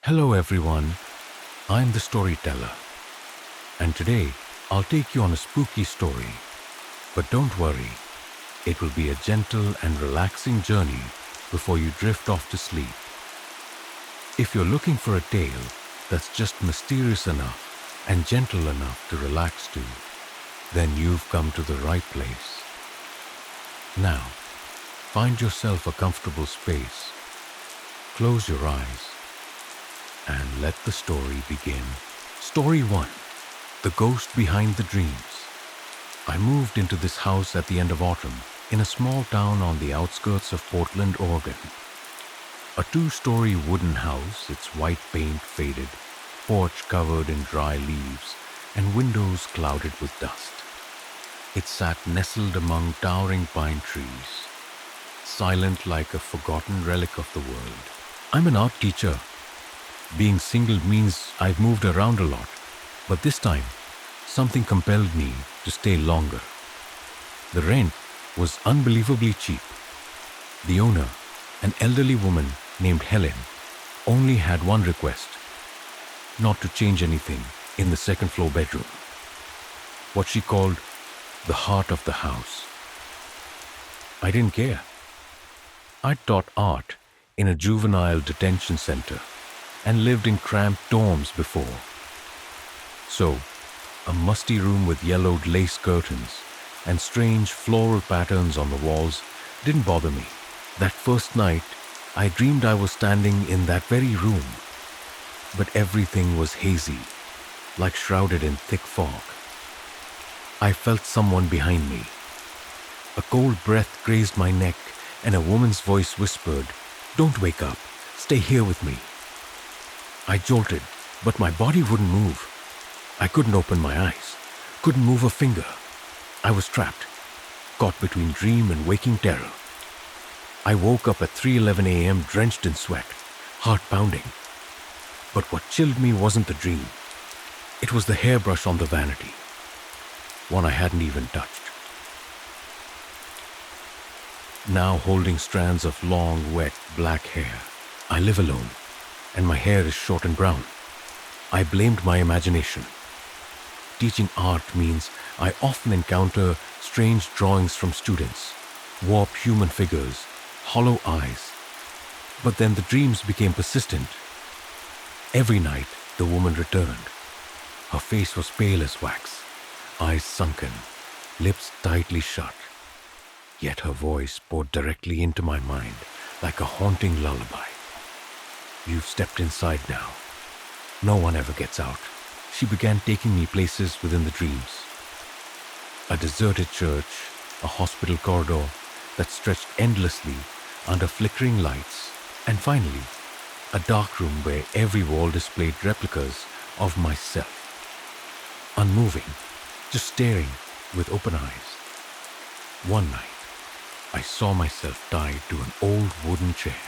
Hello everyone, I'm the storyteller, and today I'll take you on a spooky story. But don't worry, it will be a gentle and relaxing journey before you drift off to sleep. If you're looking for a tale that's just mysterious enough and gentle enough to relax to, then you've come to the right place. Now, find yourself a comfortable space, close your eyes, and let the story begin. Story 1. The Ghost Behind the Dreams. I moved into this house at the end of autumn in a small town on the outskirts of Portland, Oregon. A two-story wooden house, its white paint faded, porch covered in dry leaves, and windows clouded with dust. It sat nestled among towering pine trees, silent like a forgotten relic of the world. I'm an art teacher. Being single means I've moved around a lot, but this time, something compelled me to stay longer. The rent was unbelievably cheap. The owner, an elderly woman named Helen, only had one request: not to change anything in the second floor bedroom, what she called the heart of the house. I didn't care. I'd taught art in a juvenile detention center and lived in cramped dorms before. So, a musty room with yellowed lace curtains and strange floral patterns on the walls didn't bother me. That first night, I dreamed I was standing in that very room, but everything was hazy, like shrouded in thick fog. I felt someone behind me. A cold breath grazed my neck and a woman's voice whispered, "Don't wake up, stay here with me." I jolted, but my body wouldn't move. I couldn't open my eyes, couldn't move a finger. I was trapped, caught between dream and waking terror. I woke up at 3:11 a.m. drenched in sweat, heart pounding. But what chilled me wasn't the dream. It was the hairbrush on the vanity, one I hadn't even touched. Now holding strands of long, wet, black hair. I live alone, and my hair is short and brown. I blamed my imagination. Teaching art means I often encounter strange drawings from students, warped human figures, hollow eyes. But then the dreams became persistent. Every night, the woman returned. Her face was pale as wax, eyes sunken, lips tightly shut. Yet her voice poured directly into my mind like a haunting lullaby. "You've stepped inside now. No one ever gets out." She began taking me places within the dreams. A deserted church, a hospital corridor that stretched endlessly under flickering lights, and finally, a dark room where every wall displayed replicas of myself. Unmoving, just staring with open eyes. One night, I saw myself tied to an old wooden chair.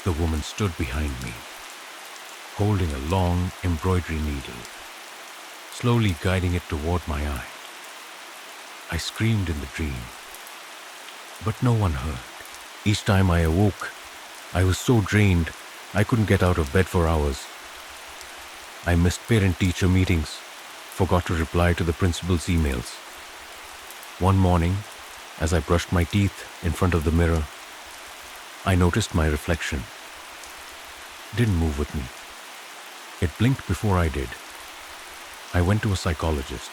The woman stood behind me, holding a long embroidery needle, slowly guiding it toward my eye. I screamed in the dream, but no one heard. Each time I awoke, I was so drained I couldn't get out of bed for hours. I missed parent-teacher meetings, forgot to reply to the principal's emails. One morning, as I brushed my teeth in front of the mirror, I noticed my reflection. Didn't move with me. It blinked before I did. I went to a psychologist.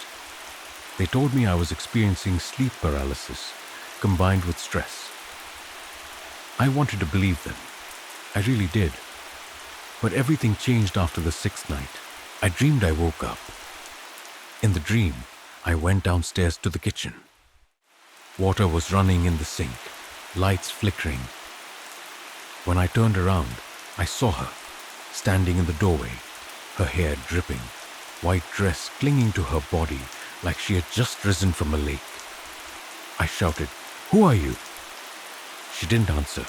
They told me I was experiencing sleep paralysis combined with stress. I wanted to believe them. I really did. But everything changed after the sixth night. I dreamed I woke up. In the dream, I went downstairs to the kitchen. Water was running in the sink, lights flickering. When I turned around, I saw her, standing in the doorway, her hair dripping, white dress clinging to her body like she had just risen from a lake. I shouted, "Who are you?" She didn't answer.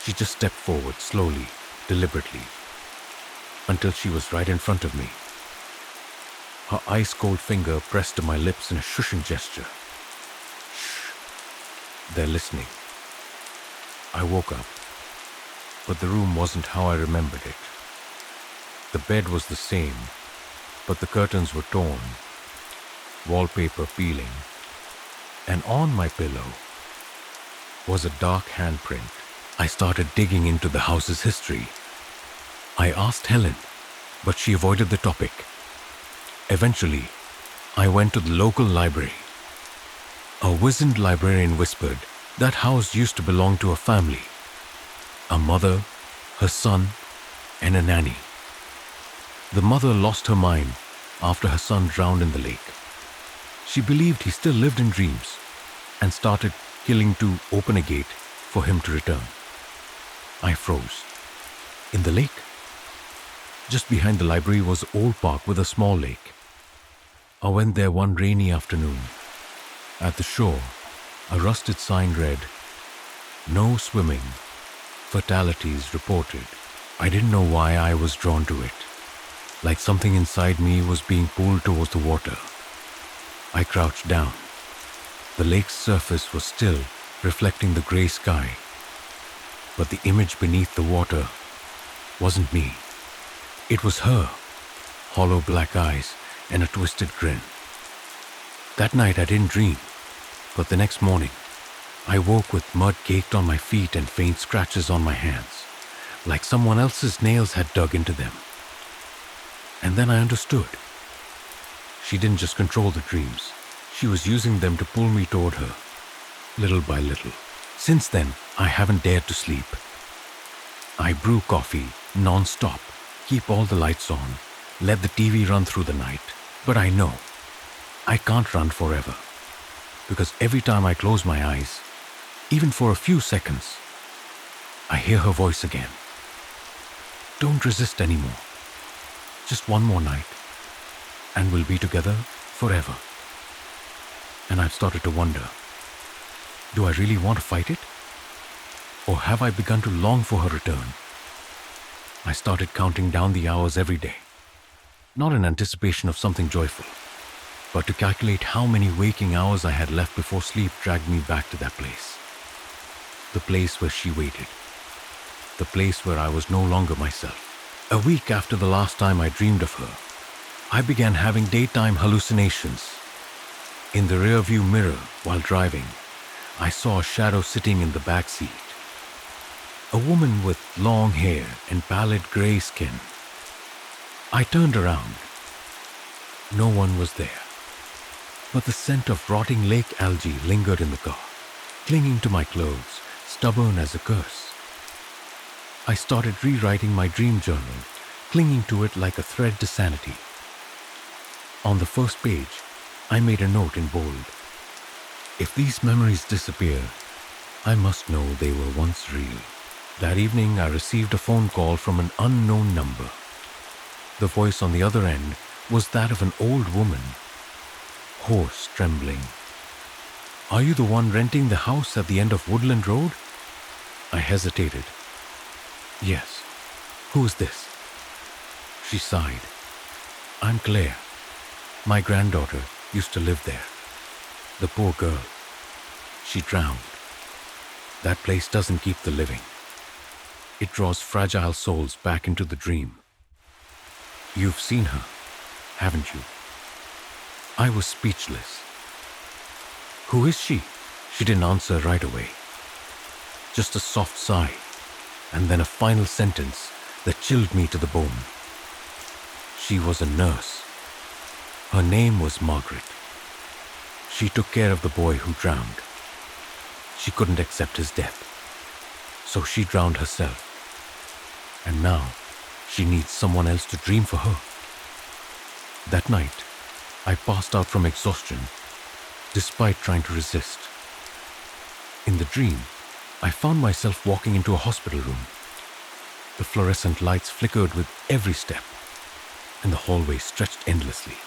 She just stepped forward slowly, deliberately, until she was right in front of me. Her ice-cold finger pressed to my lips in a shushing gesture. "Shh, they're listening." I woke up, but the room wasn't how I remembered it. The bed was the same, but the curtains were torn, wallpaper peeling, and on my pillow was a dark handprint. I started digging into the house's history. I asked Helen, but she avoided the topic. Eventually, I went to the local library. A wizened librarian whispered that house used to belong to a family, a mother, her son, and a nanny. The mother lost her mind after her son drowned in the lake. She believed he still lived in dreams and started killing to open a gate for him to return. I froze. In the lake? Just behind the library was an old park with a small lake. I went there one rainy afternoon. At the shore, a rusted sign read, "No swimming. Fatalities reported." I didn't know why I was drawn to it, like something inside me was being pulled towards the water. I crouched down. The lake's surface was still, reflecting the gray sky. But the image beneath the water wasn't me. It was her, hollow black eyes and a twisted grin. That night I didn't dream, but the next morning, I woke with mud caked on my feet and faint scratches on my hands, like someone else's nails had dug into them. And then I understood. She didn't just control the dreams. She was using them to pull me toward her, little by little. Since then, I haven't dared to sleep. I brew coffee non-stop, keep all the lights on, let the TV run through the night. But I know I can't run forever, because every time I close my eyes, even for a few seconds, I hear her voice again. Don't resist anymore. Just one more night, and we'll be together forever. And I've started to wonder, do I really want to fight it? Or have I begun to long for her return? I started counting down the hours every day, not in anticipation of something joyful, but to calculate how many waking hours I had left before sleep dragged me back to that place. The place where she waited. The place where I was no longer myself. A week after the last time I dreamed of her, I began having daytime hallucinations. In the rearview mirror while driving, I saw a shadow sitting in the back seat. A woman with long hair and pallid gray skin. I turned around. No one was there, but the scent of rotting lake algae lingered in the car, clinging to my clothes, stubborn as a curse. I started rewriting my dream journal, clinging to it like a thread to sanity. On the first page, I made a note in bold. If these memories disappear, I must know they were once real. That evening, I received a phone call from an unknown number. The voice on the other end was that of an old woman, hoarse, trembling. "Are you the one renting the house at the end of Woodland Road?" I hesitated. "Yes. Who is this?" She sighed. "I'm Claire. My granddaughter used to live there. The poor girl. She drowned. That place doesn't keep the living. It draws fragile souls back into the dream. You've seen her, haven't you?" I was speechless. "Who is she?" She didn't answer right away. Just a soft sigh, and then a final sentence that chilled me to the bone. She was a nurse. Her name was Margaret. She took care of the boy who drowned. She couldn't accept his death, so she drowned herself. And now she needs someone else to dream for her. That night, I passed out from exhaustion, despite trying to resist. In the dream, I found myself walking into a hospital room. The fluorescent lights flickered with every step, and the hallway stretched endlessly.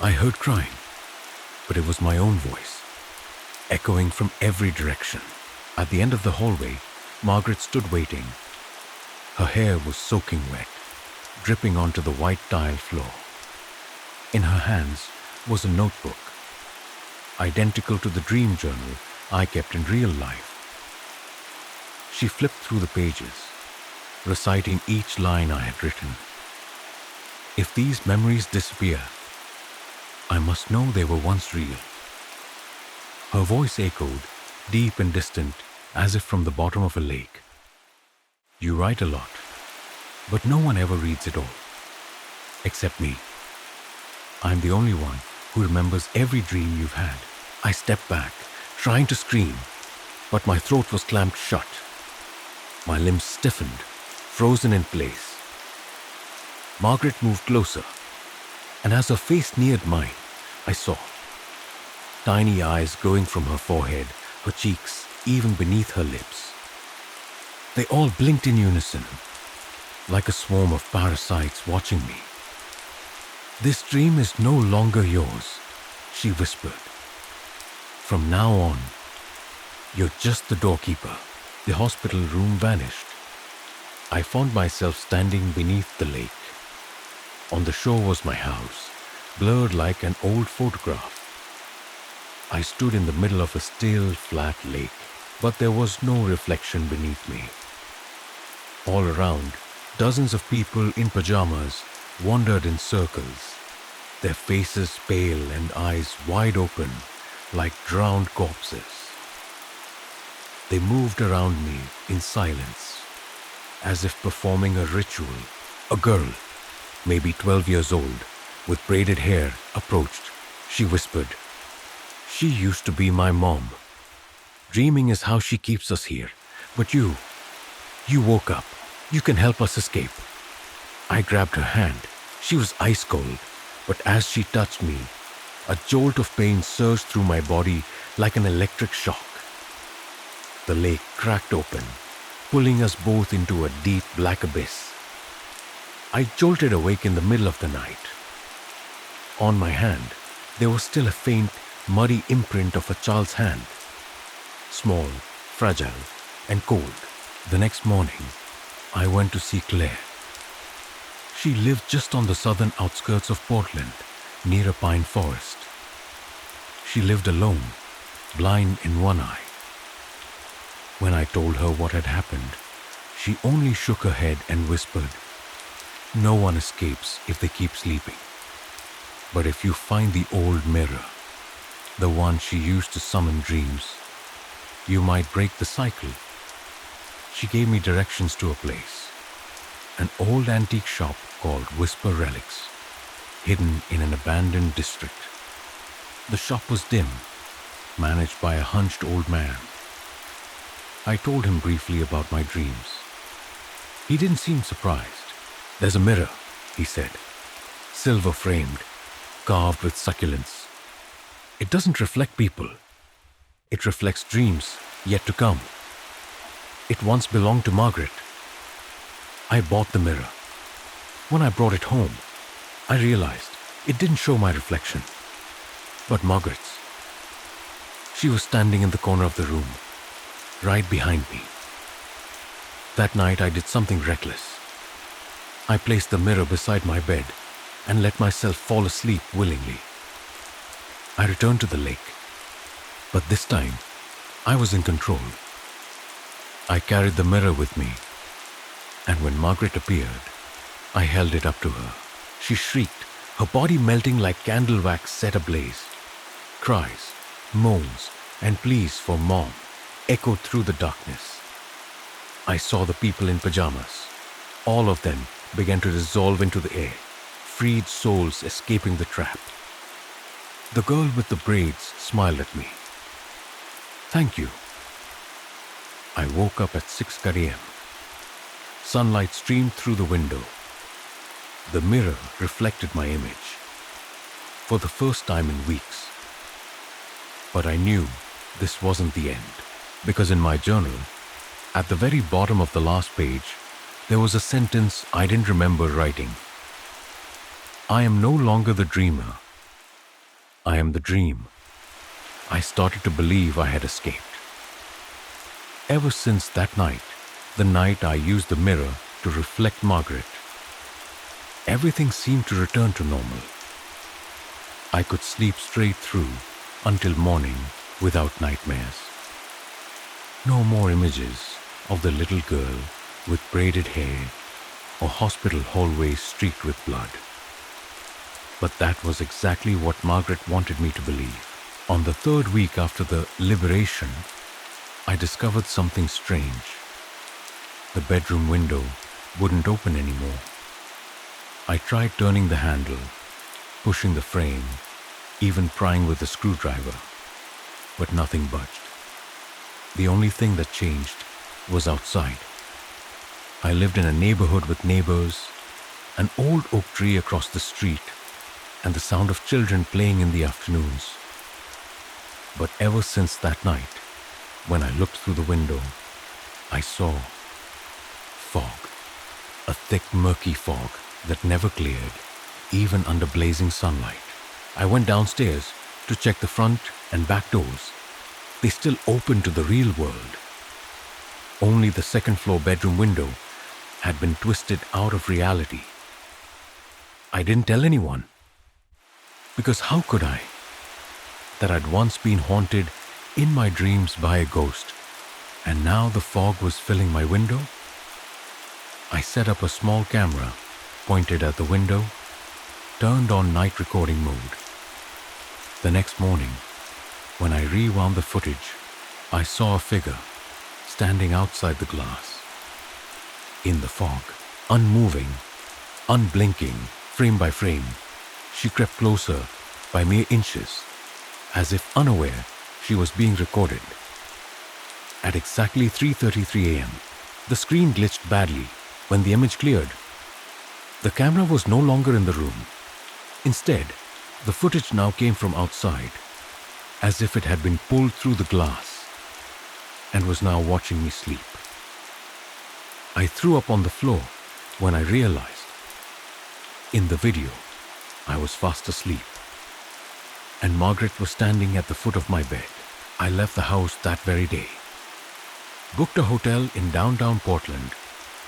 I heard crying, but it was my own voice, echoing from every direction. At the end of the hallway, Margaret stood waiting. Her hair was soaking wet, dripping onto the white tile floor. In her hands was a notebook, identical to the dream journal I kept in real life. She flipped through the pages, reciting each line I had written. If these memories disappear, I must know they were once real. Her voice echoed, deep and distant, as if from the bottom of a lake. You write a lot, but no one ever reads it all, except me. I'm the only one who remembers every dream you've had. I stepped back, trying to scream, but my throat was clamped shut. My limbs stiffened, frozen in place. Margaret moved closer, and as her face neared mine, I saw tiny eyes glowing from her forehead, her cheeks, even beneath her lips. They all blinked in unison, like a swarm of parasites watching me. This dream is no longer yours, she whispered. From now on, you're just the doorkeeper. The hospital room vanished. I found myself standing beneath the lake. On the shore was my house, blurred like an old photograph. I stood in the middle of a still, flat lake, but there was no reflection beneath me. All around, dozens of people in pajamas wandered in circles, their faces pale and eyes wide open like drowned corpses. They moved around me in silence, as if performing a ritual. A girl, maybe 12 years old, with braided hair, approached. She whispered, "She used to be my mom. Dreaming is how she keeps us here. But you woke up. You can help us escape." I grabbed her hand. She was ice cold, but as she touched me, a jolt of pain surged through my body like an electric shock. The lake cracked open, pulling us both into a deep black abyss. I jolted awake in the middle of the night. On my hand, there was still a faint, muddy imprint of a child's hand. Small, fragile, and cold. The next morning, I went to see Claire. She lived just on the southern outskirts of Portland, near a pine forest. She lived alone, blind in one eye. When I told her what had happened, she only shook her head and whispered, "No one escapes if they keep sleeping. But if you find the old mirror, the one she used to summon dreams, you might break the cycle." She gave me directions to a place, an old antique shop called Whisper Relics, hidden in an abandoned district. The shop was dim, managed by a hunched old man. I told him briefly about my dreams. He didn't seem surprised. "There's a mirror," he said, "silver framed, carved with succulents. It doesn't reflect people. It reflects dreams yet to come. It once belonged to Margaret." I bought the mirror. When I brought it home, I realized it didn't show my reflection, but Margaret's. She was standing in the corner of the room, right behind me. That night I did something reckless. I placed the mirror beside my bed and let myself fall asleep willingly. I returned to the lake, but this time I was in control. I carried the mirror with me, and when Margaret appeared, I held it up to her. She shrieked, her body melting like candle wax set ablaze. Cries, moans, and pleas for Mom echoed through the darkness. I saw the people in pajamas. All of them began to dissolve into the air, freed souls escaping the trap. The girl with the braids smiled at me. "Thank you." I woke up at 6 a.m. Sunlight streamed through the window. The mirror reflected my image, for the first time in weeks. But I knew this wasn't the end, because in my journal, at the very bottom of the last page, there was a sentence I didn't remember writing. "I am no longer the dreamer. I am the dream." I started to believe I had escaped. Ever since that night, the night I used the mirror to reflect Margaret, everything seemed to return to normal. I could sleep straight through until morning without nightmares. No more images of the little girl with braided hair or hospital hallways streaked with blood. But that was exactly what Margaret wanted me to believe. On the third week after the liberation, I discovered something strange. The bedroom window wouldn't open anymore. I tried turning the handle, pushing the frame, even prying with a screwdriver, but nothing budged. The only thing that changed was outside. I lived in a neighborhood with neighbors, an old oak tree across the street, and the sound of children playing in the afternoons. But ever since that night, when I looked through the window, I saw fog, a thick, murky fog that never cleared, even under blazing sunlight. I went downstairs to check the front and back doors. They still opened to the real world. Only the second-floor bedroom window had been twisted out of reality. I didn't tell anyone, because how could I? That I'd once been haunted in my dreams by a ghost, and now the fog was filling my window? I set up a small camera, pointed at the window, turned on night recording mode. The next morning, when I rewound the footage, I saw a figure standing outside the glass. In the fog, unmoving, unblinking, frame by frame, she crept closer by mere inches, as if unaware she was being recorded. At exactly 3:33 a.m., the screen glitched badly when the image cleared. The camera was no longer in the room. Instead, the footage now came from outside, as if it had been pulled through the glass and was now watching me sleep. I threw up on the floor when I realized, in the video, I was fast asleep, and Margaret was standing at the foot of my bed. I left the house that very day, booked a hotel in downtown Portland,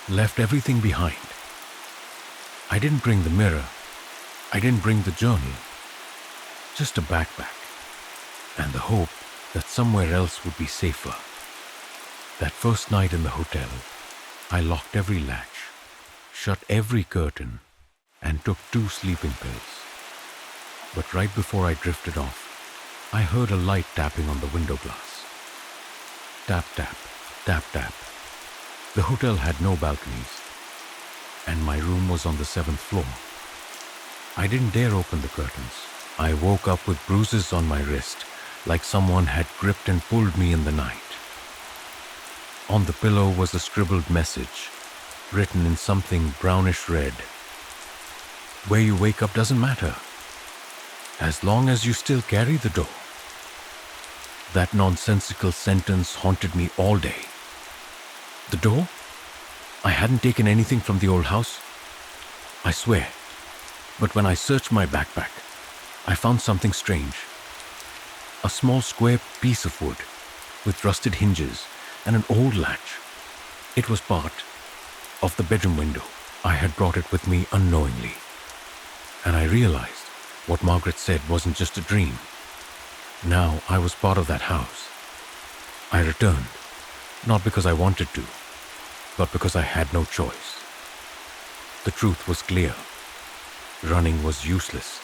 left everything behind. I didn't bring the mirror. I didn't bring the journal. Just a backpack and the hope that somewhere else would be safer. That first night in the hotel, I locked every latch, shut every curtain, and took 2 sleeping pills. But right before I drifted off, I heard a light tapping on the window glass. Tap, tap, tap, tap. The hotel had no balconies, and my room was on the 7th floor. I didn't dare open the curtains. I woke up with bruises on my wrist, like someone had gripped and pulled me in the night. On the pillow was a scribbled message, written in something brownish red. Where you wake up doesn't matter, as long as you still carry the door. That nonsensical sentence haunted me all day. The door? I hadn't taken anything from the old house, I swear. But when I searched my backpack, I found something strange. A small square piece of wood with rusted hinges and an old latch. It was part of the bedroom window. I had brought it with me unknowingly. And I realized what Margaret said wasn't just a dream. Now I was part of that house. I returned, not because I wanted to, but because I had no choice. The truth was clear. Running was useless.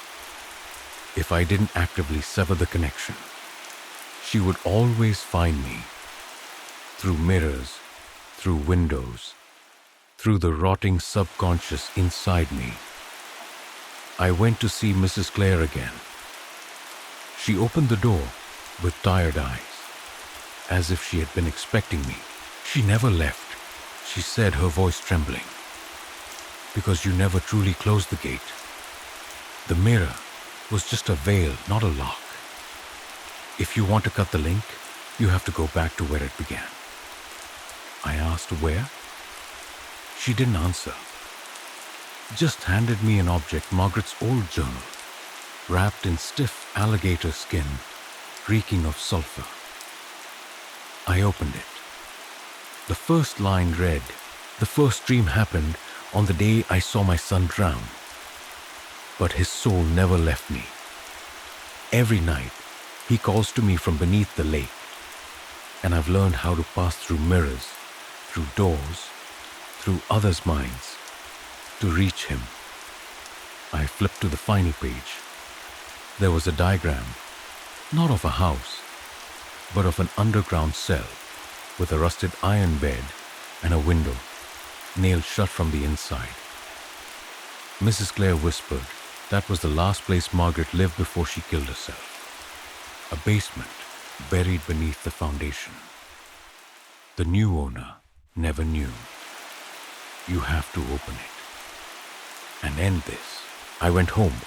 If I didn't actively sever the connection, she would always find me. Through mirrors, through windows, through the rotting subconscious inside me. I went to see Mrs. Clare again. She opened the door with tired eyes, as if she had been expecting me. She never left, she said, her voice trembling. Because you never truly closed the gate. The mirror was just a veil, not a lock. If you want to cut the link, you have to go back to where it began. I asked where. She didn't answer. Just handed me an object, Margaret's old journal, wrapped in stiff alligator skin, reeking of sulfur. I opened it. The first line read, "The first dream happened on the day I saw my son drown. But his soul never left me. Every night, he calls to me from beneath the lake, and I've learned how to pass through mirrors, through doors, through others' minds, to reach him. I flipped to the final page. There was a diagram, not of a house, but of an underground cell with a rusted iron bed and a window, nailed shut from the inside. Mrs. Clare whispered that was the last place Margaret lived before she killed herself. A basement buried beneath the foundation. The new owner never knew. You have to open it and end this. I went home,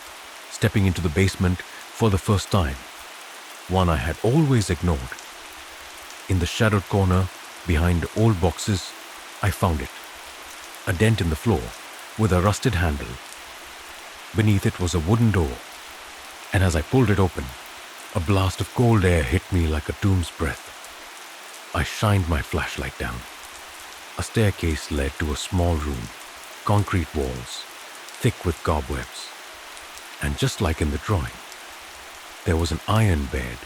stepping into the basement for the first time, one I had always ignored. In the shadowed corner, behind old boxes, I found it. A dent in the floor with a rusted handle. Beneath it was a wooden door, and as I pulled it open, a blast of cold air hit me like a doom's breath. I shined my flashlight down. A staircase led to a small room, concrete walls, thick with cobwebs. And just like in the drawing, there was an iron bed,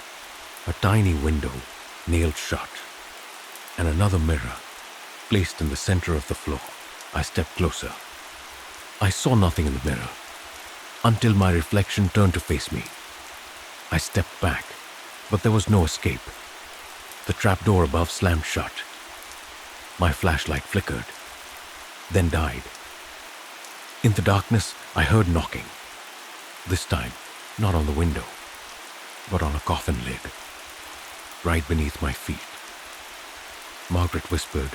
a tiny window nailed shut, and another mirror placed in the center of the floor. I stepped closer. I saw nothing in the mirror until my reflection turned to face me. I stepped back, but there was no escape. The trapdoor above slammed shut. My flashlight flickered, then died. In the darkness, I heard knocking. This time, not on the window, but on a coffin lid, right beneath my feet. Margaret whispered,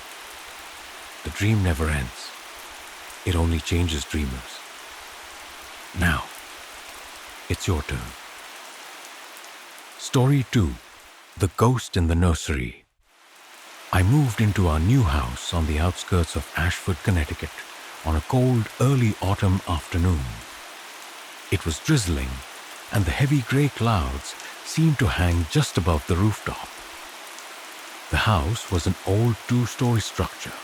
"The dream never ends. It only changes dreamers. Now, it's your turn." Story 2. The Ghost in the Nursery. I moved into our new house on the outskirts of Ashford, Connecticut, on a cold, early autumn afternoon. It was drizzling, and the heavy gray clouds seemed to hang just above the rooftop. The house was an old 2-story structure,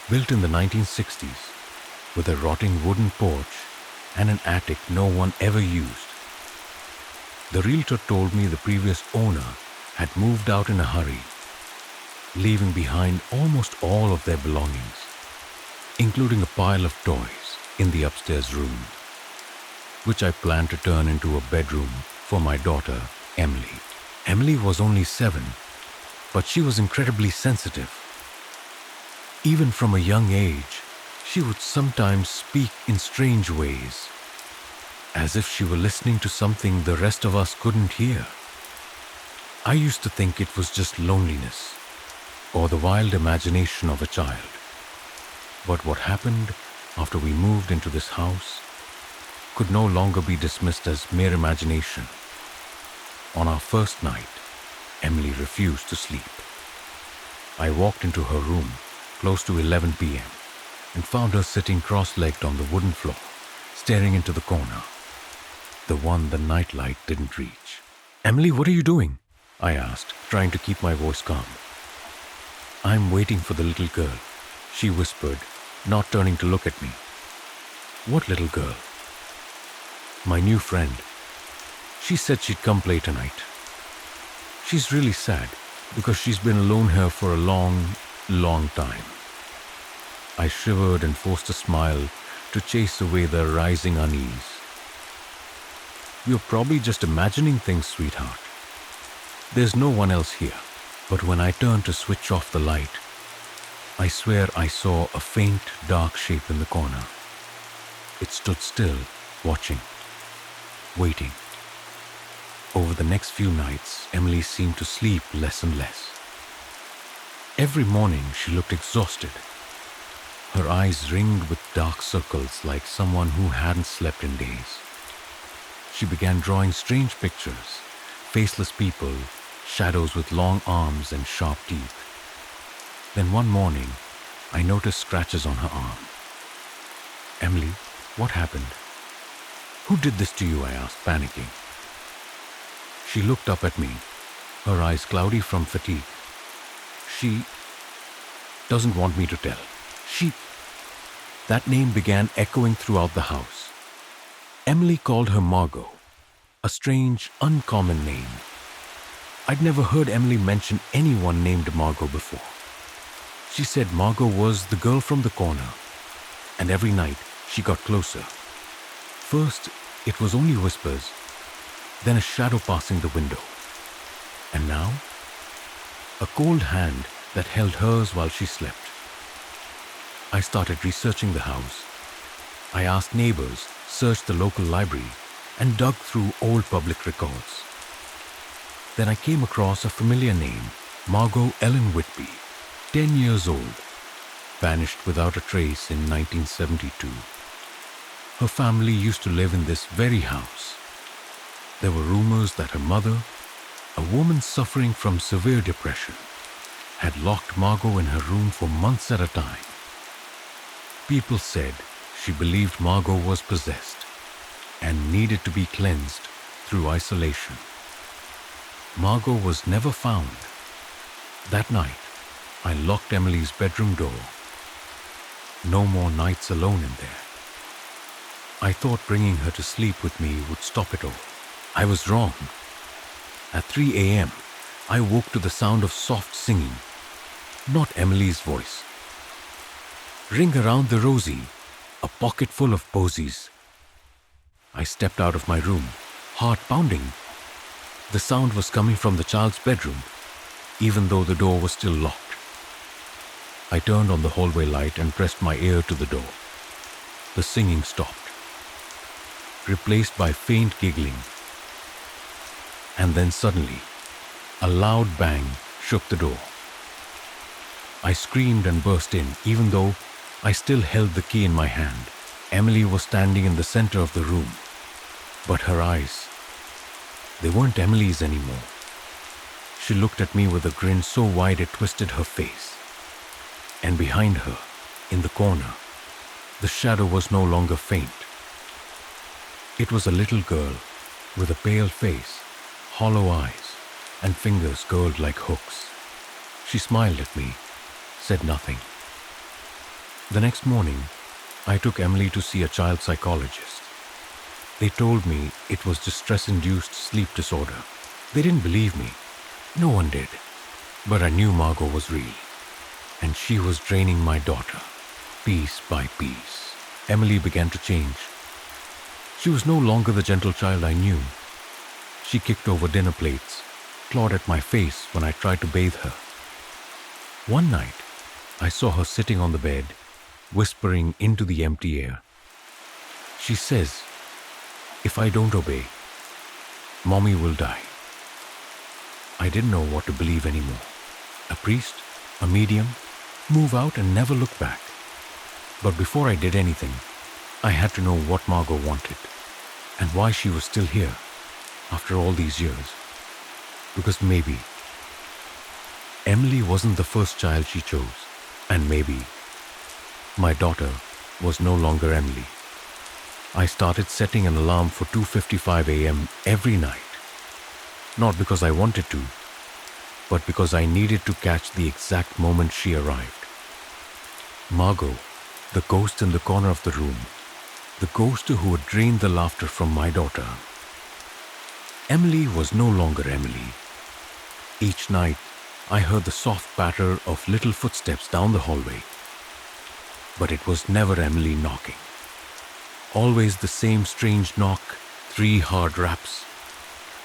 built in the 1960s, with a rotting wooden porch and an attic no one ever used. The realtor told me the previous owner had moved out in a hurry, leaving behind almost all of their belongings, including a pile of toys in the upstairs room, which I planned to turn into a bedroom for my daughter, Emily. Emily was only 7, but she was incredibly sensitive. Even from a young age, she would sometimes speak in strange ways, as if she were listening to something the rest of us couldn't hear. I used to think it was just loneliness, or the wild imagination of a child. But what happened after we moved into this house could no longer be dismissed as mere imagination. On our first night, Emily refused to sleep. I walked into her room close to 11 p.m. and found her sitting cross-legged on the wooden floor, staring into the corner, the one the nightlight didn't reach. "Emily, what are you doing?" I asked, trying to keep my voice calm. "I'm waiting for the little girl," she whispered, not turning to look at me. "What little girl?" "My new friend. She said she'd come play tonight. She's really sad because she's been alone here for a long, long time." I shivered and forced a smile to chase away the rising unease. "You're probably just imagining things, sweetheart. There's no one else here." But when I turned to switch off the light, I swear I saw a faint, dark shape in the corner. It stood still, watching, waiting. Over the next few nights, Emily seemed to sleep less and less. Every morning, she looked exhausted. Her eyes ringed with dark circles like someone who hadn't slept in days. She began drawing strange pictures, faceless people, shadows with long arms and sharp teeth. Then one morning, I noticed scratches on her arm. "Emily, what happened?" "Who did this to you?" I asked, panicking. She looked up at me, her eyes cloudy from fatigue. She doesn't want me to tell. That name began echoing throughout the house. Emily called her Margot, a strange, uncommon name. I'd never heard Emily mention anyone named Margot before. She said Margot was the girl from the corner, and every night she got closer. First, it was only whispers, then a shadow passing the window. And now, a cold hand that held hers while she slept. I started researching the house. I asked neighbors, searched the local library, and dug through old public records. Then I came across a familiar name, Margot Ellen Whitby, 10 years old, vanished without a trace in 1972. Her family used to live in this very house. There were rumors that her mother, a woman suffering from severe depression, had locked Margot in her room for months at a time. People said she believed Margot was possessed and needed to be cleansed through isolation. Margot was never found. That night, I locked Emily's bedroom door. No more nights alone in there. I thought bringing her to sleep with me would stop it all. I was wrong. At 3 a.m., I woke to the sound of soft singing, not Emily's voice. Ring around the rosy, a pocket full of posies. I stepped out of my room, heart pounding. The sound was coming from the child's bedroom, even though the door was still locked. I turned on the hallway light and pressed my ear to the door. The singing stopped, replaced by faint giggling. And then suddenly, a loud bang shook the door. I screamed and burst in, even though I still held the key in my hand. Emily was standing in the center of the room, but her eyes, they weren't Emily's anymore. She looked at me with a grin so wide it twisted her face. And behind her, in the corner, the shadow was no longer faint. It was a little girl with a pale face, hollow eyes, and fingers curled like hooks. She smiled at me, said nothing. The next morning, I took Emily to see a child psychologist. They told me it was just stress-induced sleep disorder. They didn't believe me. No one did. But I knew Margot was real, and she was draining my daughter, piece by piece. Emily began to change. She was no longer the gentle child I knew. She kicked over dinner plates, clawed at my face when I tried to bathe her. One night, I saw her sitting on the bed, whispering into the empty air. She says, "If I don't obey, Mommy will die." I didn't know what to believe anymore. A priest, a medium, move out and never look back. But before I did anything, I had to know what Margot wanted and why she was still here after all these years. Because maybe Emily wasn't the first child she chose, and maybe my daughter was no longer Emily. I started setting an alarm for 2:55 a.m. every night. Not because I wanted to, but because I needed to catch the exact moment she arrived. Margot, the ghost in the corner of the room, the ghost who had drained the laughter from my daughter. Emily was no longer Emily. Each night, I heard the soft patter of little footsteps down the hallway. But it was never Emily knocking. Always the same strange knock, 3 hard raps.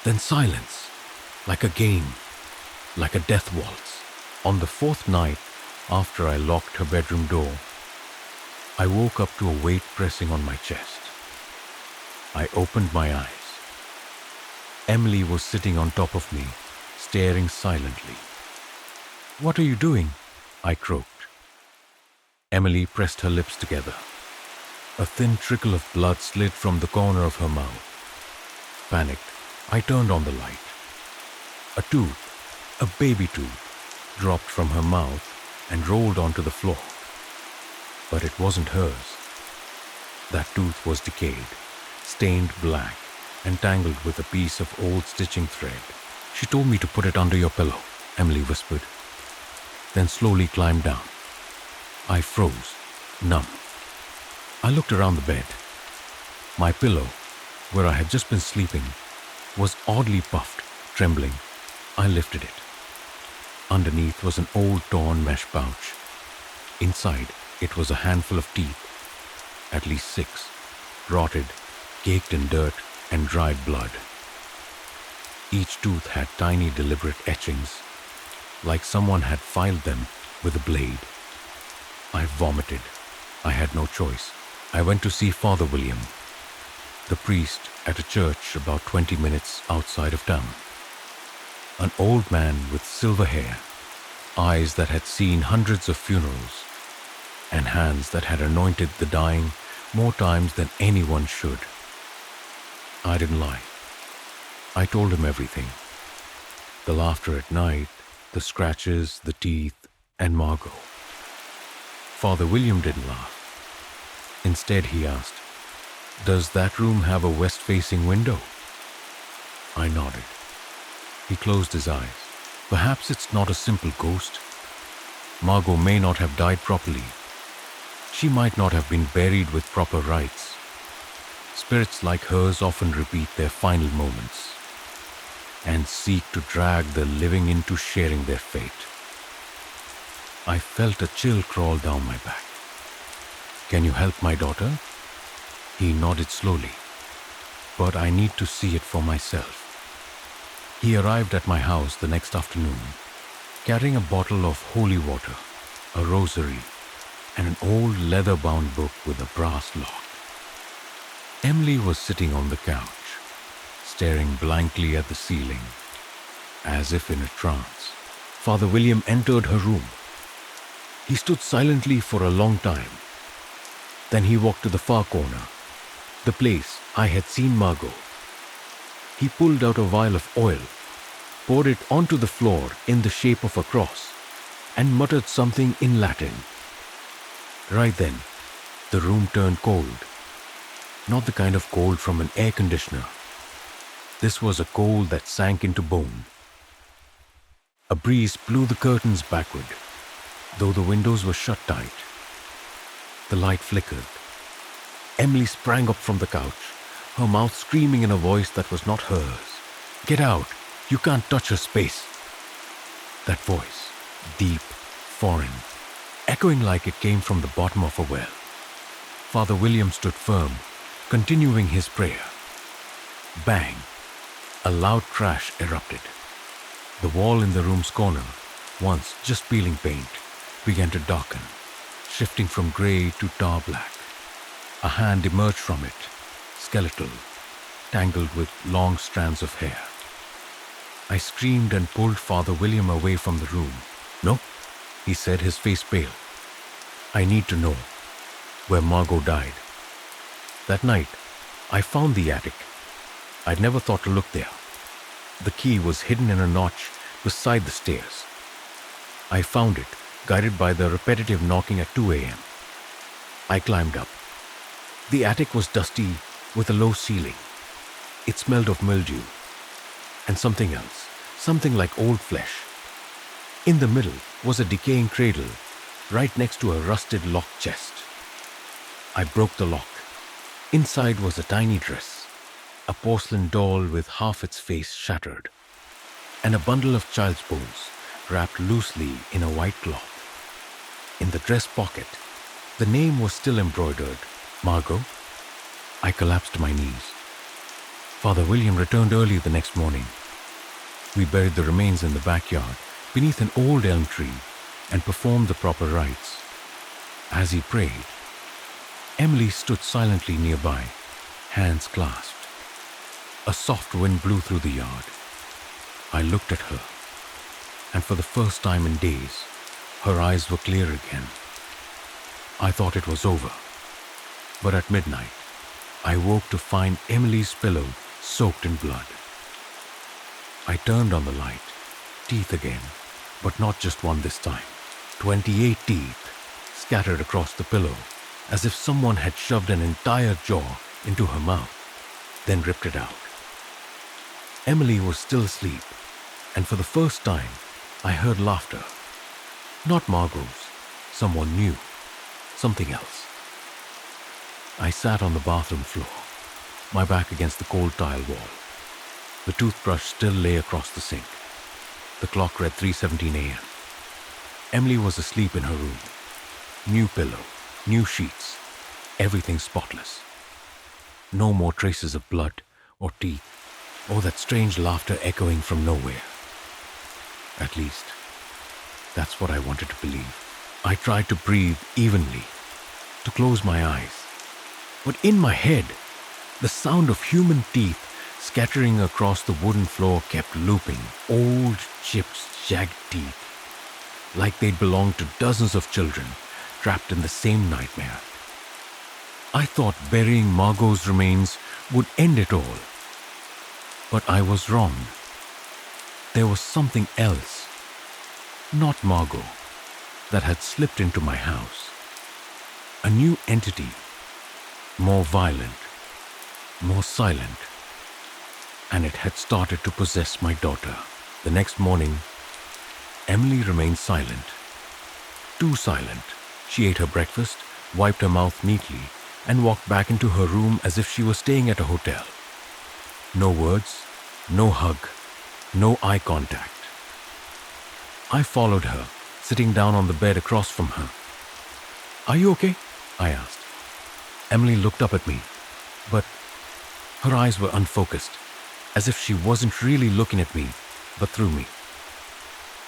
Then silence, like a game, like a death waltz. On the 4th night, after I locked her bedroom door, I woke up to a weight pressing on my chest. I opened my eyes. Emily was sitting on top of me, staring silently. "What are you doing?" I croaked. Emily pressed her lips together. A thin trickle of blood slid from the corner of her mouth. Panicked, I turned on the light. A tooth, a baby tooth, dropped from her mouth and rolled onto the floor. But it wasn't hers. That tooth was decayed, stained black, and tangled with a piece of old stitching thread. "She told me to put it under your pillow," Emily whispered, then slowly climbed down. I froze, numb. I looked around the bed. My pillow, where I had just been sleeping, was oddly puffed, trembling. I lifted it. Underneath was an old torn mesh pouch, Inside, it was a handful of teeth, at least 6, rotted, caked in dirt and dried blood. Each tooth had tiny deliberate etchings, like someone had filed them with a blade. I vomited. I had no choice. I went to see Father William, the priest at a church about 20 minutes outside of town. An old man with silver hair, eyes that had seen hundreds of funerals, and hands that had anointed the dying more times than anyone should. I didn't lie. I told him everything. The laughter at night, the scratches, the teeth, and Margot. Father William didn't laugh. Instead, he asked, "Does that room have a west-facing window?" I nodded. He closed his eyes. "Perhaps it's not a simple ghost. Margot may not have died properly. She might not have been buried with proper rites. Spirits like hers often repeat their final moments and seek to drag the living into sharing their fate." I felt a chill crawl down my back. "Can you help my daughter?" He nodded slowly. "But I need to see it for myself." He arrived at my house the next afternoon, carrying a bottle of holy water, a rosary, and an old leather-bound book with a brass lock. Emily was sitting on the couch, staring blankly at the ceiling, as if in a trance. Father William entered her room. He stood silently for a long time. Then he walked to the far corner, the place I had seen Margot. He pulled out a vial of oil, poured it onto the floor in the shape of a cross, and muttered something in Latin. Right then, the room turned cold. Not the kind of cold from an air conditioner. This was a cold that sank into bone. A breeze blew the curtains backward, though the windows were shut tight. The light flickered. Emily sprang up from the couch, her mouth screaming in a voice that was not hers. "Get out! You can't touch her space!" That voice, deep, foreign, echoing like it came from the bottom of a well. Father William stood firm, continuing his prayer. Bang! A loud crash erupted. The wall in the room's corner, once just peeling paint, began to darken, shifting from gray to tar black. A hand emerged from it, skeletal, tangled with long strands of hair. I screamed and pulled Father William away from the room. "No," he said, his face pale. "I need to know where Margot died." That night, I found the attic. I'd never thought to look there. The key was hidden in a notch beside the stairs. I found it, guided by the repetitive knocking at 2 a.m. I climbed up. The attic was dusty with a low ceiling. It smelled of mildew and something else, something like old flesh. In the middle was a decaying cradle, right next to a rusted locked chest. I broke the lock. Inside was a tiny dress, a porcelain doll with half its face shattered, and a bundle of child's bones wrapped loosely in a white cloth. In the dress pocket, the name was still embroidered, Margot. I collapsed to my knees. Father William returned early the next morning. We buried the remains in the backyard beneath an old elm tree and performed the proper rites. As he prayed, Emily stood silently nearby, hands clasped. A soft wind blew through the yard. I looked at her, and for the first time in days, her eyes were clear again. I thought it was over, but at midnight, I woke to find Emily's pillow soaked in blood. I turned on the light, teeth again, but not just one this time. 28 teeth scattered across the pillow, as if someone had shoved an entire jaw into her mouth, then ripped it out. Emily was still asleep, and for the first time, I heard laughter. Not Margot's, someone new, something else. I sat on the bathroom floor, my back against the cold tile wall. The toothbrush still lay across the sink. The clock read 3:17 a.m. Emily was asleep in her room. New pillow, new sheets, everything spotless. No more traces of blood or teeth or that strange laughter echoing from nowhere. At least, that's what I wanted to believe. I tried to breathe evenly, to close my eyes. But in my head, the sound of human teeth scattering across the wooden floor kept looping. Old, chipped, jagged teeth, like they'd belonged to dozens of children trapped in the same nightmare. I thought burying Margot's remains would end it all. But I was wrong. There was something else, not Margot, that had slipped into my house. A new entity, more violent, more silent, and it had started to possess my daughter. The next morning, Emily remained silent. Too silent. She ate her breakfast, wiped her mouth neatly, and walked back into her room as if she was staying at a hotel. No words, no hug, no eye contact. I followed her, sitting down on the bed across from her. "Are you okay?" I asked. Emily looked up at me, but her eyes were unfocused, as if she wasn't really looking at me, but through me.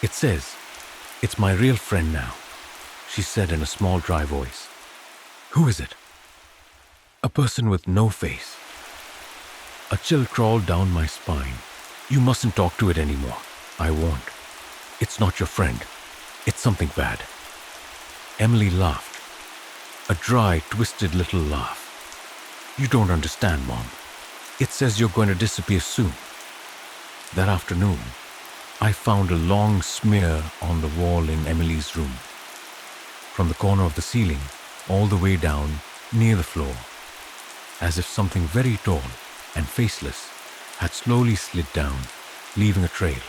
"It says, it's my real friend now," she said in a small, dry voice. "Who is it?" "A person with no face." A chill crawled down my spine. "You mustn't talk to it anymore," I warned. "It's not your friend. It's something bad." Emily laughed. A dry, twisted little laugh. "You don't understand, Mom. It says you're going to disappear soon." That afternoon, I found a long smear on the wall in Emily's room. From the corner of the ceiling, all the way down, near the floor, as if something very tall and faceless had slowly slid down, leaving a trail.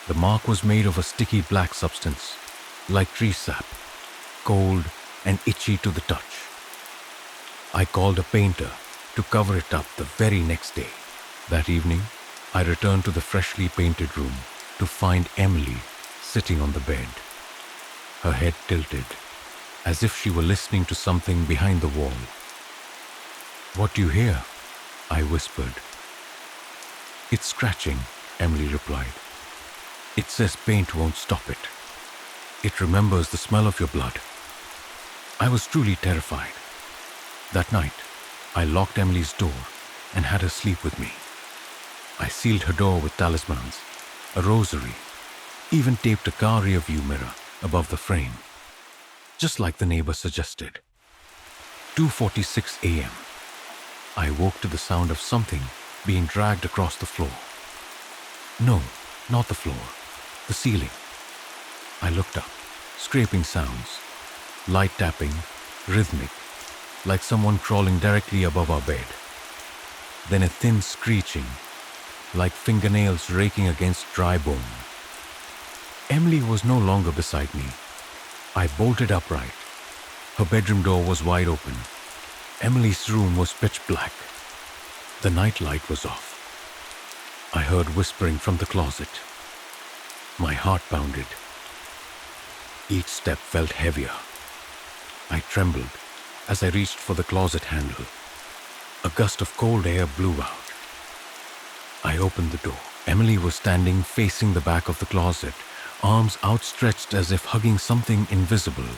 The mark was made of a sticky black substance, like tree sap, cold and itchy to the touch. I called a painter to cover it up the very next day. That evening, I returned to the freshly painted room to find Emily sitting on the bed, her head tilted, as if she were listening to something behind the wall. "What do you hear?" I whispered. "It's scratching," Emily replied. "It says paint won't stop it. It remembers the smell of your blood." I was truly terrified. That night, I locked Emily's door and had her sleep with me. I sealed her door with talismans, a rosary, even taped a car rear-view mirror above the frame, just like the neighbor suggested. 2:46 a.m. I woke to the sound of something being dragged across the floor. No, not the floor, the ceiling. I looked up, scraping sounds, light tapping, rhythmic, like someone crawling directly above our bed. Then a thin screeching, like fingernails raking against dry bone. Emily was no longer beside me. I bolted upright. Her bedroom door was wide open. Emily's room was pitch black. The night light was off. I heard whispering from the closet. My heart pounded. Each step felt heavier. I trembled as I reached for the closet handle. A gust of cold air blew out. I opened the door. Emily was standing facing the back of the closet, arms outstretched as if hugging something invisible.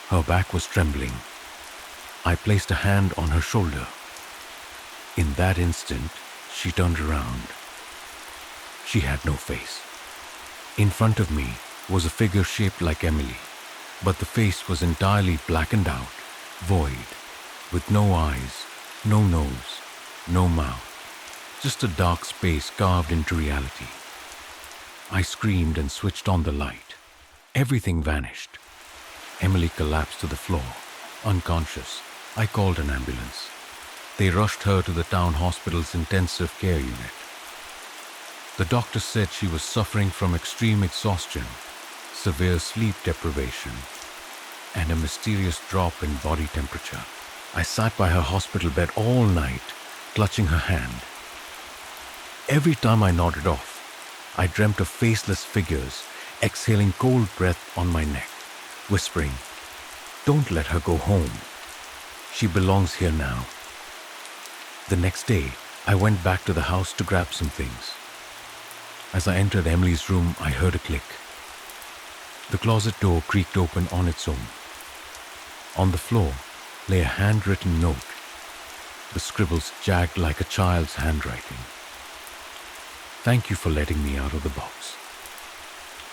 Her back was trembling. I placed a hand on her shoulder. In that instant, she turned around. She had no face. In front of me was a figure shaped like Emily, but the face was entirely blackened out, void, with no eyes, no nose, no mouth, just a dark space carved into reality. I screamed and switched on the light. Everything vanished. Emily collapsed to the floor, unconscious. I called an ambulance. They rushed her to the town hospital's intensive care unit. The doctor said she was suffering from extreme exhaustion, severe sleep deprivation, and a mysterious drop in body temperature. I sat by her hospital bed all night, clutching her hand. Every time I nodded off, I dreamt of faceless figures exhaling cold breath on my neck. whispering, "Don't let her go home. She belongs here now." The next day, I went back to the house to grab some things. As I entered Emily's room, I heard a click. The closet door creaked open on its own. On the floor lay a handwritten note, the scribbles jagged like a child's handwriting. "Thank you for letting me out of the box."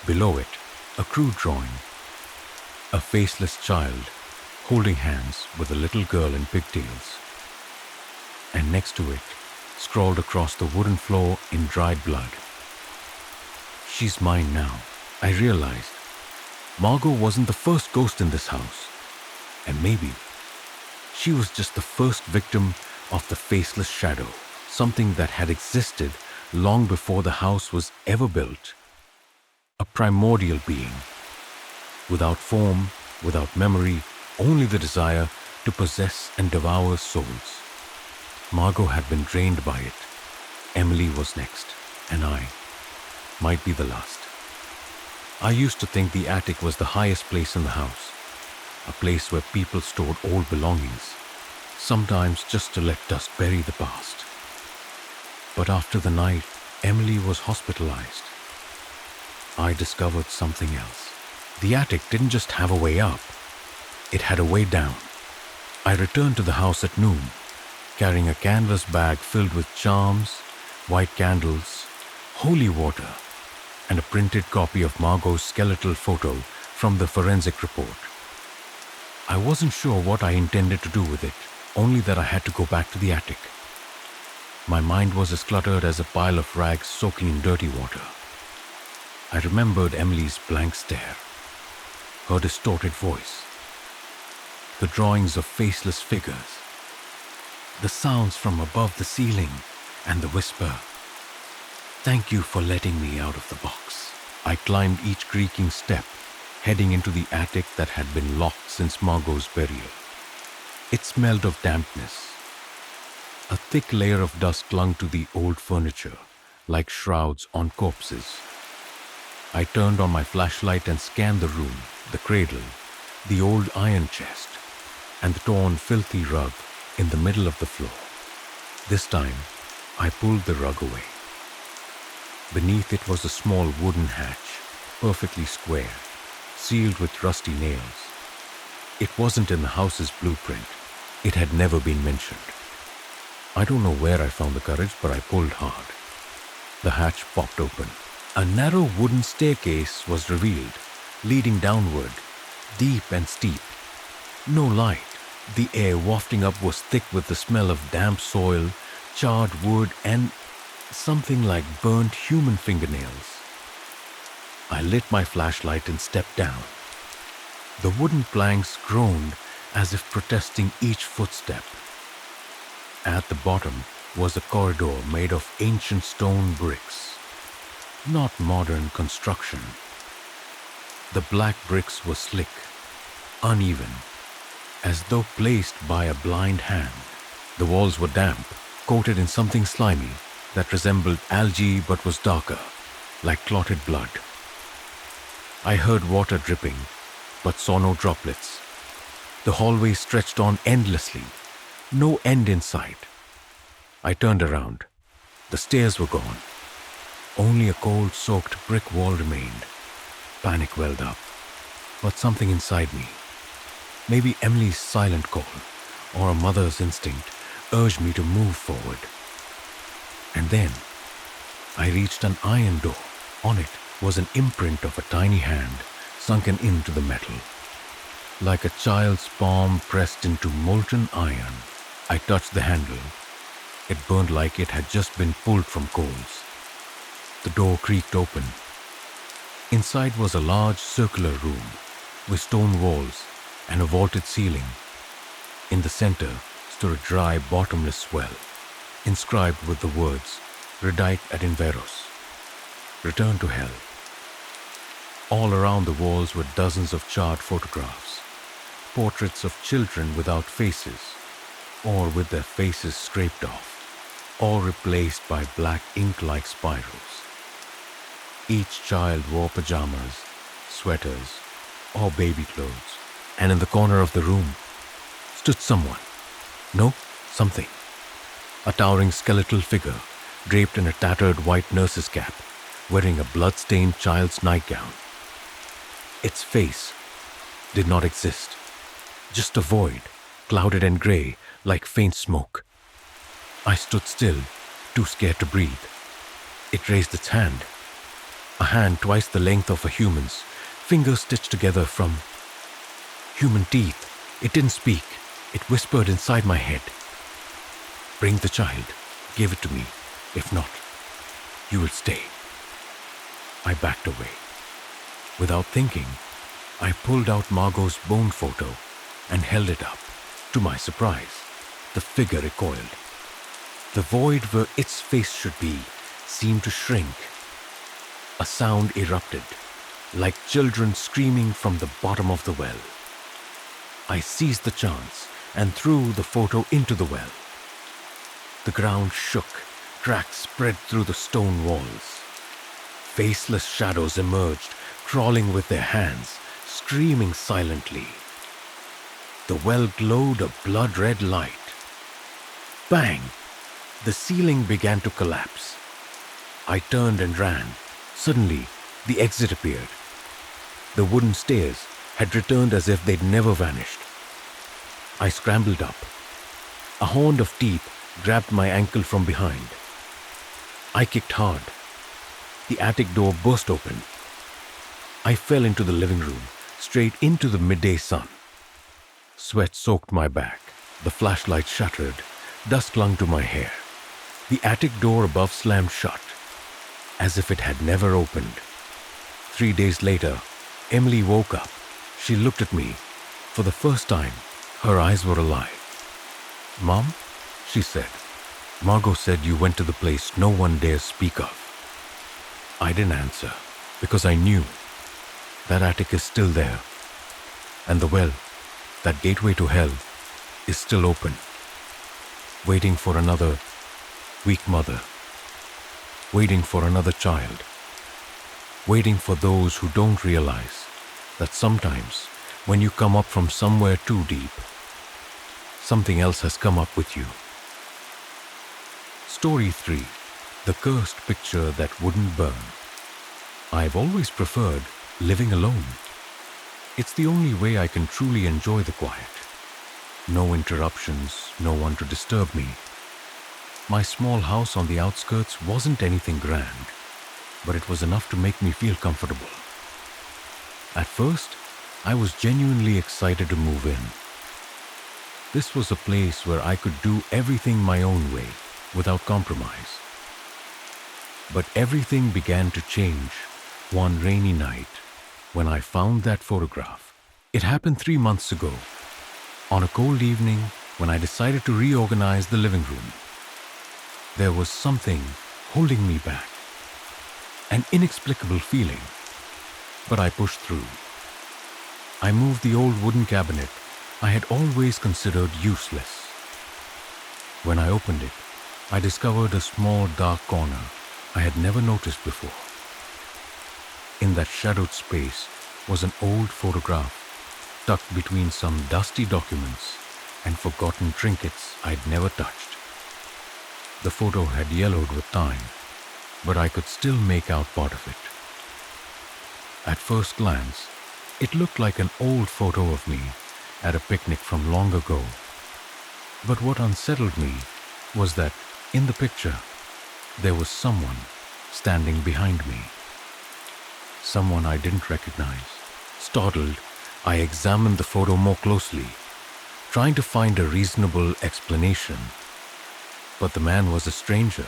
Below it, a crude drawing, a faceless child holding hands with a little girl in pigtails. And next to it, scrawled across the wooden floor in dried blood, "She's mine now." I realized Margot wasn't the first ghost in this house, and maybe she was just the first victim of the faceless shadow, something that had existed long before the house was ever built. A primordial being, without form, without memory, only the desire to possess and devour souls. Margot had been drained by it. Emily was next, and I might be the last. I used to think the attic was the highest place in the house, a place where people stored old belongings, sometimes just to let dust bury the past. But after the night Emily was hospitalized, I discovered something else. The attic didn't just have a way up, it had a way down. I returned to the house at noon, carrying a canvas bag filled with charms, white candles, holy water, and a printed copy of Margot's skeletal photo from the forensic report. I wasn't sure what I intended to do with it, only that I had to go back to the attic. My mind was as cluttered as a pile of rags soaking in dirty water. I remembered Emily's blank stare, her distorted voice, the drawings of faceless figures, the sounds from above the ceiling, and the whisper, "Thank you for letting me out of the box." I climbed each creaking step, heading into the attic that had been locked since Margot's burial. It smelled of dampness. A thick layer of dust clung to the old furniture, like shrouds on corpses. I turned on my flashlight and scanned the room, the cradle, the old iron chest, and the torn, filthy rug in the middle of the floor. This time, I pulled the rug away. Beneath it was a small wooden hatch, perfectly square, sealed with rusty nails. It wasn't in the house's blueprint. It had never been mentioned. I don't know where I found the courage, but I pulled hard. The hatch popped open. A narrow wooden staircase was revealed, leading downward, deep and steep. No light. The air wafting up was thick with the smell of damp soil, charred wood, and something like burnt human fingernails. I lit my flashlight and stepped down. The wooden planks groaned as if protesting each footstep. At the bottom was a corridor made of ancient stone bricks, not modern construction. The black bricks were slick, uneven, as though placed by a blind hand. The walls were damp, coated in something slimy that resembled algae but was darker, like clotted blood. I heard water dripping, but saw no droplets. The hallway stretched on endlessly, no end in sight. I turned around. The stairs were gone. Only a cold-soaked brick wall remained. Panic welled up, but something inside me, maybe Emily's silent call or a mother's instinct, urged me to move forward. And then I reached an iron door. On it was an imprint of a tiny hand sunken into the metal, like a child's palm pressed into molten iron. I touched the handle. It burned like it had just been pulled from coals. The door creaked open. Inside was a large circular room with stone walls and a vaulted ceiling. In the center stood a dry, bottomless well, inscribed with the words, "Redite ad inveros," return to hell. All around the walls were dozens of charred photographs, portraits of children without faces, or with their faces scraped off, all replaced by black ink-like spirals. Each child wore pajamas, sweaters, or baby clothes. And in the corner of the room stood someone. No, something. A towering skeletal figure, draped in a tattered white nurse's cap, wearing a blood-stained child's nightgown. Its face did not exist. Just a void, clouded and gray, like faint smoke. I stood still, too scared to breathe. It raised its hand. A hand twice the length of a human's, fingers stitched together from human teeth. It didn't speak. It whispered inside my head. Bring the child. Give it to me. If not, you will stay. I backed away. Without thinking, I pulled out Margot's bone photo and held it up. To my surprise, the figure recoiled. The void where its face should be seemed to shrink. A sound erupted, like children screaming from the bottom of the well. I seized the chance and threw the photo into the well. The ground shook, cracks spread through the stone walls. Faceless shadows emerged, crawling with their hands, screaming silently. The well glowed a blood-red light. Bang! The ceiling began to collapse. I turned and ran. Suddenly, the exit appeared. The wooden stairs had returned as if they'd never vanished. I scrambled up. A horn of teeth grabbed my ankle from behind. I kicked hard. The attic door burst open. I fell into the living room, straight into the midday sun. Sweat soaked my back. The flashlight shattered. Dust clung to my hair. The attic door above slammed shut, as if it had never opened. 3 days later, Emily woke up. She looked at me. For the first time, her eyes were alive. "Mom," she said, "Margot said you went to the place no one dares speak of." I didn't answer, because I knew that attic is still there, and the well, that gateway to hell, is still open, waiting for another weak mother, waiting for another child, waiting for those who don't realize that sometimes when you come up from somewhere too deep, something else has come up with you. Story 3. The Cursed Picture That Wouldn't Burn. I've always preferred living alone. It's the only way I can truly enjoy the quiet. No interruptions, no one to disturb me. My small house on the outskirts wasn't anything grand, but it was enough to make me feel comfortable. At first, I was genuinely excited to move in. This was a place where I could do everything my own way, without compromise. But everything began to change one rainy night when I found that photograph. It happened 3 months ago, on a cold evening when I decided to reorganize the living room. There was something holding me back, an inexplicable feeling, but I pushed through. I moved the old wooden cabinet I had always considered useless. When I opened it, I discovered a small dark corner I had never noticed before. In that shadowed space was an old photograph tucked between some dusty documents and forgotten trinkets I'd never touched. The photo had yellowed with time, but I could still make out part of it. At first glance, it looked like an old photo of me at a picnic from long ago. But what unsettled me was that in the picture, there was someone standing behind me. Someone I didn't recognize. Startled, I examined the photo more closely, trying to find a reasonable explanation. But the man was a stranger.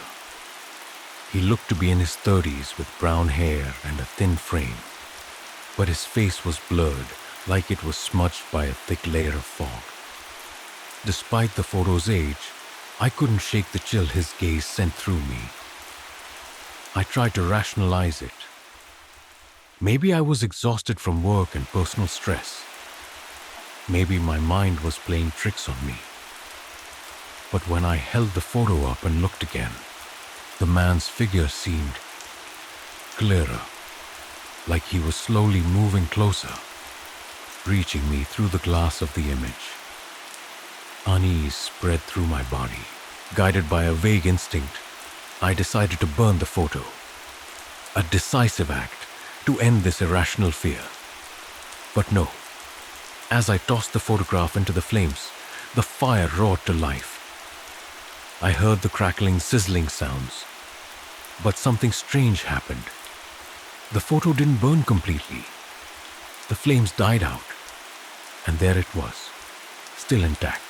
He looked to be in his 30s with brown hair and a thin frame, but his face was blurred, like it was smudged by a thick layer of fog. Despite the photo's age, I couldn't shake the chill his gaze sent through me. I tried to rationalize it. Maybe I was exhausted from work and personal stress. Maybe my mind was playing tricks on me. But when I held the photo up and looked again, the man's figure seemed clearer, like he was slowly moving closer. reaching me through the glass of the image. Unease spread through my body. Guided by a vague instinct, I decided to burn the photo. A decisive act to end this irrational fear. But no. As I tossed the photograph into the flames, the fire roared to life. I heard the crackling, sizzling sounds. But something strange happened. The photo didn't burn completely. The flames died out. And there it was, still intact,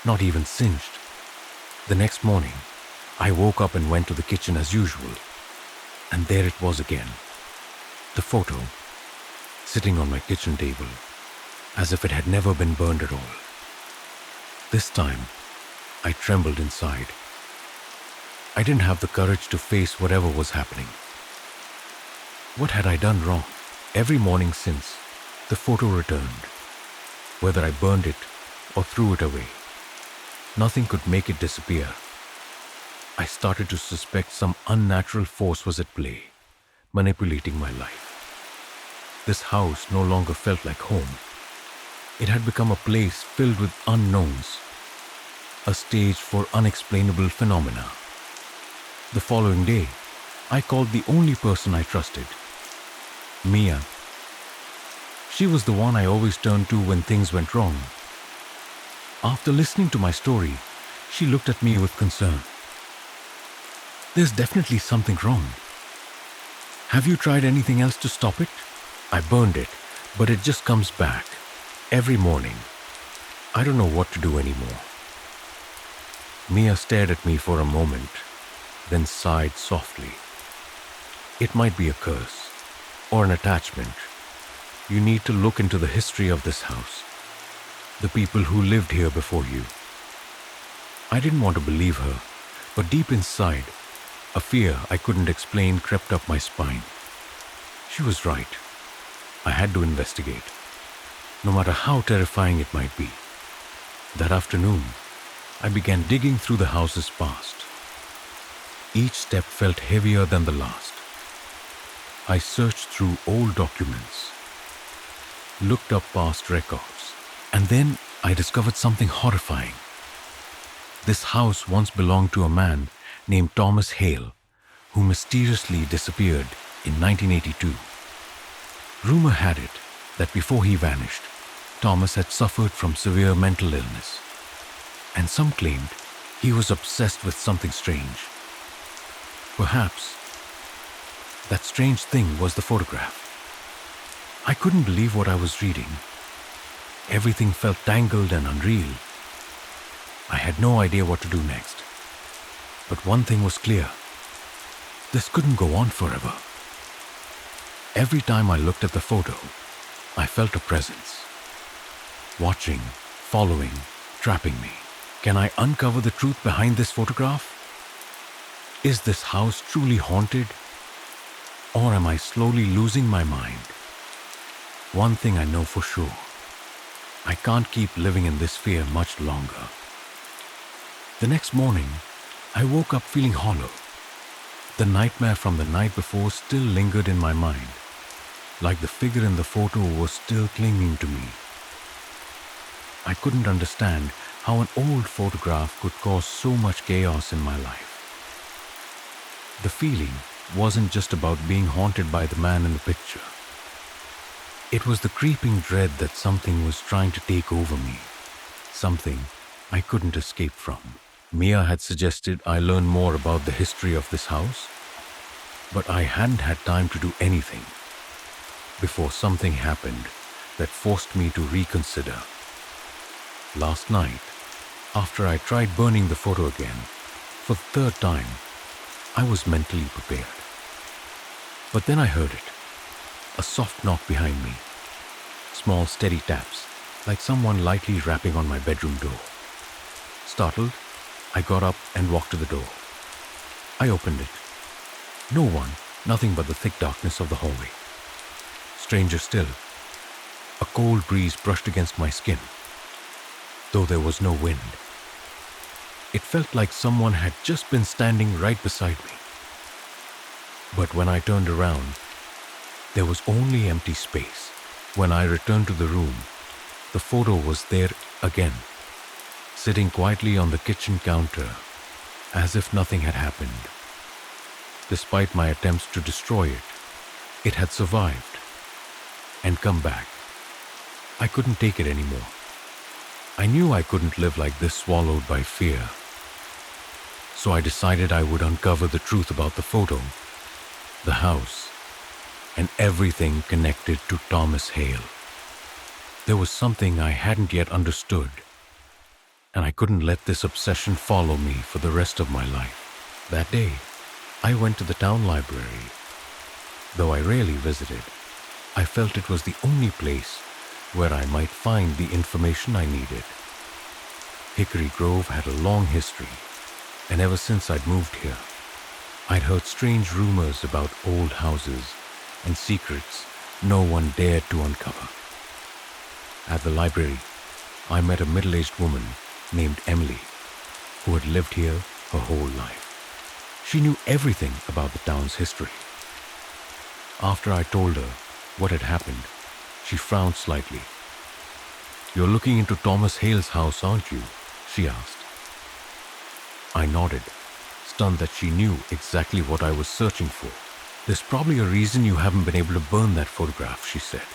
not even singed. The next morning, I woke up and went to the kitchen as usual. And there it was again. The photo, sitting on my kitchen table, as if it had never been burned at all. This time, I trembled inside. I didn't have the courage to face whatever was happening. What had I done wrong? Every morning since, the photo returned. Whether I burned it or threw it away, nothing could make it disappear. I started to suspect some unnatural force was at play, manipulating my life. This house no longer felt like home. It had become a place filled with unknowns, a stage for unexplainable phenomena. The following day, I called the only person I trusted, Mia. She was the one I always turned to when things went wrong. After listening to my story, she looked at me with concern. There's definitely something wrong. Have you tried anything else to stop it? I burned it, but it just comes back. Every morning. I don't know what to do anymore. Mia stared at me for a moment, then sighed softly. It might be a curse, or an attachment. You need to look into the history of this house, the people who lived here before you. I didn't want to believe her, but deep inside, a fear I couldn't explain crept up my spine. She was right. I had to investigate, no matter how terrifying it might be. That afternoon, I began digging through the house's past. Each step felt heavier than the last. I searched through old documents, looked up past records, and then I discovered something horrifying. This house once belonged to a man named Thomas Hale, who mysteriously disappeared in 1982. Rumor had it that before he vanished, Thomas had suffered from severe mental illness, and some claimed he was obsessed with something strange. Perhaps that strange thing was the photograph. I couldn't believe what I was reading. Everything felt tangled and unreal. I had no idea what to do next. But one thing was clear. This couldn't go on forever. Every time I looked at the photo, I felt a presence. Watching, following, trapping me. Can I uncover the truth behind this photograph? Is this house truly haunted? Or am I slowly losing my mind? One thing I know for sure. I can't keep living in this fear much longer. The next morning, I woke up feeling hollow. The nightmare from the night before still lingered in my mind, like the figure in the photo was still clinging to me. I couldn't understand how an old photograph could cause so much chaos in my life. The feeling wasn't just about being haunted by the man in the picture. It was the creeping dread that something was trying to take over me, something I couldn't escape from. Mia had suggested I learn more about the history of this house, but I hadn't had time to do anything before something happened that forced me to reconsider. Last night, after I tried burning the photo again, for the third time, I was mentally prepared. But then I heard it, a soft knock behind me, small steady taps, like someone lightly rapping on my bedroom door. Startled, I got up and walked to the door. I opened it. No one, nothing but the thick darkness of the hallway. Stranger still, a cold breeze brushed against my skin, though there was no wind. It felt like someone had just been standing right beside me. But when I turned around, there was only empty space. When I returned to the room, the photo was there again, sitting quietly on the kitchen counter, as if nothing had happened. Despite my attempts to destroy it, it had survived and come back. I couldn't take it anymore. I knew I couldn't live like this, swallowed by fear. So I decided I would uncover the truth about the photo, the house, and everything connected to Thomas Hale. There was something I hadn't yet understood, and I couldn't let this obsession follow me for the rest of my life. That day, I went to the town library. Though I rarely visited, I felt it was the only place where I might find the information I needed. Hickory Grove had a long history, and ever since I'd moved here, I'd heard strange rumors about old houses and secrets no one dared to uncover. At the library, I met a middle-aged woman named Emily, who had lived here her whole life. She knew everything about the town's history. After I told her what had happened, she frowned slightly. "You're looking into Thomas Hale's house, aren't you?" she asked. I nodded, stunned that she knew exactly what I was searching for. "There's probably a reason you haven't been able to burn that photograph," she said.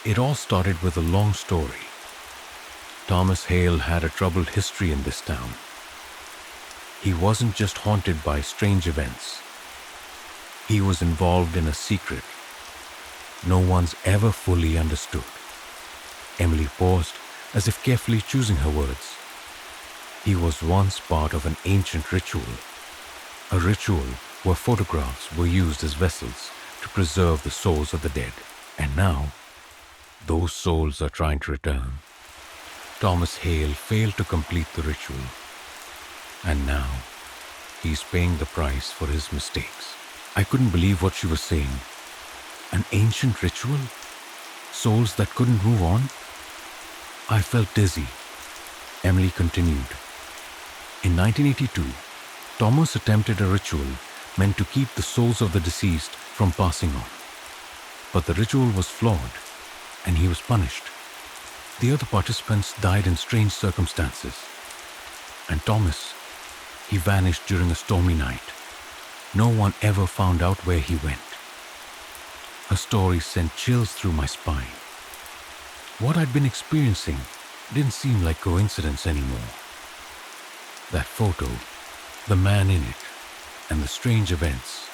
It all started with a long story. Thomas Hale had a troubled history in this town. He wasn't just haunted by strange events. He was involved in a secret no one's ever fully understood. Emily paused, as if carefully choosing her words. He was once part of an ancient ritual, a ritual where photographs were used as vessels to preserve the souls of the dead. And now, those souls are trying to return. Thomas Hale failed to complete the ritual, and now he's paying the price for his mistakes. I couldn't believe what she was saying. An ancient ritual? Souls that couldn't move on? I felt dizzy. Emily continued. In 1982, Thomas attempted a ritual meant to keep the souls of the deceased from passing on. But the ritual was flawed, and he was punished. The other participants died in strange circumstances. And Thomas, he vanished during a stormy night. No one ever found out where he went. Her story sent chills through my spine. What I'd been experiencing didn't seem like coincidence anymore. That photo, the man in it, and the strange events,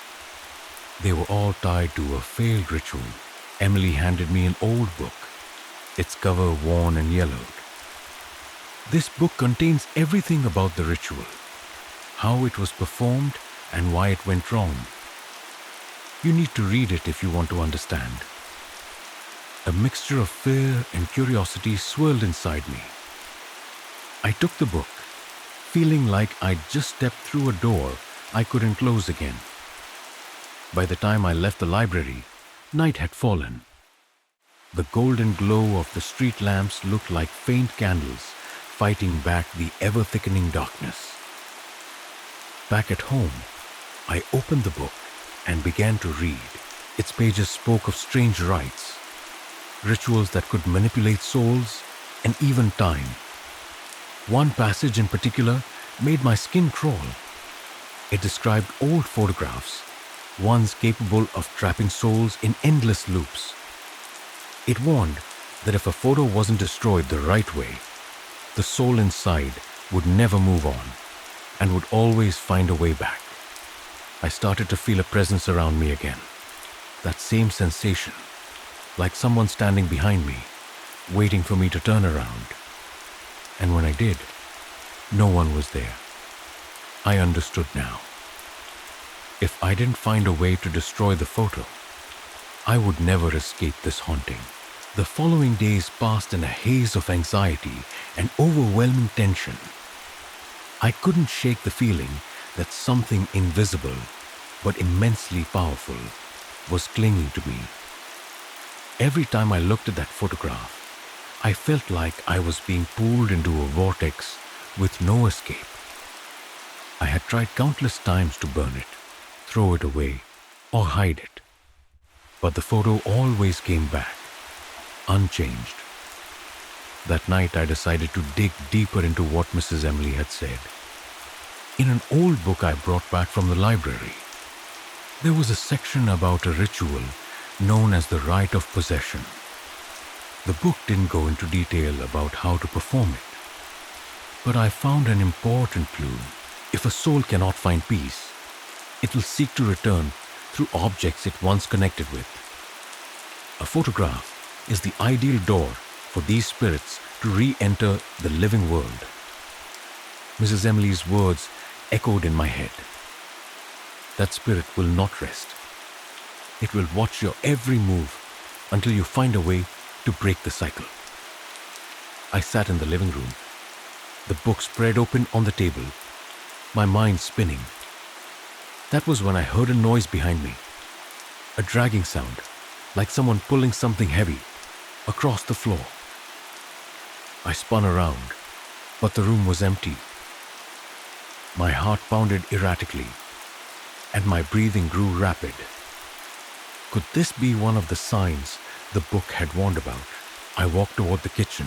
they were all tied to a failed ritual. Emily handed me an old book, its cover worn and yellowed. This book contains everything about the ritual, how it was performed, and why it went wrong. You need to read it if you want to understand. A mixture of fear and curiosity swirled inside me. I took the book, feeling like I'd just stepped through a door I couldn't close again. By the time I left the library, night had fallen. The golden glow of the street lamps looked like faint candles fighting back the ever-thickening darkness. Back at home, I opened the book and began to read. Its pages spoke of strange rites, rituals that could manipulate souls and even time. One passage in particular made my skin crawl. It described old photographs, ones capable of trapping souls in endless loops. It warned that if a photo wasn't destroyed the right way, the soul inside would never move on and would always find a way back. I started to feel a presence around me again. That same sensation, like someone standing behind me, waiting for me to turn around. And when I did, no one was there. I understood now. If I didn't find a way to destroy the photo, I would never escape this haunting. The following days passed in a haze of anxiety and overwhelming tension. I couldn't shake the feeling that something invisible but immensely powerful was clinging to me. Every time I looked at that photograph, I felt like I was being pulled into a vortex with no escape. I had tried countless times to burn it, throw it away, or hide it. But the photo always came back, unchanged. That night, I decided to dig deeper into what Mrs. Emily had said. In an old book I brought back from the library, there was a section about a ritual known as the rite of possession. The book didn't go into detail about how to perform it, but I found an important clue. If a soul cannot find peace, it will seek to return through objects it once connected with. A photograph is the ideal door for these spirits to re-enter the living world. Mrs. Emily's words echoed in my head. That spirit will not rest. It will watch your every move until you find a way to break the cycle. I sat in the living room, the book spread open on the table, my mind spinning. That was when I heard a noise behind me, a dragging sound, like someone pulling something heavy across the floor. I spun around, but the room was empty. My heart pounded erratically, and my breathing grew rapid. Could this be one of the signs the book had warned about? I walked toward the kitchen,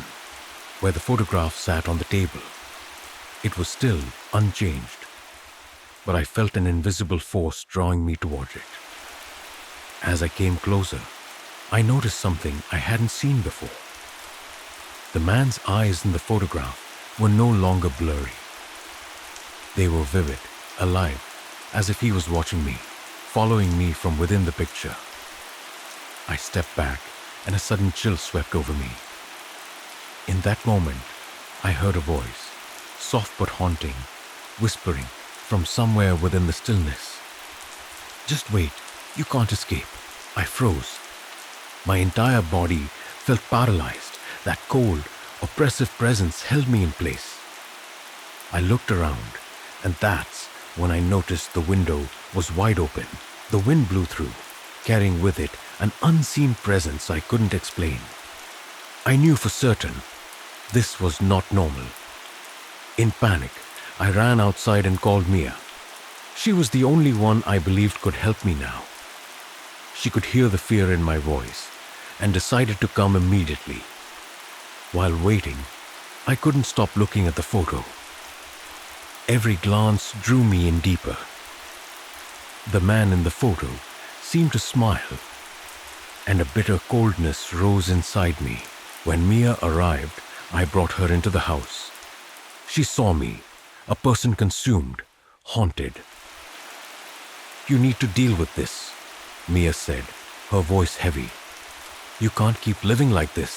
where the photograph sat on the table. It was still unchanged, but I felt an invisible force drawing me toward it. As I came closer, I noticed something I hadn't seen before. The man's eyes in the photograph were no longer blurry. They were vivid, alive, as if he was watching me, following me from within the picture. I stepped back, and a sudden chill swept over me. In that moment, I heard a voice, soft but haunting, whispering from somewhere within the stillness. "Just wait, you can't escape." I froze. My entire body felt paralyzed. That cold, oppressive presence held me in place. I looked around, and that's when I noticed the window was wide open. The wind blew through, carrying with it an unseen presence I couldn't explain. I knew for certain this was not normal. In panic, I ran outside and called Mia. She was the only one I believed could help me now. She could hear the fear in my voice and decided to come immediately. While waiting, I couldn't stop looking at the photo. Every glance drew me in deeper. The man in the photo seemed to smile, and a bitter coldness rose inside me. When Mia arrived, I brought her into the house. She saw me, a person consumed, haunted. "You need to deal with this," Mia said, her voice heavy. "You can't keep living like this."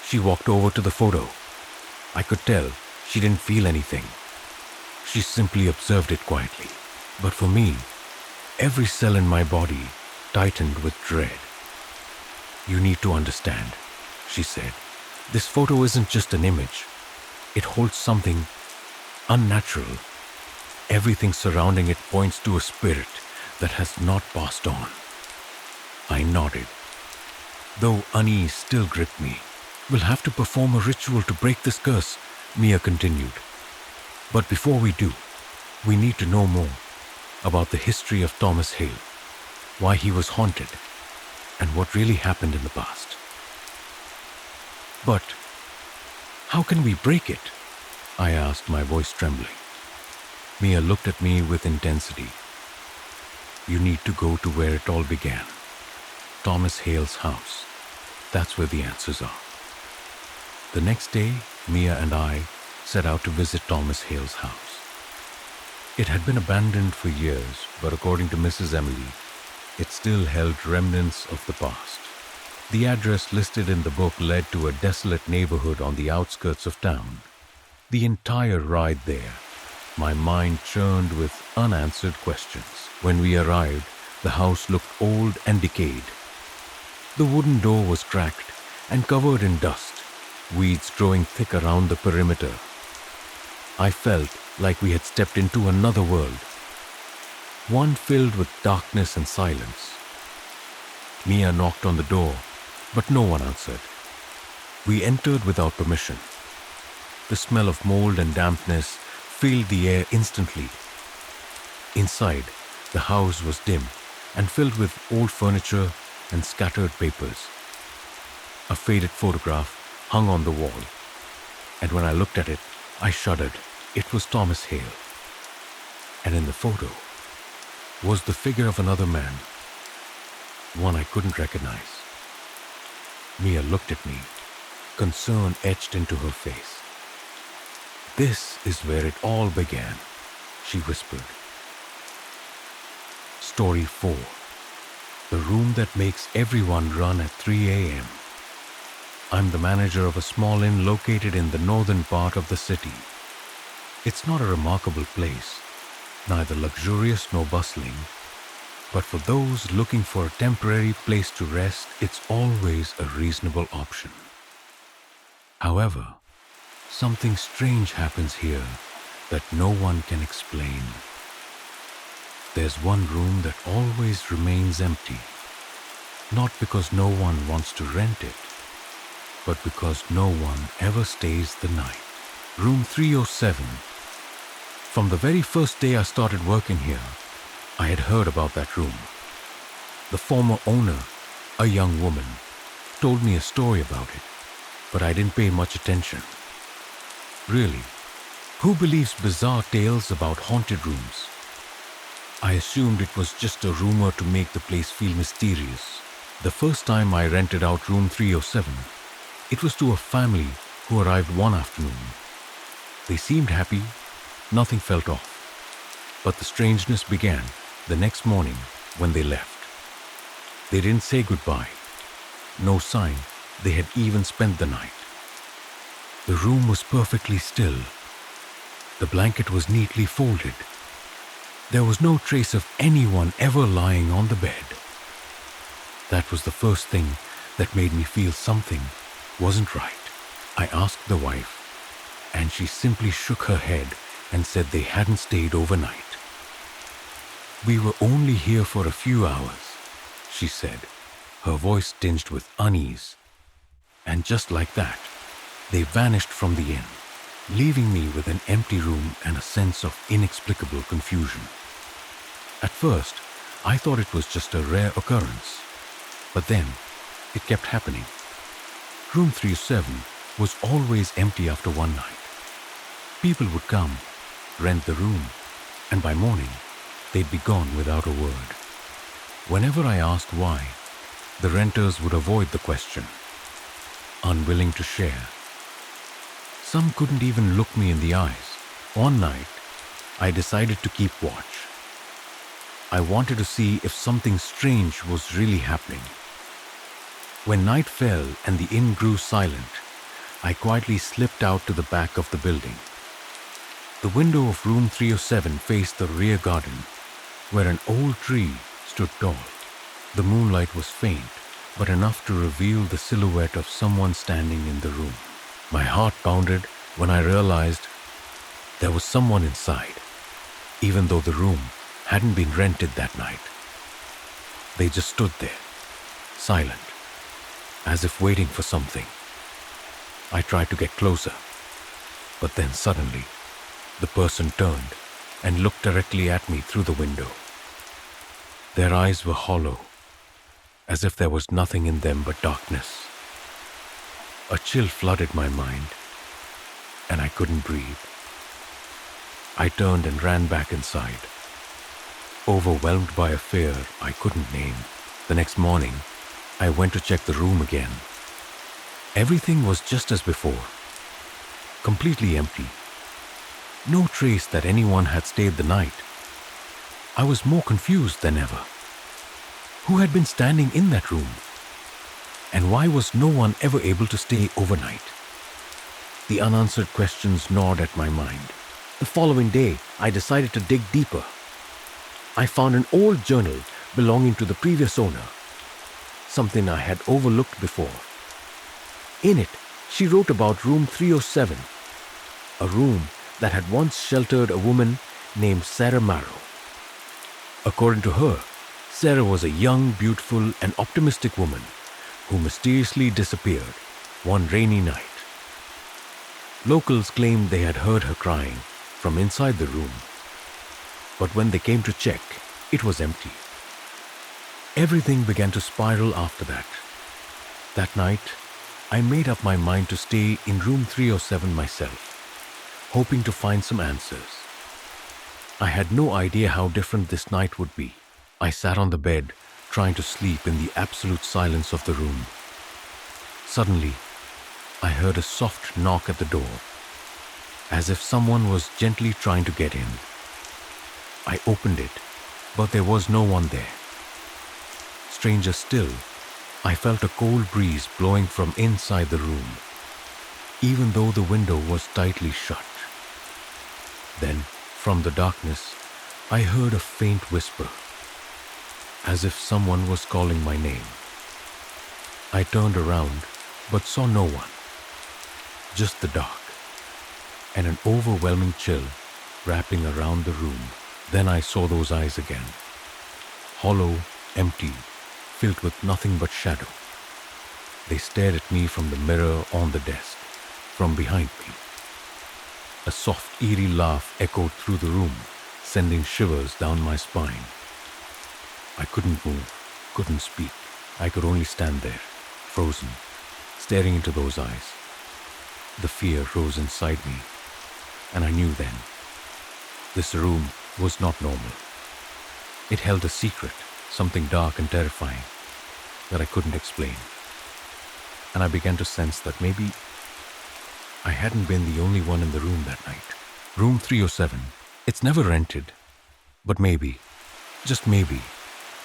She walked over to the photo. I could tell she didn't feel anything. She simply observed it quietly. But for me, every cell in my body tightened with dread. "You need to understand," she said. "This photo isn't just an image. It holds something unnatural. Everything surrounding it points to a spirit that has not passed on." I nodded, though unease still gripped me. "We'll have to perform a ritual to break this curse," Mia continued. "But before we do, we need to know more about the history of Thomas Hale, why he was haunted, and what really happened in the past." "But how can we break it?" I asked, my voice trembling. Mia looked at me with intensity. "You need to go to where it all began. Thomas Hale's house. That's where the answers are." The next day, Mia and I set out to visit Thomas Hale's house. It had been abandoned for years, but according to Mrs. Emily, it still held remnants of the past. The address listed in the book led to a desolate neighborhood on the outskirts of town. The entire ride there, my mind churned with unanswered questions. When we arrived, the house looked old and decayed. The wooden door was cracked and covered in dust, weeds growing thick around the perimeter. I felt like we had stepped into another world, one filled with darkness and silence. Mia knocked on the door, but no one answered. We entered without permission. The smell of mold and dampness filled the air instantly. Inside, the house was dim and filled with old furniture, and scattered papers. A faded photograph hung on the wall, and when I looked at it, I shuddered. It was Thomas Hale, and in the photo was the figure of another man, one I couldn't recognize. Mia looked at me, concern etched into her face. "This is where it all began," she whispered. Story 4. The room that makes everyone run at 3 a.m. I'm the manager of a small inn located in the northern part of the city. It's not a remarkable place, neither luxurious nor bustling, but for those looking for a temporary place to rest, it's always a reasonable option. However, something strange happens here that no one can explain. There's one room that always remains empty, not because no one wants to rent it, but because no one ever stays the night. Room 307. From the very first day I started working here, I had heard about that room. The former owner, a young woman, told me a story about it, but I didn't pay much attention. Really, who believes bizarre tales about haunted rooms? I assumed it was just a rumor to make the place feel mysterious. The first time I rented out room 307, it was to a family who arrived one afternoon. They seemed happy, nothing felt off. But the strangeness began the next morning when they left. They didn't say goodbye. No sign they had even spent the night. The room was perfectly still. The blanket was neatly folded. There was no trace of anyone ever lying on the bed. That was the first thing that made me feel something wasn't right. I asked the wife, and she simply shook her head and said they hadn't stayed overnight. "We were only here for a few hours," she said, her voice tinged with unease. And just like that, they vanished from the inn, leaving me with an empty room and a sense of inexplicable confusion. At first, I thought it was just a rare occurrence, but then it kept happening. Room 307 was always empty after one night. People would come, rent the room, and by morning, they'd be gone without a word. Whenever I asked why, the renters would avoid the question, unwilling to share. Some couldn't even look me in the eyes. One night, I decided to keep watch. I wanted to see if something strange was really happening. When night fell and the inn grew silent, I quietly slipped out to the back of the building. The window of room 307 faced the rear garden, where an old tree stood tall. The moonlight was faint, but enough to reveal the silhouette of someone standing in the room. My heart pounded when I realized there was someone inside, even though the room hadn't been rented that night. They just stood there, silent, as if waiting for something. I tried to get closer, but then suddenly, the person turned and looked directly at me through the window. Their eyes were hollow, as if there was nothing in them but darkness. A chill flooded my mind, and I couldn't breathe. I turned and ran back inside, overwhelmed by a fear I couldn't name. The next morning, I went to check the room again. Everything was just as before, completely empty. No trace that anyone had stayed the night. I was more confused than ever. Who had been standing in that room? And why was no one ever able to stay overnight? The unanswered questions gnawed at my mind. The following day, I decided to dig deeper. I found an old journal belonging to the previous owner, something I had overlooked before. In it, she wrote about room 307, a room that had once sheltered a woman named Sarah Marrow. According to her, Sarah was a young, beautiful, and optimistic woman who mysteriously disappeared one rainy night. Locals claimed they had heard her crying from inside the room, but when they came to check, it was empty. Everything began to spiral after that. That night, I made up my mind to stay in room 307 myself, hoping to find some answers. I had no idea how different this night would be. I sat on the bed, trying to sleep in the absolute silence of the room. Suddenly, I heard a soft knock at the door, as if someone was gently trying to get in. I opened it, but there was no one there. Stranger still, I felt a cold breeze blowing from inside the room, even though the window was tightly shut. Then, from the darkness, I heard a faint whisper, as if someone was calling my name. I turned around, but saw no one, just the dark, and an overwhelming chill wrapping around the room. Then I saw those eyes again, hollow, empty, filled with nothing but shadow. They stared at me from the mirror on the desk, from behind me. A soft, eerie laugh echoed through the room, sending shivers down my spine. I couldn't move, couldn't speak. I could only stand there, frozen, staring into those eyes. The fear rose inside me, and I knew then, this room was not normal. It held a secret, something dark and terrifying, that I couldn't explain. And I began to sense that maybe I hadn't been the only one in the room that night. Room 307, it's never rented, but maybe, just maybe,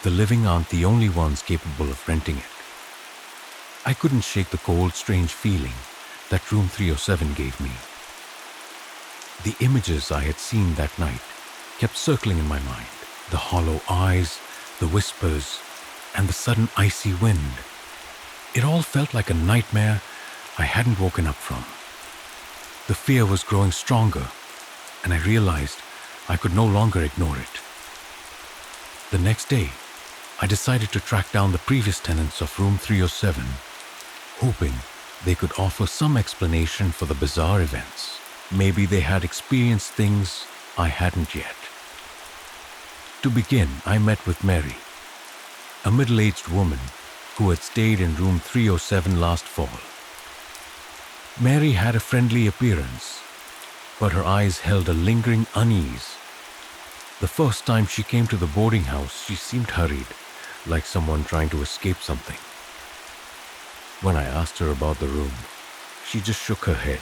the living aren't the only ones capable of renting it. I couldn't shake the cold, strange feeling that room 307 gave me. The images I had seen that night kept circling in my mind. The hollow eyes, the whispers, and the sudden icy wind. It all felt like a nightmare I hadn't woken up from. The fear was growing stronger, and I realized I could no longer ignore it. The next day, I decided to track down the previous tenants of room 307, hoping they could offer some explanation for the bizarre events. Maybe they had experienced things I hadn't yet. To begin, I met with Mary, a middle-aged woman who had stayed in room 307 last fall. Mary had a friendly appearance, but her eyes held a lingering unease. The first time she came to the boarding house, she seemed hurried, like someone trying to escape something. When I asked her about the room, she just shook her head,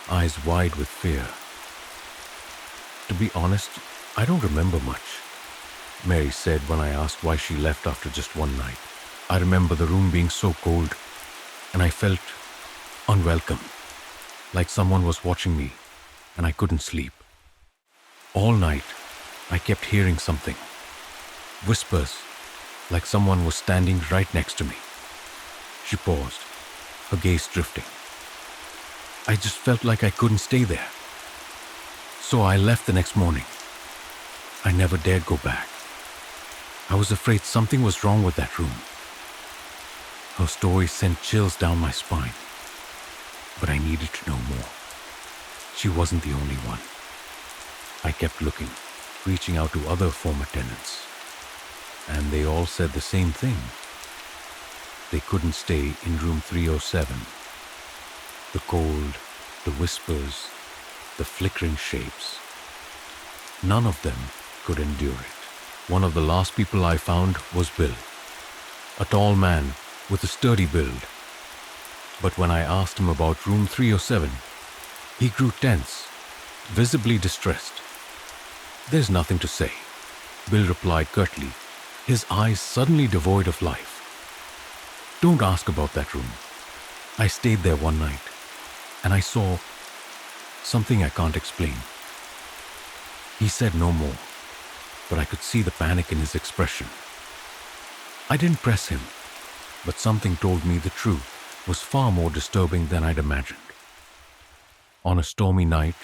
eyes wide with fear. To be honest, I don't remember much, Mary said when I asked why she left after just one night. I remember the room being so cold, and I felt unwelcome, like someone was watching me, and I couldn't sleep. All night, I kept hearing something. Whispers, like someone was standing right next to me. She paused, her gaze drifting. I just felt like I couldn't stay there. So I left the next morning. I never dared go back. I was afraid something was wrong with that room. Her story sent chills down my spine, but I needed to know more. She wasn't the only one. I kept looking, reaching out to other former tenants, and they all said the same thing. They couldn't stay in room 307. The cold, the whispers, the flickering shapes. None of them could endure it. One of the last people I found was Bill, a tall man with a sturdy build. But when I asked him about room 307, he grew tense, visibly distressed. There's nothing to say, Bill replied curtly, his eyes suddenly devoid of life. Don't ask about that room. I stayed there one night, and I saw something I can't explain. He said no more, but I could see the panic in his expression. I didn't press him, but something told me the truth was far more disturbing than I'd imagined. On a stormy night,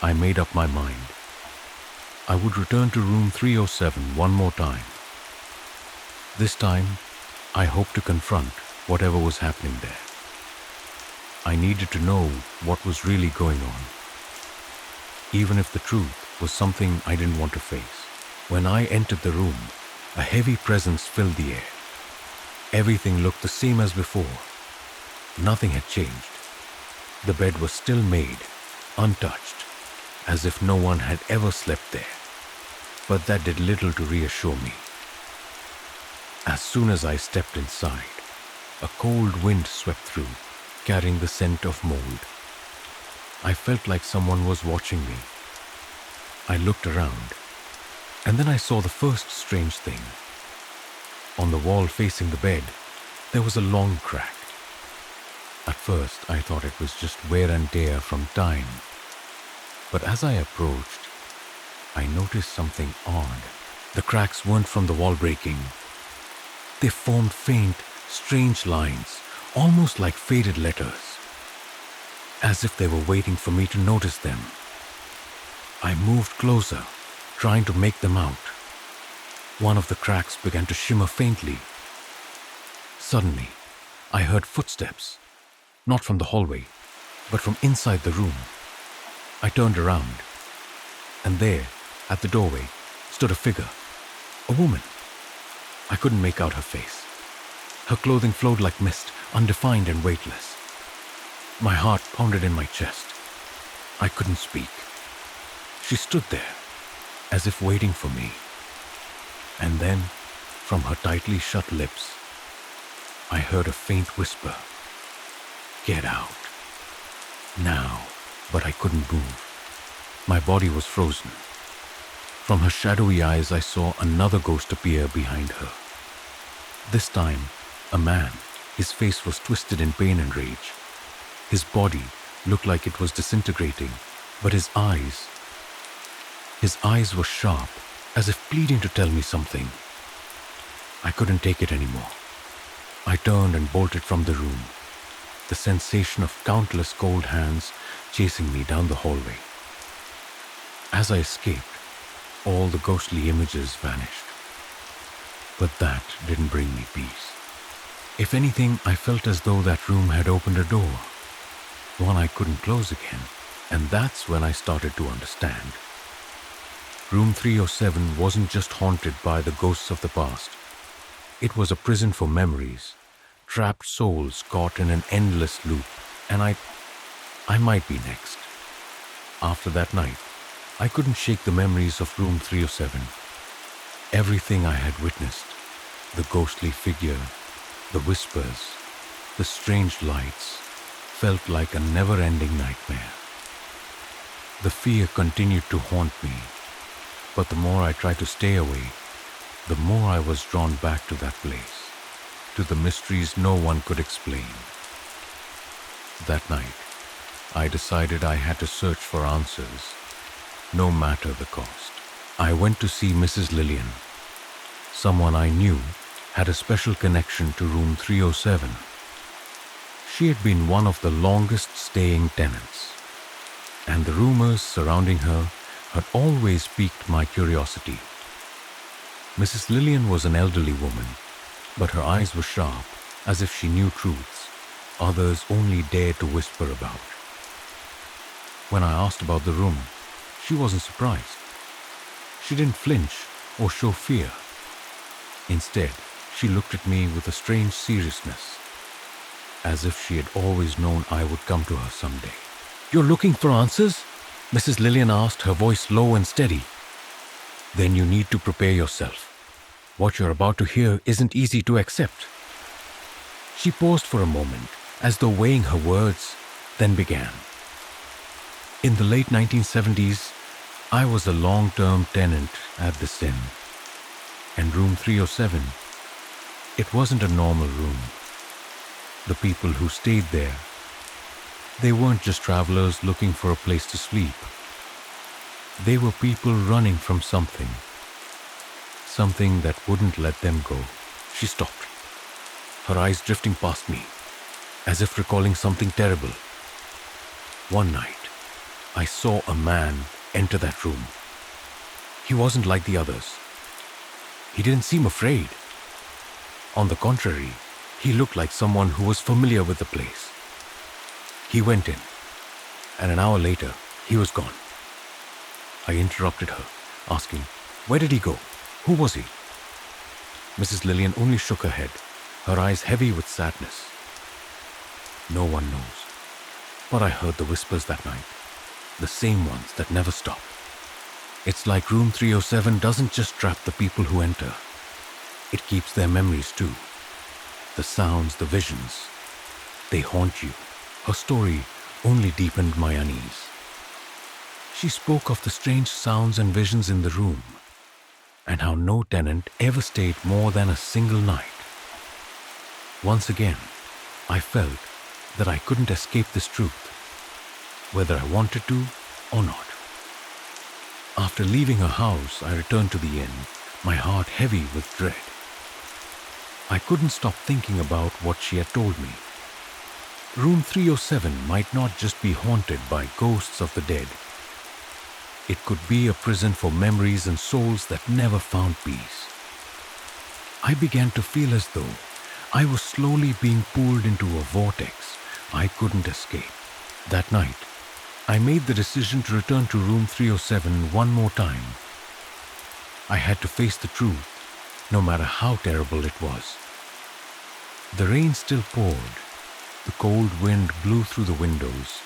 I made up my mind. I would return to room 307 one more time. This time, I hoped to confront whatever was happening there. I needed to know what was really going on, even if the truth was something I didn't want to face. When I entered the room, A heavy presence filled the air. Everything looked the same as before. Nothing had changed. The bed was still made, untouched, as if no one had ever slept there. But that did little to reassure me. As soon as I stepped inside, a cold wind swept through, carrying the scent of mold. I felt like someone was watching me. I looked around, and then I saw the first strange thing. On the wall facing the bed, there was a long crack. At first, I thought it was just wear and tear from time. But as I approached, I noticed something odd. The cracks weren't from the wall breaking. They formed faint, strange lines, almost like faded letters, as if they were waiting for me to notice them. I moved closer, trying to make them out. One of the cracks began to shimmer faintly. Suddenly, I heard footsteps, not from the hallway, but from inside the room. I turned around, and there, at the doorway, stood a figure, a woman. I couldn't make out her face. Her clothing flowed like mist, undefined and weightless. My heart pounded in my chest. I couldn't speak. She stood there, as if waiting for me. And then, from her tightly shut lips, I heard a faint whisper. "Get out. Now." But I couldn't move. My body was frozen. From her shadowy eyes, I saw another ghost appear behind her. This time, a man. His face was twisted in pain and rage. His body looked like it was disintegrating, but his eyes were sharp, as if pleading to tell me something. I couldn't take it anymore. I turned and bolted from the room, the sensation of countless cold hands chasing me down the hallway. As I escaped, all the ghostly images vanished. But that didn't bring me peace. If anything, I felt as though that room had opened a door, one I couldn't close again, and that's when I started to understand. Room 307 wasn't just haunted by the ghosts of the past. It was a prison for memories, trapped souls caught in an endless loop, and I might be next. After that night, I couldn't shake the memories of room 307. Everything I had witnessed, the ghostly figure, the whispers, the strange lights, felt like a never-ending nightmare. The fear continued to haunt me, but the more I tried to stay away, the more I was drawn back to that place, to the mysteries no one could explain. That night, I decided I had to search for answers, no matter the cost. I went to see Mrs. Lillian. Someone I knew had a special connection to room 307. She had been one of the longest-staying tenants, and the rumors surrounding her had always piqued my curiosity. Mrs. Lillian was an elderly woman, but her eyes were sharp, as if she knew truths others only dared to whisper about. When I asked about the room, she wasn't surprised. She didn't flinch or show fear. Instead, she looked at me with a strange seriousness, as if she had always known I would come to her someday. "You're looking for answers?" Mrs. Lillian asked, her voice low and steady. "Then you need to prepare yourself. What you're about to hear isn't easy to accept." She paused for a moment, as though weighing her words, then began. "In the late 1970s, I was a long-term tenant at this inn, and room 307, it wasn't a normal room. The people who stayed there, they weren't just travelers looking for a place to sleep. They were people running from something that wouldn't let them go." She stopped, her eyes drifting past me, as if recalling something terrible. "One night, I saw a man enter that room. He wasn't like the others. He didn't seem afraid. On the contrary, he looked like someone who was familiar with the place. He went in, and an hour later, he was gone." I interrupted her, asking, "Where did he go? Who was he?" Mrs. Lillian only shook her head, her eyes heavy with sadness. No one knows. But I heard the whispers that night, the same ones that never stop. It's like room 307 doesn't just trap the people who enter. It keeps their memories too. The sounds, the visions, they haunt you. Her story only deepened my unease. She spoke of the strange sounds and visions in the room, and how no tenant ever stayed more than a single night. Once again, I felt that I couldn't escape this truth, whether I wanted to or not. After leaving her house, I returned to the inn, my heart heavy with dread. I couldn't stop thinking about what she had told me. Room 307 might not just be haunted by ghosts of the dead. It could be a prison for memories and souls that never found peace. I began to feel as though I was slowly being pulled into a vortex I couldn't escape. That night, I made the decision to return to room 307 one more time. I had to face the truth, no matter how terrible it was. The rain still poured, the cold wind blew through the windows,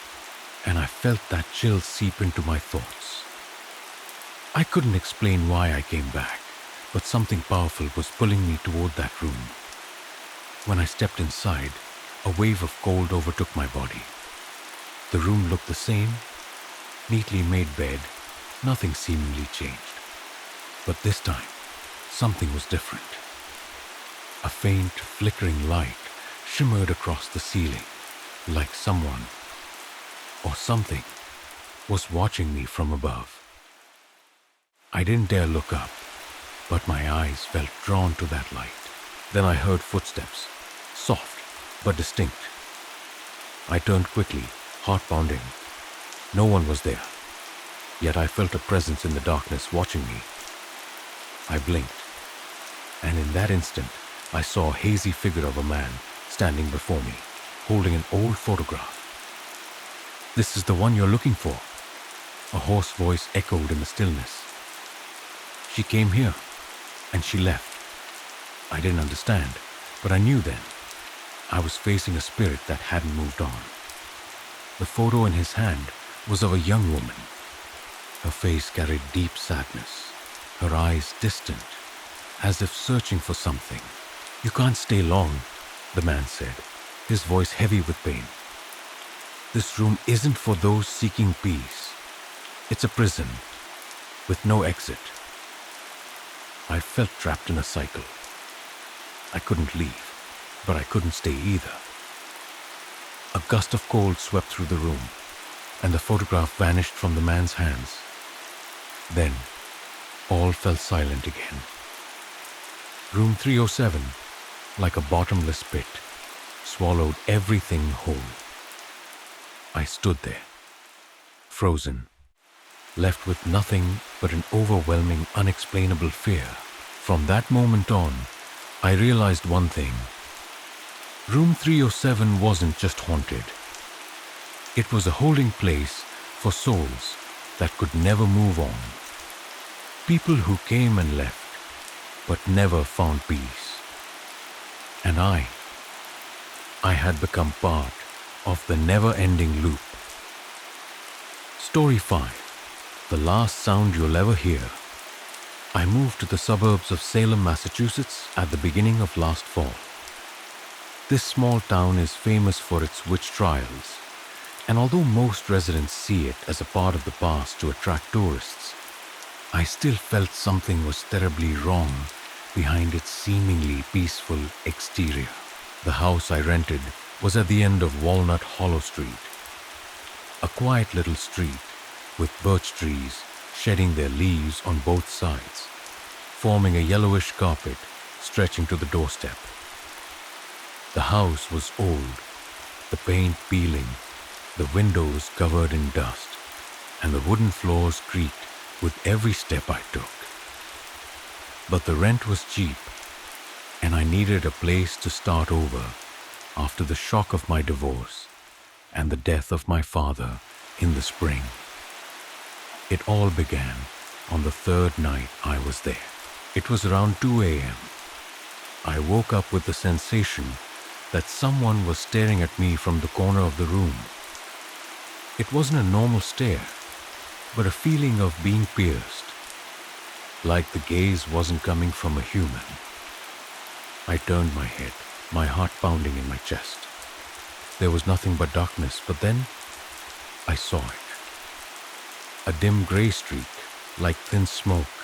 and I felt that chill seep into my thoughts. I couldn't explain why I came back, but something powerful was pulling me toward that room. When I stepped inside, a wave of cold overtook my body. The room looked the same, neatly made bed, nothing seemingly changed. But this time, something was different. A faint, flickering light shimmered across the ceiling, like someone or something was watching me from above. I didn't dare look up, but my eyes felt drawn to that light. Then I heard footsteps, soft but distinct. I turned quickly, heart pounding. No one was there, yet I felt a presence in the darkness watching me. I blinked, and in that instant, I saw a hazy figure of a man standing before me, holding an old photograph. "This is the one you're looking for," a hoarse voice echoed in the stillness. "She came here, and she left." I didn't understand, but I knew then. I was facing a spirit that hadn't moved on. The photo in his hand was of a young woman. Her face carried deep sadness, her eyes distant, as if searching for something. "You can't stay long," the man said, his voice heavy with pain. "This room isn't for those seeking peace. It's a prison, with no exit." I felt trapped in a cycle. I couldn't leave, but I couldn't stay either. A gust of cold swept through the room, and the photograph vanished from the man's hands. Then, all fell silent again. Room 307, like a bottomless pit, swallowed everything whole. I stood there, frozen, left with nothing but an overwhelming, unexplainable fear. From that moment on, I realized one thing. Room 307 wasn't just haunted. It was a holding place for souls that could never move on. People who came and left, but never found peace. And I had become part of the never-ending loop. Story 5. The last sound you'll ever hear. I moved to the suburbs of Salem, Massachusetts at the beginning of last fall. This small town is famous for its witch trials, and although most residents see it as a part of the past to attract tourists, I still felt something was terribly wrong behind its seemingly peaceful exterior. The house I rented was at the end of Walnut Hollow Street, a quiet little street with birch trees shedding their leaves on both sides, forming a yellowish carpet stretching to the doorstep. The house was old, the paint peeling, the windows covered in dust, and the wooden floors creaked with every step I took. But the rent was cheap, and I needed a place to start over after the shock of my divorce and the death of my father in the spring. It all began on the third night I was there. It was around 2 a.m. I woke up with the sensation that someone was staring at me from the corner of the room. It wasn't a normal stare, but a feeling of being pierced, like the gaze wasn't coming from a human. I turned my head, my heart pounding in my chest. There was nothing but darkness, but then I saw it. A dim gray streak, like thin smoke,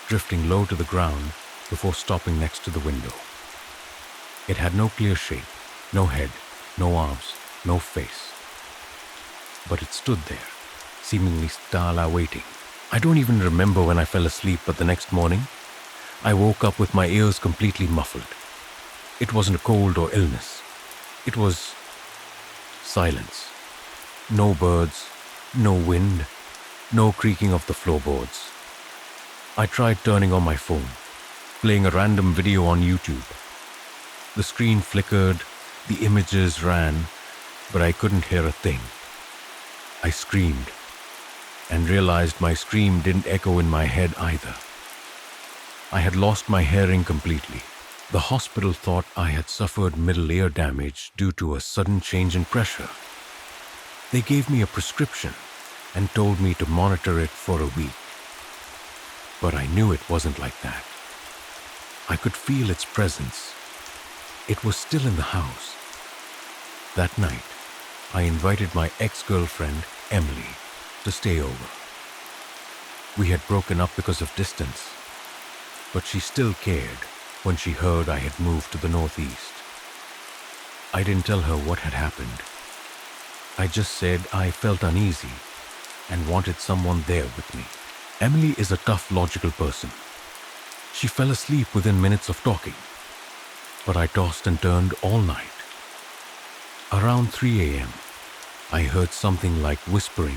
drifting low to the ground before stopping next to the window. It had no clear shape, no head, no arms, no face. But it stood there, seemingly still awaiting. I don't even remember when I fell asleep, but the next morning, I woke up with my ears completely muffled. It wasn't a cold or illness. It was silence. No birds, no wind, no creaking of the floorboards. I tried turning on my phone, playing a random video on YouTube. The screen flickered, the images ran, but I couldn't hear a thing. I screamed, and realized my scream didn't echo in my head either. I had lost my hearing completely. The hospital thought I had suffered middle ear damage due to a sudden change in pressure. They gave me a prescription and told me to monitor it for a week. But I knew it wasn't like that. I could feel its presence. It was still in the house. That night, I invited my ex-girlfriend, Emily, to stay over. We had broken up because of distance, but she still cared when she heard I had moved to the Northeast. I didn't tell her what had happened. I just said I felt uneasy and wanted someone there with me. Emily is a tough, logical person. She fell asleep within minutes of talking, but I tossed and turned all night. Around 3 a.m., I heard something like whispering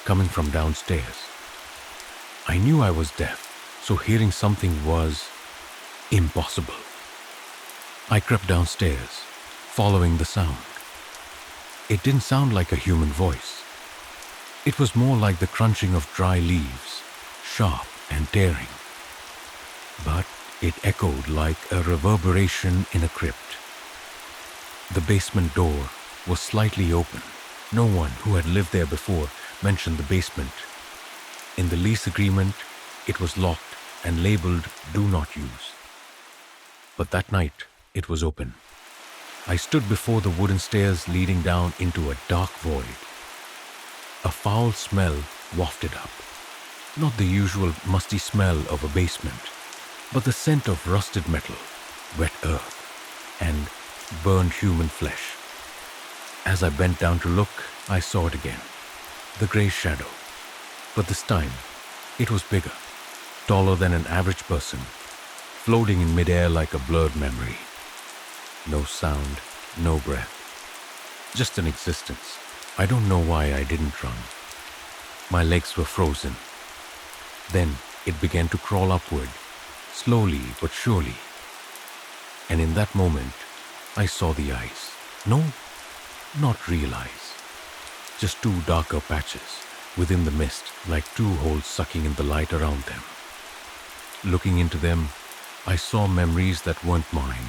coming from downstairs. I knew I was deaf, so hearing something was impossible. I crept downstairs, following the sound. It didn't sound like a human voice. It was more like the crunching of dry leaves, sharp and tearing. But it echoed like a reverberation in a crypt. The basement door was slightly open. No one who had lived there before mentioned the basement. In the lease agreement, it was locked and labeled "Do Not Use." But that night, it was open. I stood before the wooden stairs leading down into a dark void. A foul smell wafted up. Not the usual musty smell of a basement, but the scent of rusted metal, wet earth, and burned human flesh. As I bent down to look, I saw it again. The grey shadow. But this time, it was bigger, taller than an average person, floating in midair like a blurred memory. No sound, no breath. Just an existence. I don't know why I didn't run. My legs were frozen. Then it began to crawl upward, slowly but surely. And in that moment, I saw the eyes. No, not real eyes. Just two darker patches within the mist, like two holes sucking in the light around them. Looking into them, I saw memories that weren't mine.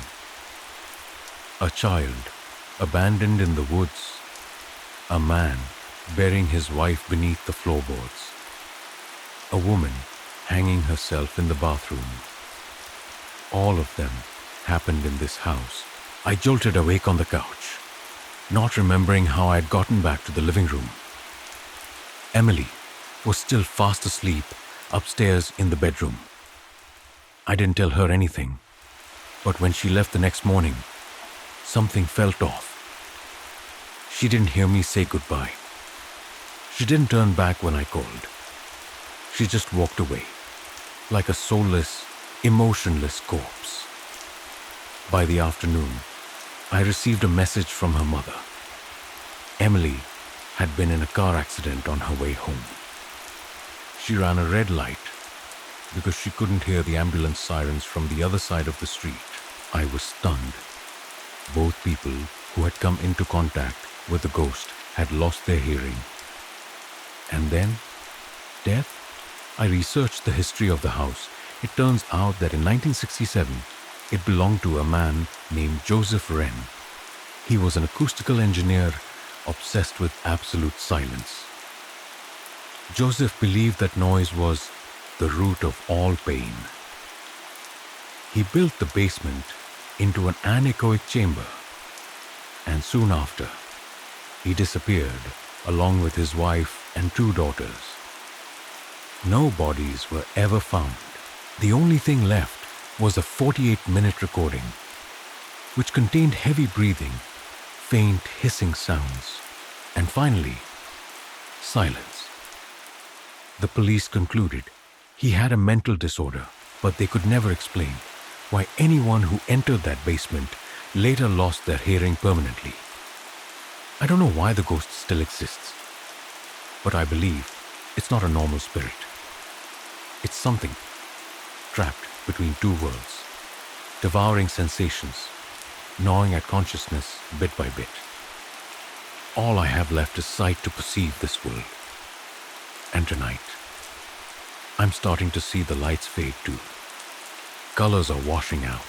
A child, abandoned in the woods. A man, burying his wife beneath the floorboards. A woman, hanging herself in the bathroom. All of them happened in this house. I jolted awake on the couch, not remembering how I had gotten back to the living room. Emily was still fast asleep upstairs in the bedroom. I didn't tell her anything, but when she left the next morning, something felt off. She didn't hear me say goodbye. She didn't turn back when I called. She just walked away, like a soulless, emotionless corpse. By the afternoon, I received a message from her mother. Emily had been in a car accident on her way home. She ran a red light because she couldn't hear the ambulance sirens from the other side of the street. I was stunned. Both people who had come into contact with the ghost had lost their hearing. And then, death? I researched the history of the house. It turns out that in 1967, It belonged to a man named Joseph Wren. He was an acoustical engineer obsessed with absolute silence. Joseph believed that noise was the root of all pain. He built the basement into an anechoic chamber, and soon after, he disappeared along with his wife and 2 daughters. No bodies were ever found. The only thing left was a 48-minute recording, which contained heavy breathing, faint hissing sounds, and finally, silence. The police concluded he had a mental disorder, but they could never explain why anyone who entered that basement later lost their hearing permanently. I don't know why the ghost still exists, but I believe it's not a normal spirit. It's something trapped between 2 worlds, devouring sensations, gnawing at consciousness bit by bit. All I have left is sight to perceive this world. And tonight, I'm starting to see the lights fade too. Colors are washing out,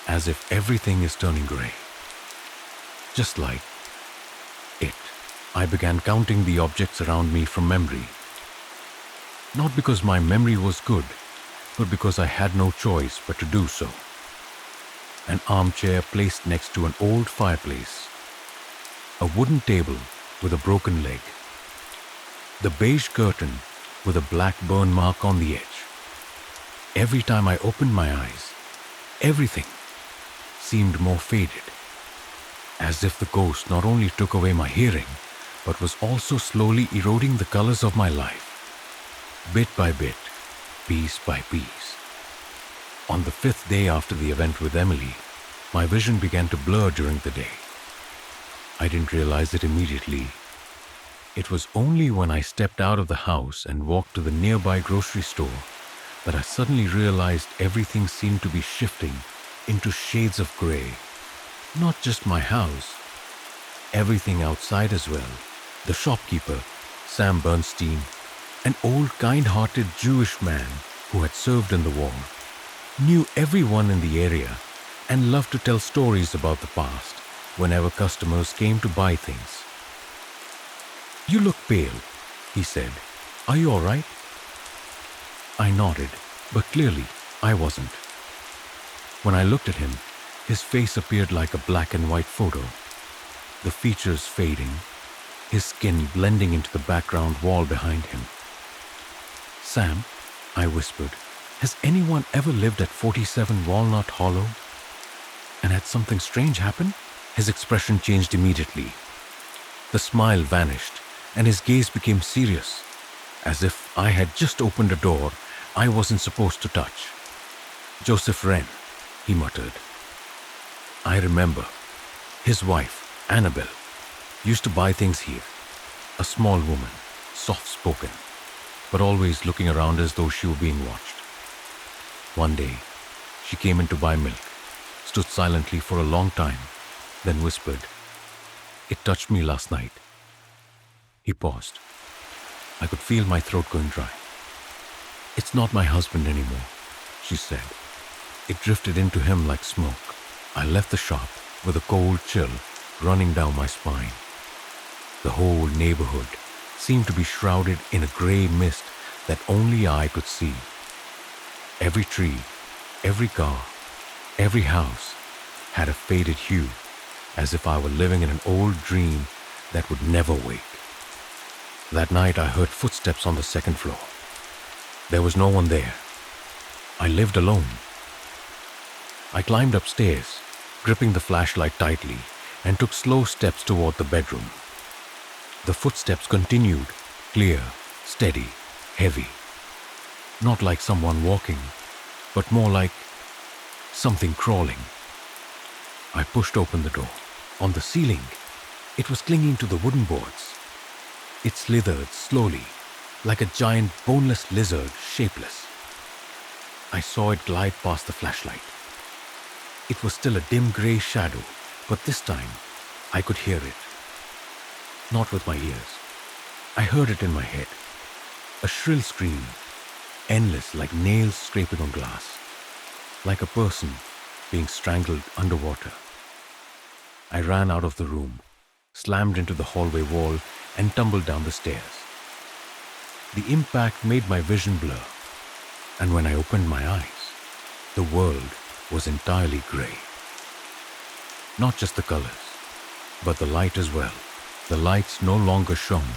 as if everything is turning gray. Just like it, I began counting the objects around me from memory. Not because my memory was good, but because I had no choice but to do so. An armchair placed next to an old fireplace, a wooden table with a broken leg, the beige curtain with a black burn mark on the edge. Every time I opened my eyes, everything seemed more faded, as if the ghost not only took away my hearing, but was also slowly eroding the colors of my life, bit by bit, piece by piece. On the 5th day after the event with Emily, my vision began to blur during the day. I didn't realize it immediately. It was only when I stepped out of the house and walked to the nearby grocery store that I suddenly realized everything seemed to be shifting into shades of gray. Not just my house, everything outside as well. The shopkeeper, Sam Bernstein, an old kind-hearted Jewish man who had served in the war, knew everyone in the area and loved to tell stories about the past whenever customers came to buy things. "You look pale," he said. "Are you all right?" I nodded, but clearly I wasn't. When I looked at him, his face appeared like a black and white photo, the features fading, his skin blending into the background wall behind him. "Sam," I whispered, "has anyone ever lived at 47 Walnut Hollow?" And had something strange happen? His expression changed immediately. The smile vanished, and his gaze became serious, as if I had just opened a door I wasn't supposed to touch. "Joseph Wren," he muttered. "I remember. His wife, Annabelle, used to buy things here. A small woman, soft-spoken, but always looking around as though she were being watched. One day, she came in to buy milk, stood silently for a long time, then whispered, 'It touched me last night.'" He paused. I could feel my throat going dry. "It's not my husband anymore," she said. It drifted into him like smoke. I left the shop with a cold chill running down my spine. The whole neighborhood seemed to be shrouded in a gray mist that only I could see. Every tree, every car, every house had a faded hue, as if I were living in an old dream that would never wake. That night I heard footsteps on the 2nd floor. There was no one there. I lived alone. I climbed upstairs, gripping the flashlight tightly, and took slow steps toward the bedroom. The footsteps continued, clear, steady, heavy. Not like someone walking, but more like something crawling. I pushed open the door. On the ceiling, it was clinging to the wooden boards. It slithered slowly, like a giant boneless lizard, shapeless. I saw it glide past the flashlight. It was still a dim gray shadow, but this time I could hear it. Not with my ears. I heard it in my head. A shrill scream, endless like nails scraping on glass. like a person being strangled underwater. I ran out of the room, slammed into the hallway wall, and tumbled down the stairs. The impact made my vision blur, and when I opened my eyes, the world was entirely gray. Not just the colors, but the light as well. The lights no longer shone.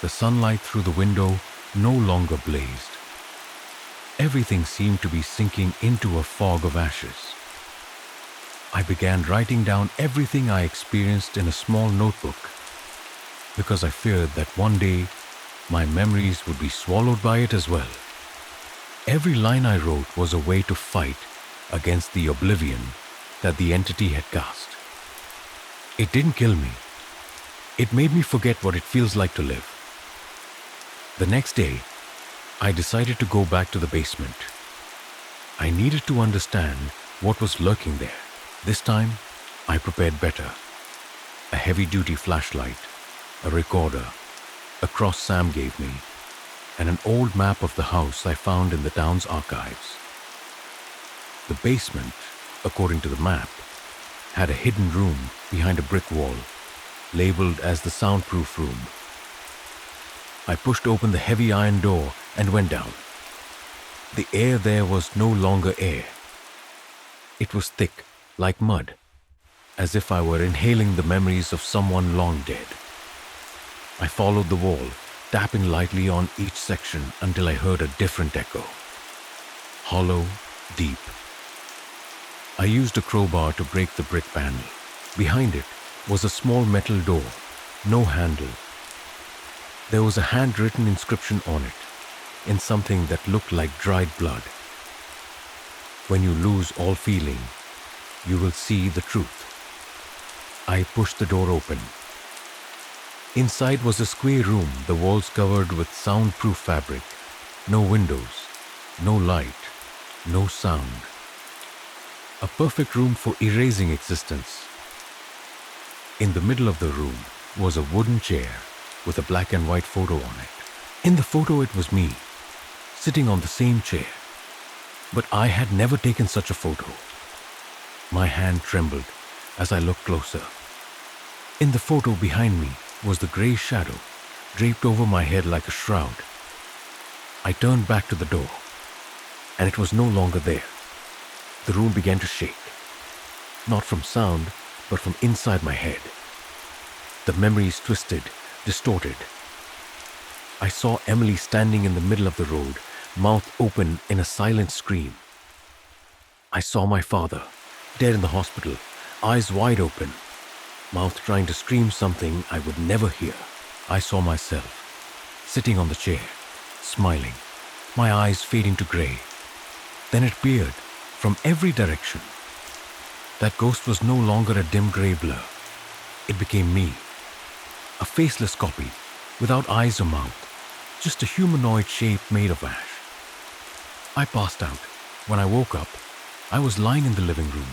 The sunlight through the window no longer blazed. Everything seemed to be sinking into a fog of ashes. I began writing down everything I experienced in a small notebook because I feared that one day my memories would be swallowed by it as well. Every line I wrote was a way to fight against the oblivion that the entity had cast. It didn't kill me. It made me forget what it feels like to live. The next day, I decided to go back to the basement. I needed to understand what was lurking there. This time, I prepared better. A heavy-duty flashlight, a recorder, a cross Sam gave me, and an old map of the house I found in the town's archives. The basement, according to the map, had a hidden room behind a brick wall, labeled as the soundproof room. I pushed open the heavy iron door and went down. The air there was no longer air. It was thick, like mud, as if I were inhaling the memories of someone long dead. I followed the wall, tapping lightly on each section until I heard a different echo. Hollow, deep. I used a crowbar to break the brick panel. Behind it was a small metal door, no handle. There was a handwritten inscription on it, in something that looked like dried blood. When you lose all feeling, you will see the truth. I pushed the door open. Inside was a square room, the walls covered with soundproof fabric. No windows, no light, no sound. A perfect room for erasing existence. In the middle of the room was a wooden chair with a black and white photo on it. In the photo it was me, sitting on the same chair. But I had never taken such a photo. My hand trembled as I looked closer. In the photo behind me was the grey shadow draped over my head like a shroud. I turned back to the door, and it was no longer there. The room began to shake, not from sound, but from inside my head. The memories twisted, distorted. I saw Emily standing in the middle of the road, mouth open in a silent scream. I saw my father, dead in the hospital, eyes wide open, mouth trying to scream something I would never hear. I saw myself, sitting on the chair, smiling, my eyes fading to grey. Then it appeared from every direction. That ghost was no longer a dim grey blur. It became me, a faceless copy, without eyes or mouth, just a humanoid shape made of ash. I passed out. When I woke up, I was lying in the living room,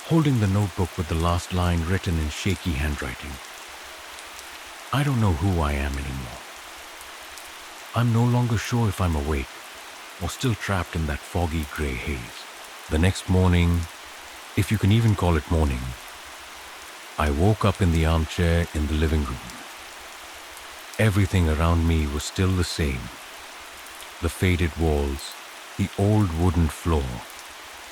holding the notebook with the last line written in shaky handwriting. I don't know who I am anymore. I'm no longer sure if I'm awake or still trapped in that foggy grey haze. The next morning, if you can even call it morning, I woke up in the armchair in the living room. Everything around me was still the same. The faded walls, the old wooden floor,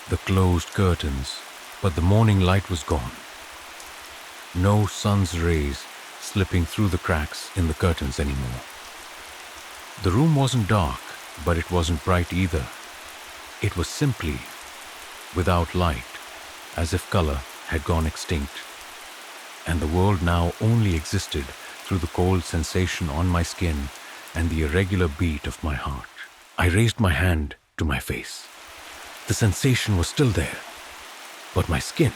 the closed curtains, but the morning light was gone. No sun's rays slipping through the cracks in the curtains anymore. The room wasn't dark, but it wasn't bright either. It was simply without light, as if color had gone extinct, and the world now only existed through the cold sensation on my skin and the irregular beat of my heart. I raised my hand to my face. The sensation was still there, but my skin,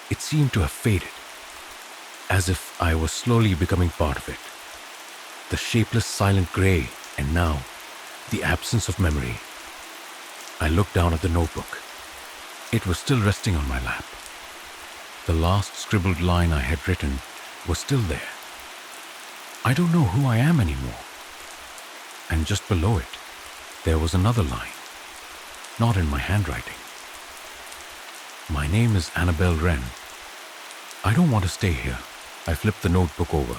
it seemed to have faded, as if I was slowly becoming part of it. The shapeless silent grey, and now the absence of memory. I looked down at the notebook. It was still resting on my lap. The last scribbled line I had written was still there. I don't know who I am anymore. And just below it, there was another line. not in my handwriting. My name is Annabelle Wren. I don't want to stay here. I flipped the notebook over.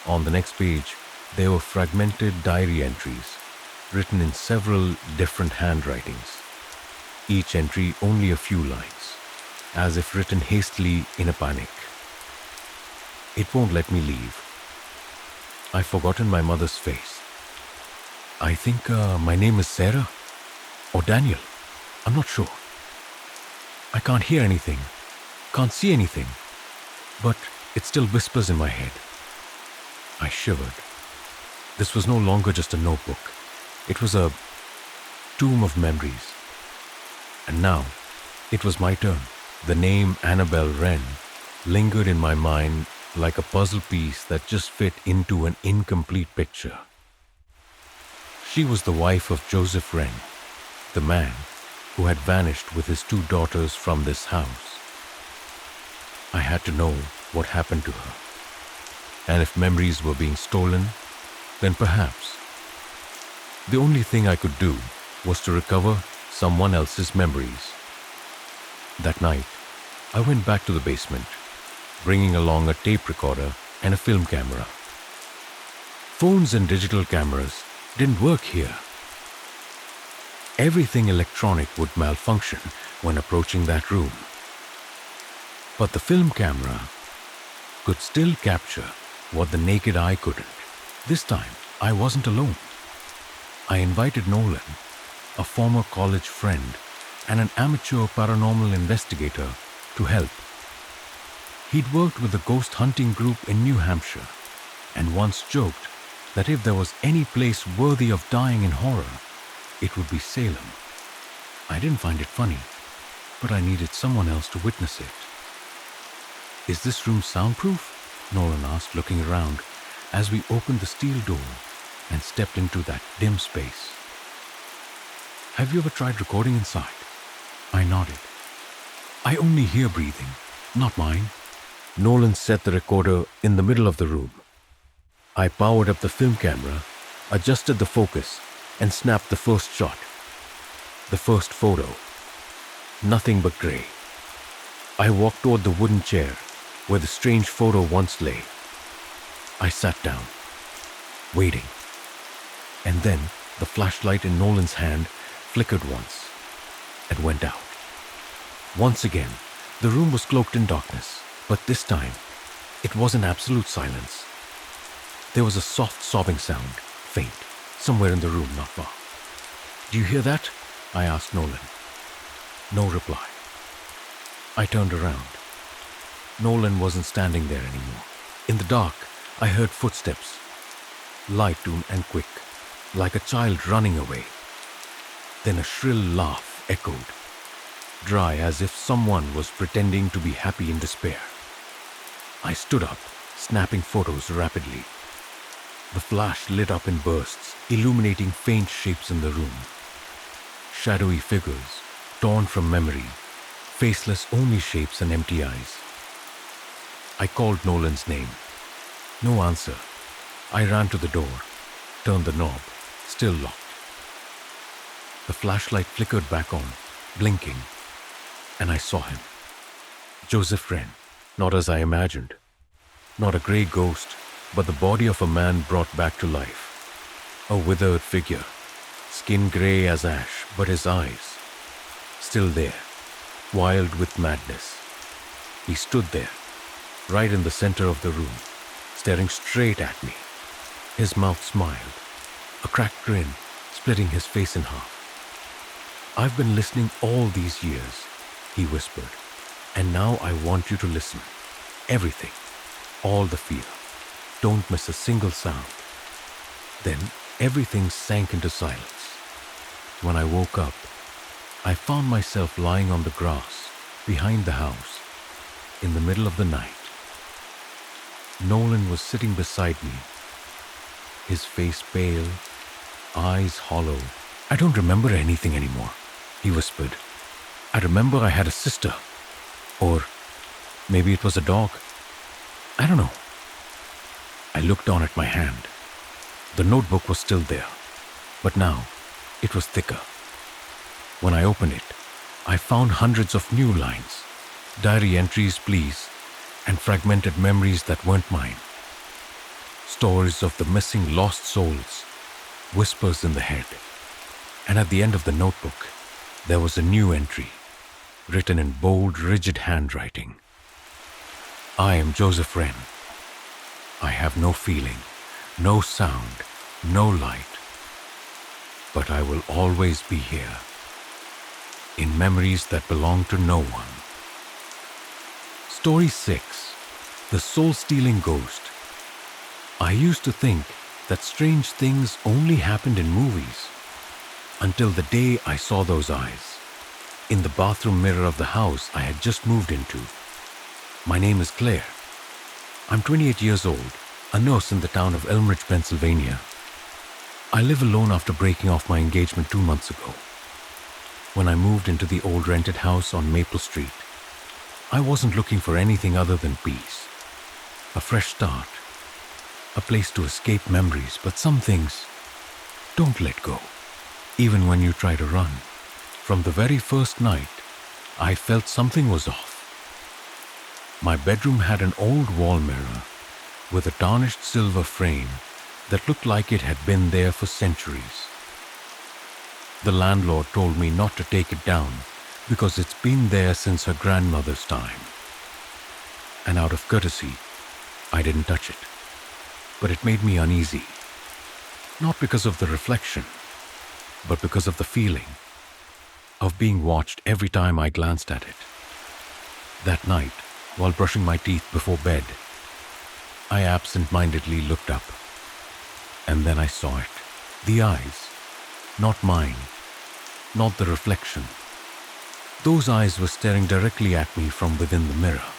On the next page, there were fragmented diary entries, written in several different handwritings. Each entry only a few lines, as if written hastily in a panic. It won't let me leave. I've forgotten my mother's face. I think my name is Sarah or Daniel. I'm not sure. I can't hear anything, can't see anything, but it still whispers in my head. I shivered. This was no longer just a notebook. It was a tomb of memories. And now, it was my turn. The name Annabelle Wren lingered in my mind like a puzzle piece that just fit into an incomplete picture. She was the wife of Joseph Wren, the man who had vanished with his 2 daughters from this house. I had to know what happened to her. And if memories were being stolen, then perhaps the only thing I could do was to recover someone else's memories. That night, I went back to the basement, bringing along a tape recorder and a film camera. Phones and digital cameras didn't work here. Everything electronic would malfunction when approaching that room. But the film camera could still capture what the naked eye couldn't. This time, I wasn't alone. I invited Nolan, a former college friend and an amateur paranormal investigator, to help. He'd worked with a ghost hunting group in New Hampshire and once joked that if there was any place worthy of dying in horror, it would be Salem. I didn't find it funny, but I needed someone else to witness it. Is this room soundproof? Nolan asked, looking around as we opened the steel door and stepped into that dim space. Have you ever tried recording inside? I nodded. I only hear breathing, not mine. Nolan set the recorder in the middle of the room. I powered up the film camera, adjusted the focus, and snapped the first shot. The first photo. Nothing but gray. I walked toward the wooden chair where the strange photo once lay. I sat down, waiting. And then the flashlight in Nolan's hand flickered once and went out. Once again, the room was cloaked in darkness, but this time, it wasn't absolute silence. There was a soft sobbing sound, faint, somewhere in the room not far. Do you hear that? I asked Nolan. No reply. I turned around. Nolan wasn't standing there anymore. In the dark, I heard footsteps, light and quick, like a child running away. Then a shrill laugh echoed, dry as if someone was pretending to be happy in despair. I stood up, snapping photos rapidly. The flash lit up in bursts, illuminating faint shapes in the room. Shadowy figures, torn from memory, faceless only shapes and empty eyes. I called Nolan's name. No answer. I ran to the door, turned the knob, still locked. The flashlight flickered back on, blinking, and I saw him. Joseph Wren, not as I imagined. Not a grey ghost, but the body of a man brought back to life. A withered figure, skin grey as ash, but his eyes, still there, wild with madness. He stood there, right in the center of the room, staring straight at me. His mouth smiled, a cracked grin splitting his face in half. I've been listening all these years, he whispered, and now I want you to listen. Everything, all the fear. Don't miss a single sound. Then everything sank into silence. When I woke up, I found myself lying on the grass behind the house in the middle of the night. Nolan was sitting beside me, his face pale, eyes hollow. I don't remember anything anymore, he whispered. I remember I had a sister. Or maybe it was a dog. I don't know. I looked down at my hand. The notebook was still there, but now it was thicker. When I opened it, I found hundreds of new lines, diary entries, pleas, and fragmented memories that weren't mine. Stories of the missing lost souls, whispers in the head. And at the end of the notebook, there was a new entry, written in bold, rigid handwriting. I am Joseph Wren. I have no feeling, no sound, no light, but I will always be here, in memories that belong to no one. Story 6. The Soul-Stealing Ghost. I used to think that strange things only happened in movies, until the day I saw those eyes, in the bathroom mirror of the house I had just moved into. My name is Claire. I'm 28 years old, a nurse in the town of Elmridge, Pennsylvania. I live alone after breaking off my engagement 2 months ago. When I moved into the old rented house on Maple Street, I wasn't looking for anything other than peace, a fresh start, a place to escape memories, but some things don't let go, even when you try to run. From the very first night, I felt something was off. My bedroom had an old wall mirror with a tarnished silver frame that looked like it had been there for centuries. The landlord told me not to take it down because it's been there since her grandmother's time. And out of courtesy, I didn't touch it. But it made me uneasy. Not because of the reflection, but because of the feeling of being watched every time I glanced at it. That night, while brushing my teeth before bed, I absent-mindedly looked up. And then I saw it. The eyes. Not mine. Not the reflection. Those eyes were staring directly at me from within the mirror.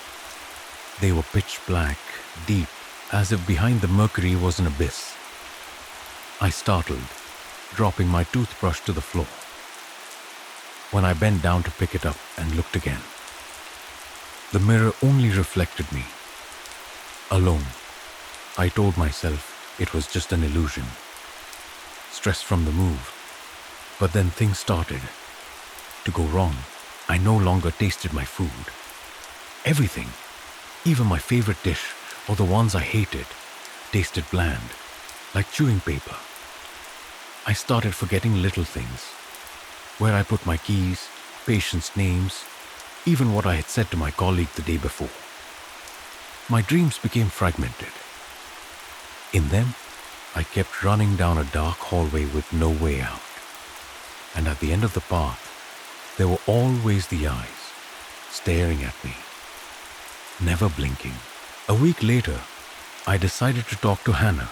They were pitch black, deep, as if behind the mercury was an abyss. I startled, dropping my toothbrush to the floor. When I bent down to pick it up and looked again, the mirror only reflected me. Alone, I told myself it was just an illusion. Stress from the move. But then things started to go wrong. I no longer tasted my food. Everything, even my favorite dish or the ones I hated, tasted bland, like chewing paper. I started forgetting little things. Where I put my keys, patients' names, even what I had said to my colleague the day before. My dreams became fragmented. In them, I kept running down a dark hallway with no way out. And at the end of the path, there were always the eyes, staring at me, never blinking. A week later, I decided to talk to Hannah,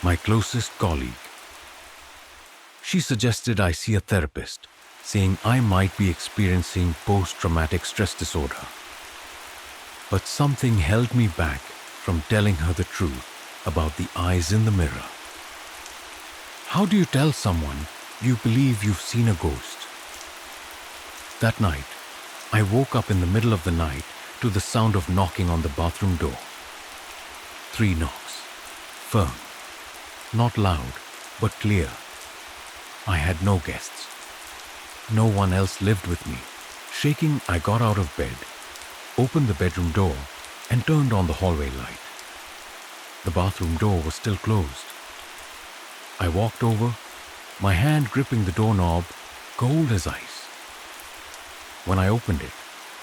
my closest colleague. She suggested I see a therapist, saying I might be experiencing post-traumatic stress disorder. But something held me back from telling her the truth about the eyes in the mirror. How do you tell someone you believe you've seen a ghost? That night, I woke up in the middle of the night to the sound of knocking on the bathroom door. 3 knocks. Firm. Not loud, but clear. I had no guests. No one else lived with me. Shaking, I got out of bed, opened the bedroom door, and turned on the hallway light. The bathroom door was still closed. I walked over, my hand gripping the doorknob, cold as ice. When I opened it,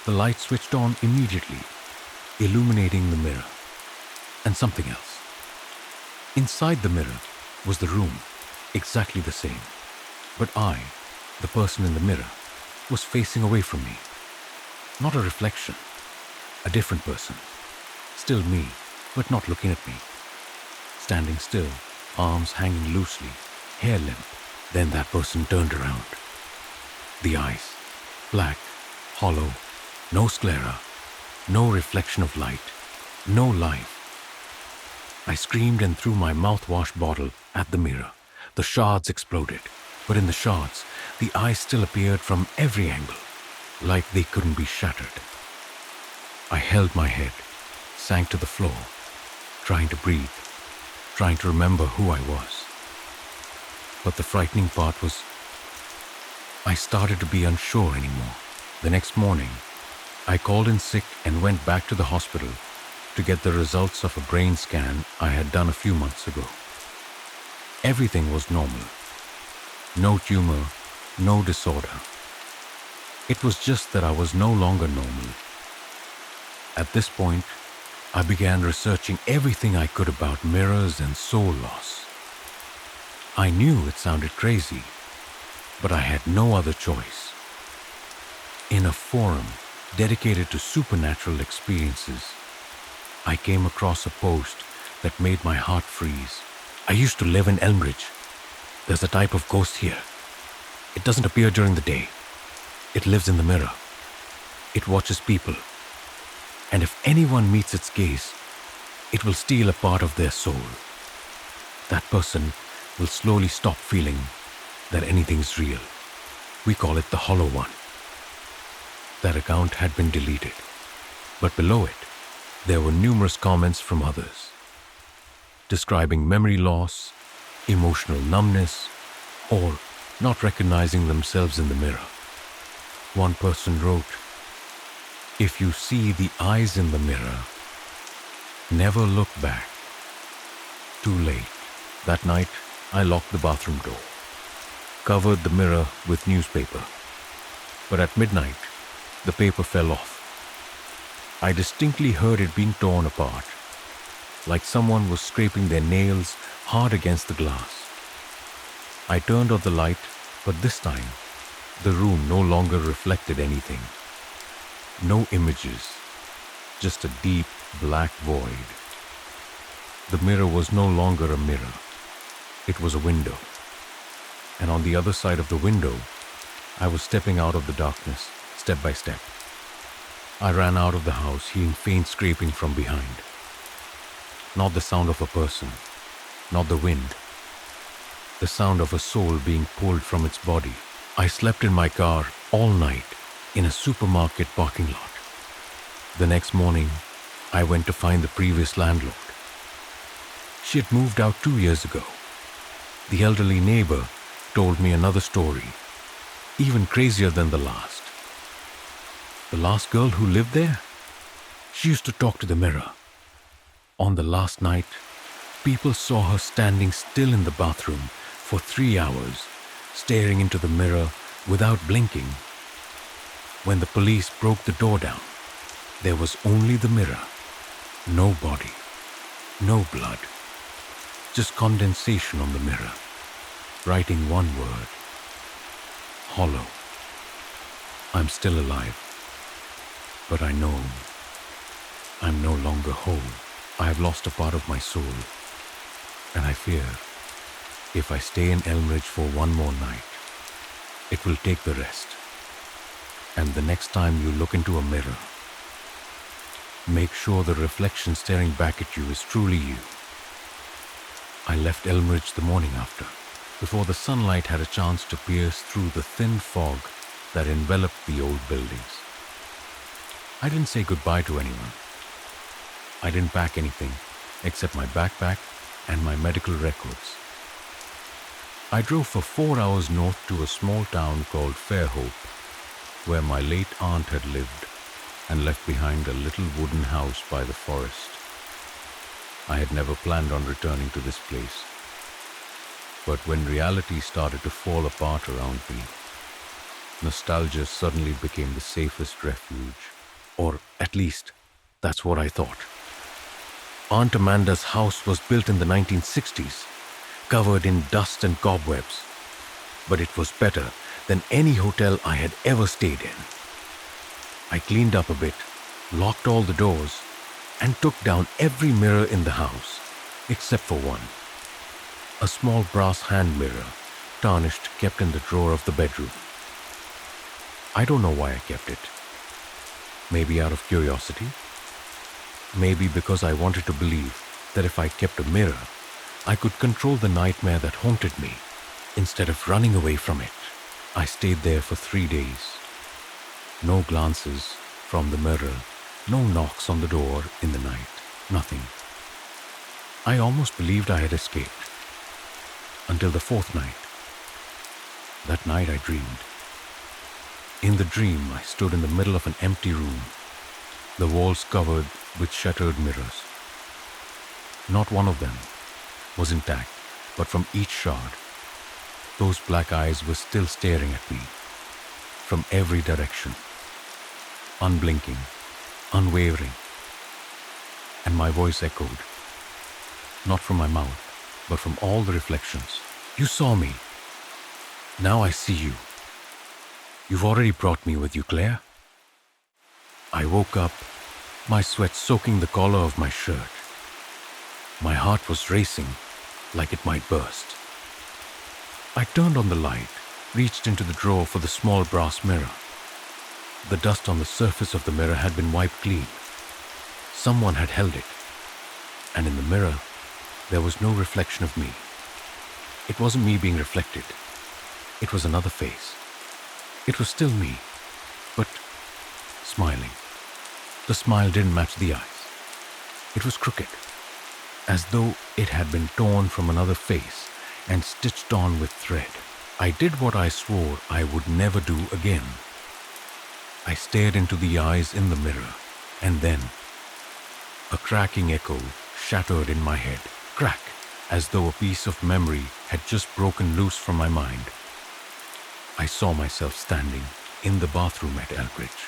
the light switched on immediately, illuminating the mirror and something else. Inside the mirror was the room, exactly the same. But I, the person in the mirror, was facing away from me. Not a reflection, a different person. Still me, but not looking at me. Standing still, arms hanging loosely, hair limp. Then that person turned around. The eyes, black, hollow, no sclera, no reflection of light, no life. I screamed and threw my mouthwash bottle at the mirror. The shards exploded, but in the shards, the eyes still appeared from every angle, like they couldn't be shattered. I held my head, sank to the floor, trying to breathe, trying to remember who I was. But the frightening part was, I started to be unsure anymore. The next morning, I called in sick and went back to the hospital to get the results of a brain scan I had done a few months ago. Everything was normal. No tumor, no disorder. It was just that I was no longer normal. At this point, I began researching everything I could about mirrors and soul loss. I knew it sounded crazy, but I had no other choice. In a forum dedicated to supernatural experiences, I came across a post that made my heart freeze. I used to live in Elmridge. There's a type of ghost here. It doesn't appear during the day. It lives in the mirror. It watches people. And if anyone meets its gaze, it will steal a part of their soul. That person will slowly stop feeling that anything's real. We call it the Hollow One. That account had been deleted, but below it, there were numerous comments from others, describing memory loss, emotional numbness, or not recognizing themselves in the mirror. One person wrote, "If you see the eyes in the mirror, never look back." Too late. That night, I locked the bathroom door, covered the mirror with newspaper. But at midnight, the paper fell off. I distinctly heard it being torn apart, like someone was scraping their nails hard against the glass. I turned on the light, but this time, the room no longer reflected anything. No images, just a deep black void. The mirror was no longer a mirror. It was a window. And on the other side of the window, I was stepping out of the darkness, step by step. I ran out of the house, hearing faint scraping from behind. Not the sound of a person, not the wind. The sound of a soul being pulled from its body. I slept in my car all night in a supermarket parking lot. The next morning, I went to find the previous landlord. She had moved out 2 years ago. The elderly neighbor told me another story, even crazier than the last. The last girl who lived there? She used to talk to the mirror. On the last night, people saw her standing still in the bathroom for 3 hours, staring into the mirror without blinking. When the police broke the door down, there was only the mirror. No body, no blood, just condensation on the mirror, writing one word: hollow. I'm still alive, but I know I'm no longer whole. I have lost a part of my soul, and I fear if I stay in Elmridge for one more night, it will take the rest. And the next time you look into a mirror, make sure the reflection staring back at you is truly you. I left Elmridge the morning after, before the sunlight had a chance to pierce through the thin fog that enveloped the old buildings. I didn't say goodbye to anyone. I didn't pack anything except my backpack and my medical records. I drove for 4 hours north to a small town called Fairhope, where my late aunt had lived, and left behind a little wooden house by the forest. I had never planned on returning to this place. But when reality started to fall apart around me, nostalgia suddenly became the safest refuge. Or at least, that's what I thought. Aunt Amanda's house was built in the 1960s, covered in dust and cobwebs. But it was better than any hotel I had ever stayed in. I cleaned up a bit, locked all the doors, and took down every mirror in the house, except for one. A small brass hand mirror, tarnished, kept in the drawer of the bedroom. I don't know why I kept it. Maybe out of curiosity. Maybe because I wanted to believe that if I kept a mirror, I could control the nightmare that haunted me, instead of running away from it. I stayed there for 3 days. No glances from the mirror, no knocks on the door in the night, nothing. I almost believed I had escaped. Until the 4th night. That night I dreamed. In the dream, I stood in the middle of an empty room, the walls covered with shattered mirrors. Not one of them was intact, but from each shard, those black eyes were still staring at me from every direction, unblinking, unwavering, and my voice echoed, not from my mouth, but from all the reflections. You saw me. Now I see you. You've already brought me with you, Claire. I woke up, my sweat soaking the collar of my shirt. My heart was racing like it might burst. I turned on the light, reached into the drawer for the small brass mirror. The dust on the surface of the mirror had been wiped clean. Someone had held it, and in the mirror, there was no reflection of me. It wasn't me being reflected. It was another face. It was still me, but smiling. The smile didn't match the eyes. It was crooked, as though it had been torn from another face and stitched on with thread. I did what I swore I would never do again. I stared into the eyes in the mirror, and then a cracking echo shattered in my head. Crack, as though a piece of memory had just broken loose from my mind. I saw myself standing in the bathroom at Elbridge,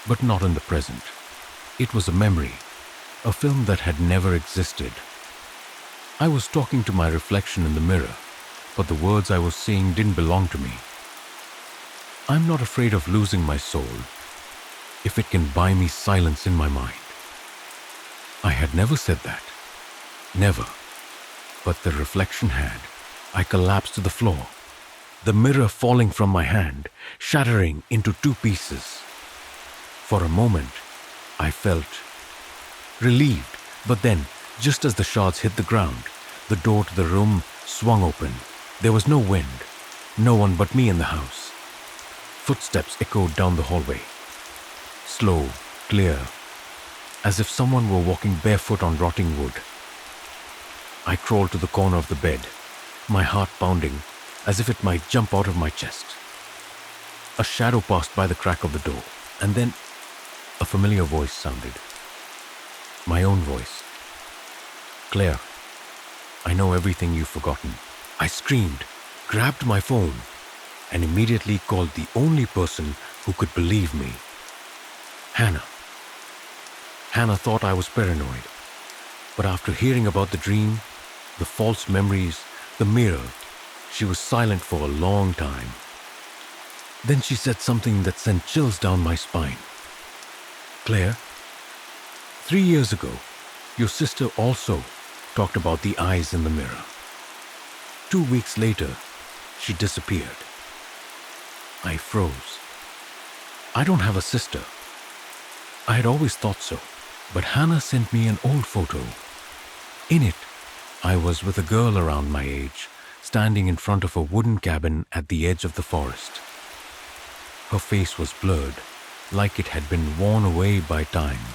but not in the present. It was a memory, a film that had never existed. I was talking to my reflection in the mirror, but the words I was saying didn't belong to me. I'm not afraid of losing my soul if it can buy me silence in my mind. I had never said that. Never. But the reflection had. I collapsed to the floor, the mirror falling from my hand, shattering into two pieces. For a moment, I felt relieved, but then, just as the shards hit the ground, the door to the room swung open. There was no wind, no one but me in the house. Footsteps echoed down the hallway, slow, clear, as if someone were walking barefoot on rotting wood. I crawled to the corner of the bed, my heart pounding as if it might jump out of my chest. A shadow passed by the crack of the door, and then a familiar voice sounded. My own voice. Claire, I know everything you've forgotten. I screamed, grabbed my phone, and immediately called the only person who could believe me. Hannah. Hannah thought I was paranoid, but after hearing about the dream, the false memories, the mirror, she was silent for a long time. Then she said something that sent chills down my spine. Claire, 3 years ago, your sister also talked about the eyes in the mirror. 2 weeks later, she disappeared. I froze. I don't have a sister. I had always thought so, but Hannah sent me an old photo. In it, I was with a girl around my age, standing in front of a wooden cabin at the edge of the forest. Her face was blurred, like it had been worn away by time,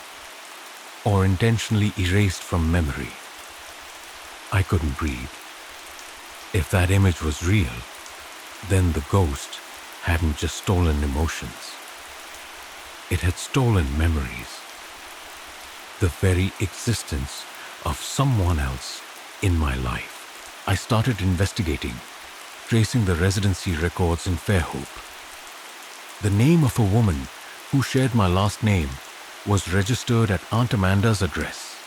or intentionally erased from memory. I couldn't breathe. If that image was real, then the ghost hadn't just stolen emotions. It had stolen memories. The very existence of someone else in my life. I started investigating, tracing the residency records in Fairhope. The name of a woman who shared my last name was registered at Aunt Amanda's address.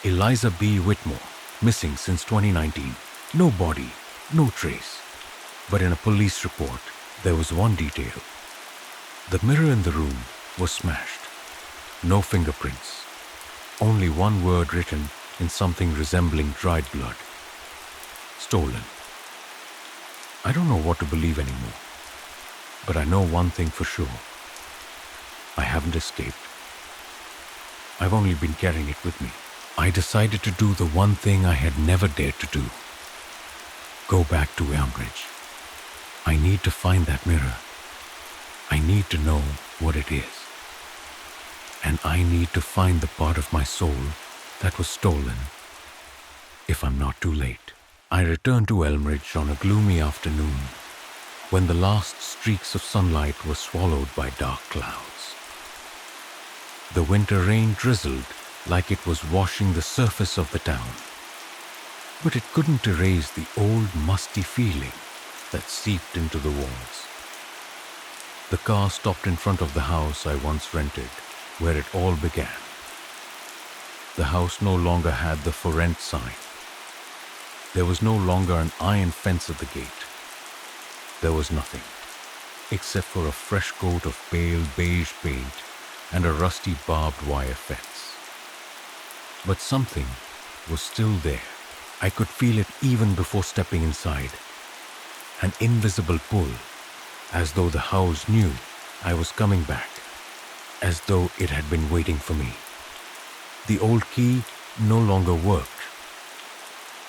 Eliza B. Whitmore, missing since 2019. No body, no trace. But in a police report, there was one detail. The mirror in the room was smashed. No fingerprints. Only one word written in something resembling dried blood. Stolen. I don't know what to believe anymore. But I know one thing for sure. I haven't escaped. I've only been carrying it with me. I decided to do the one thing I had never dared to do. Go back to Elmbridge. I need to find that mirror. I need to know what it is. And I need to find the part of my soul that was stolen, if I'm not too late. I returned to Elmbridge on a gloomy afternoon. when the last streaks of sunlight were swallowed by dark clouds. The winter rain drizzled like it was washing the surface of the town, but it couldn't erase the old musty feeling that seeped into the walls. The car stopped in front of the house I once rented, where it all began. The house no longer had the for rent sign. There was no longer an iron fence at the gate. There was nothing, except for a fresh coat of pale beige paint and a rusty barbed wire fence. But something was still there. I could feel it even before stepping inside. An invisible pull, as though the house knew I was coming back, as though it had been waiting for me. The old key no longer worked.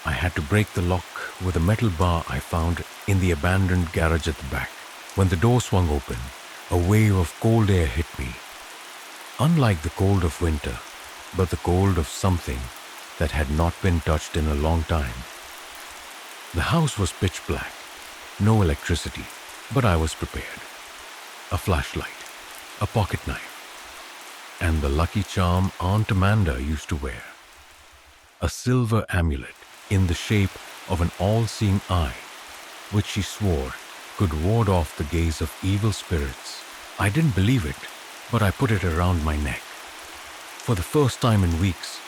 I had to break the lock with a metal bar I found in the abandoned garage at the back. When the door swung open, a wave of cold air hit me. Unlike the cold of winter, but the cold of something that had not been touched in a long time. The house was pitch black, no electricity, but I was prepared. A flashlight, a pocket knife, and the lucky charm Aunt Amanda used to wear. A silver amulet in the shape of an all-seeing eye, which she swore could ward off the gaze of evil spirits. I didn't believe it, but I put it around my neck. For the first time in weeks,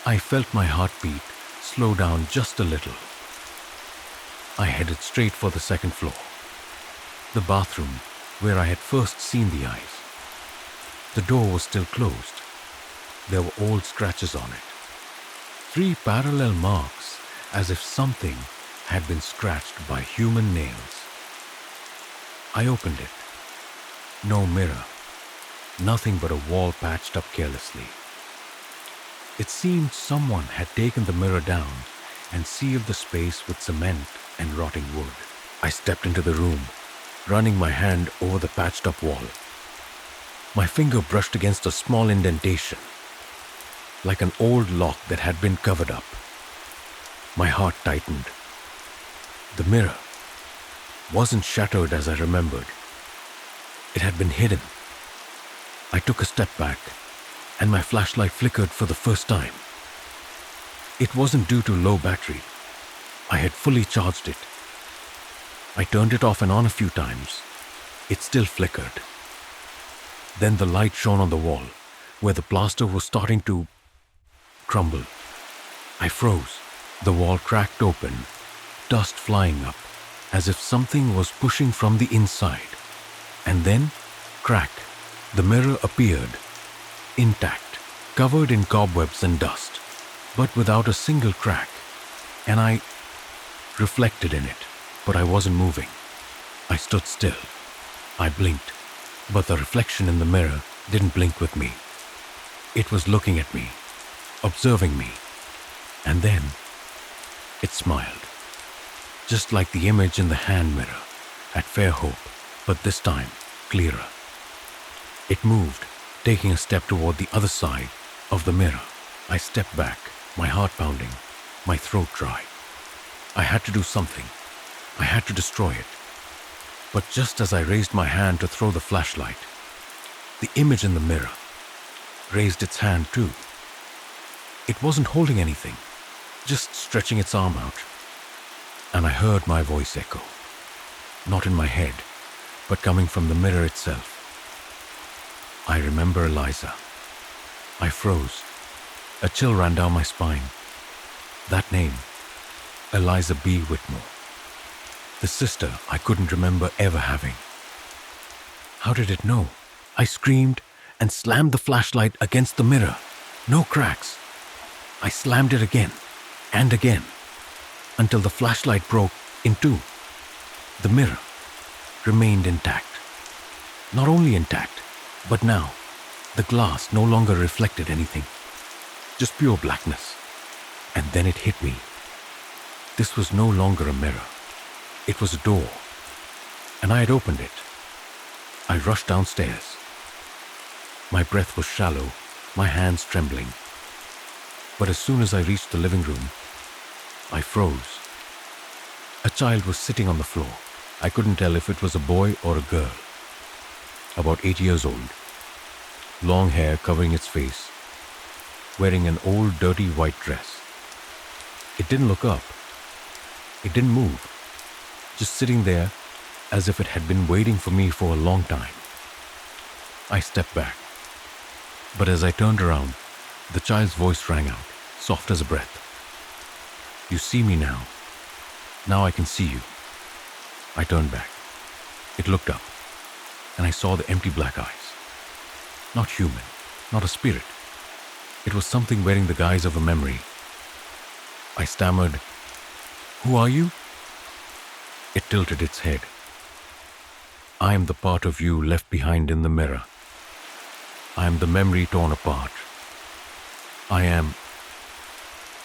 I felt my heartbeat slow down just a little. I headed straight for the second floor, the bathroom where I had first seen the eyes. The door was still closed. There were old scratches on it. 3 parallel marks, as if something had been scratched by human nails. I opened it. No mirror. Nothing but a wall patched up carelessly. It seemed someone had taken the mirror down and sealed the space with cement and rotting wood. I stepped into the room, running my hand over the patched up wall. My finger brushed against a small indentation, like an old lock that had been covered up. My heart tightened. The mirror wasn't shattered as I remembered. It had been hidden. I took a step back, and my flashlight flickered for the first time. It wasn't due to low battery. I had fully charged it. I turned it off and on a few times. It still flickered. Then the light shone on the wall, where the plaster was starting to crumble. I froze. The wall cracked open, dust flying up, as if something was pushing from the inside. And then, crack, the mirror appeared, intact, covered in cobwebs and dust, but without a single crack. And I reflected in it, but I wasn't moving. I stood still. I blinked, but the reflection in the mirror didn't blink with me. It was looking at me, observing me, and then it smiled, just like the image in the hand mirror at Fairhope, but this time clearer. It moved, taking a step toward the other side of the mirror. I stepped back, my heart pounding, my throat dry. I had to do something. I had to destroy it. But just as I raised my hand to throw the flashlight, the image in the mirror raised its hand too. It wasn't holding anything, just stretching its arm out. And I heard my voice echo, not in my head, but coming from the mirror itself. I remember Eliza. I froze. A chill ran down my spine. That name, Eliza B. Whitmore. The sister I couldn't remember ever having. How did it know? I screamed and slammed the flashlight against the mirror. No cracks. I slammed it again and again until the flashlight broke in two. The mirror remained intact. Not only intact, but now the glass no longer reflected anything. Just pure blackness. And then it hit me. This was no longer a mirror. It was a door. And I had opened it. I rushed downstairs. My breath was shallow, my hands trembling. But as soon as I reached the living room, I froze. A child was sitting on the floor, I couldn't tell if it was a boy or a girl. About 8 years old, long hair covering its face, wearing an old dirty white dress. It didn't look up. It didn't move, just sitting there as if it had been waiting for me for a long time. I stepped back, but as I turned around, the child's voice rang out, soft as a breath. You see me now. Now I can see you. I turned back. It looked up, and I saw the empty black eyes. Not human, not a spirit. It was something wearing the guise of a memory. I stammered, "Who are you?" It tilted its head. I am the part of you left behind in the mirror. I am the memory torn apart. I am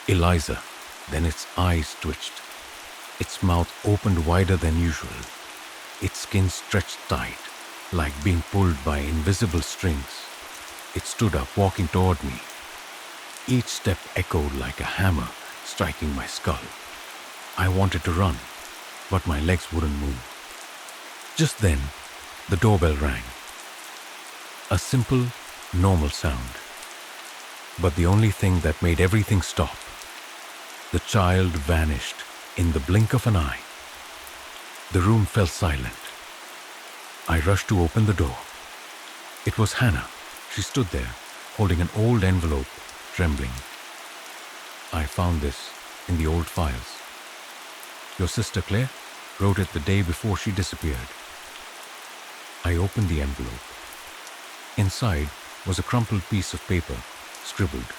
Eliza. Then its eyes twitched. Its mouth opened wider than usual. Its skin stretched tight, like being pulled by invisible strings. It stood up, walking toward me. Each step echoed like a hammer striking my skull. I wanted to run, but my legs wouldn't move. Just then, the doorbell rang. A simple, normal sound. But the only thing that made everything stop. The child vanished in the blink of an eye. The room fell silent. I rushed to open the door. It was Hannah. She stood there, holding an old envelope, trembling. I found this in the old files. Your sister Claire wrote it the day before she disappeared. I opened the envelope. Inside was a crumpled piece of paper, scribbled,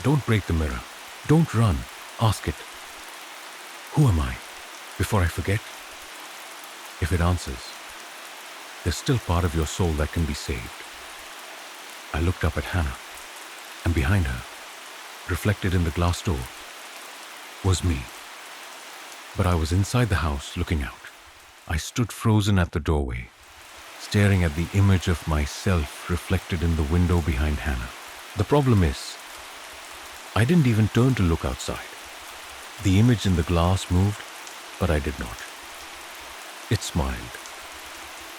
"Don't break the mirror. Don't run. Ask it. Who am I? Before I forget." If it answers, there's still part of your soul that can be saved. I looked up at Hannah, and behind her, reflected in the glass door, was me. But I was inside the house looking out. I stood frozen at the doorway, staring at the image of myself reflected in the window behind Hannah. The problem is, I didn't even turn to look outside. The image in the glass moved, but I did not. It smiled.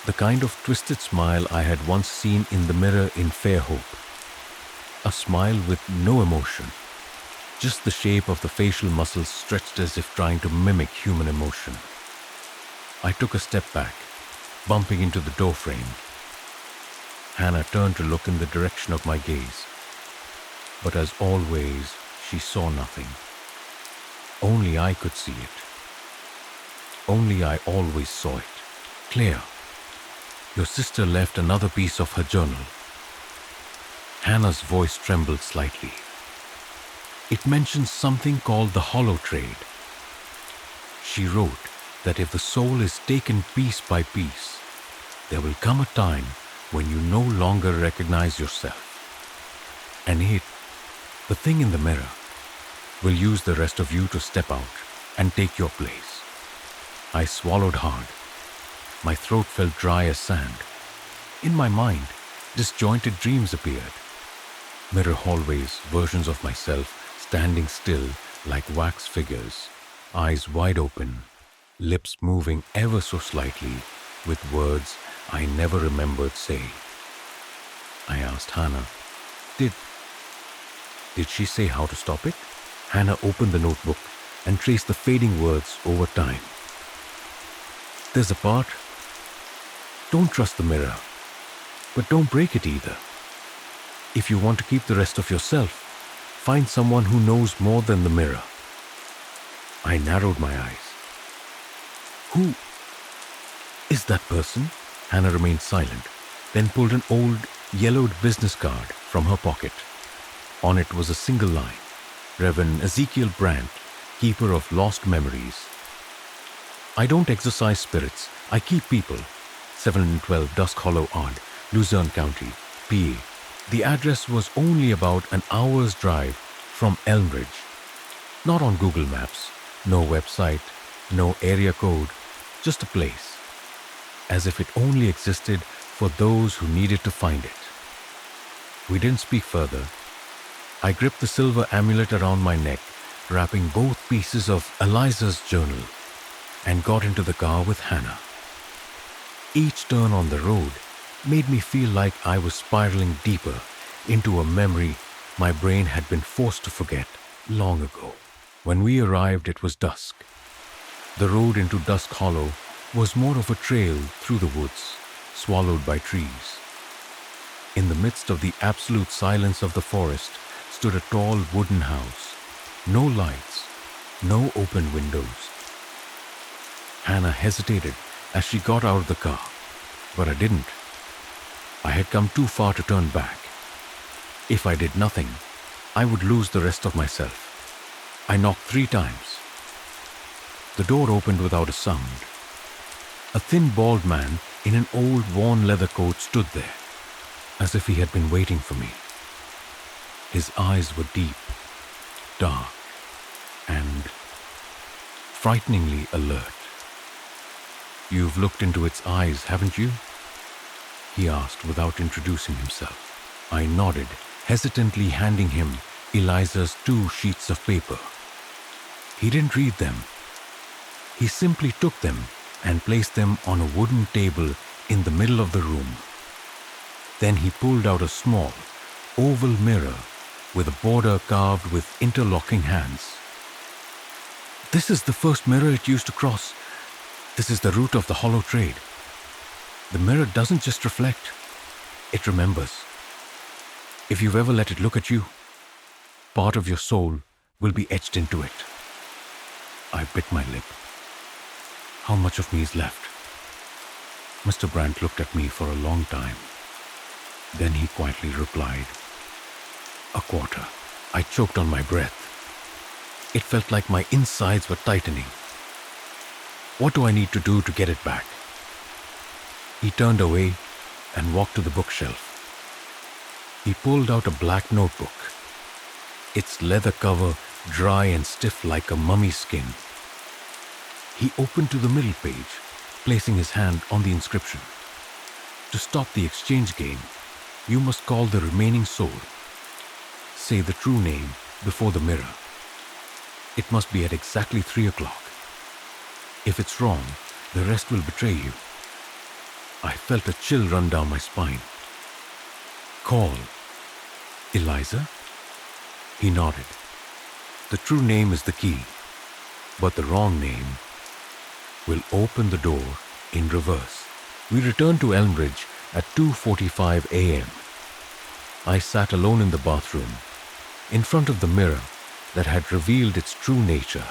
The kind of twisted smile I had once seen in the mirror in Fair Hope. A smile with no emotion, just the shape of the facial muscles stretched as if trying to mimic human emotion. I took a step back, bumping into the door frame. Hannah turned to look in the direction of my gaze. But as always, she saw nothing. Only I could see it. Only I always saw it. Claire, your sister left another piece of her journal. Hannah's voice trembled slightly. It mentions something called the hollow trade. She wrote that if the soul is taken piece by piece, there will come a time when you no longer recognize yourself. And it, the thing in the mirror, will use the rest of you to step out and take your place. I swallowed hard. My throat felt dry as sand. In my mind, disjointed dreams appeared. Mirror hallways, versions of myself standing still like wax figures, eyes wide open, lips moving ever so slightly with words I never remembered saying. I asked Hannah, Did she say how to stop it? Hannah opened the notebook and traced the fading words over time. There's a part. Don't trust the mirror, but don't break it either. If you want to keep the rest of yourself, find someone who knows more than the mirror. I narrowed my eyes. Who is that person? Hannah remained silent, then pulled an old, yellowed business card from her pocket. On it was a single line. Reverend Ezekiel Brandt, keeper of lost memories. I don't exorcise spirits. I keep people. 712 Dusk Hollow Ard, Luzerne County, PA. The address was only about an hour's drive from Elmridge. Not on Google Maps. No website. No area code. Just a place. As if it only existed for those who needed to find it. We didn't speak further. I gripped the silver amulet around my neck, wrapping both pieces of Eliza's journal, and got into the car with Hannah. Each turn on the road made me feel like I was spiraling deeper into a memory my brain had been forced to forget long ago. When we arrived, it was dusk. The road into Dusk Hollow was more of a trail through the woods, swallowed by trees. In the midst of the absolute silence of the forest stood a tall wooden house. No lights, no open windows. Hannah hesitated as she got out of the car, but I didn't. I had come too far to turn back. If I did nothing, I would lose the rest of myself. I knocked 3 times. The door opened without a sound. A thin, bald man in an old, worn leather coat stood there, as if he had been waiting for me. His eyes were deep, dark, and frighteningly alert. "You've looked into its eyes, haven't you?" he asked without introducing himself. I nodded, hesitantly handing him Eliza's 2 sheets of paper. He didn't read them. He simply took them and placed them on a wooden table in the middle of the room. Then he pulled out a small, oval mirror with a border carved with interlocking hands. "This is the first mirror it used to cross. This is the route of the hollow trade. The mirror doesn't just reflect, it remembers. If you've ever let it look at you, part of your soul will be etched into it." I bit my lip. How much of me is left? Mr. Brandt looked at me for a long time. Then he quietly replied, "A quarter." I choked on my breath. It felt like my insides were tightening. "What do I need to do to get it back?" He turned away and walked to the bookshelf. He pulled out a black notebook, its leather cover dry and stiff like a mummy's skin. He opened to the middle page, placing his hand on the inscription. "To stop the exchange game, you must call the remaining soul. Say the true name before the mirror. It must be at exactly 3 o'clock. If it's wrong, the rest will betray you." I felt a chill run down my spine. "Call Eliza?" He nodded. "The true name is the key, but the wrong name will open the door in reverse." We returned to Elmbridge at 2:45 a.m. I sat alone in the bathroom, in front of the mirror that had revealed its true nature.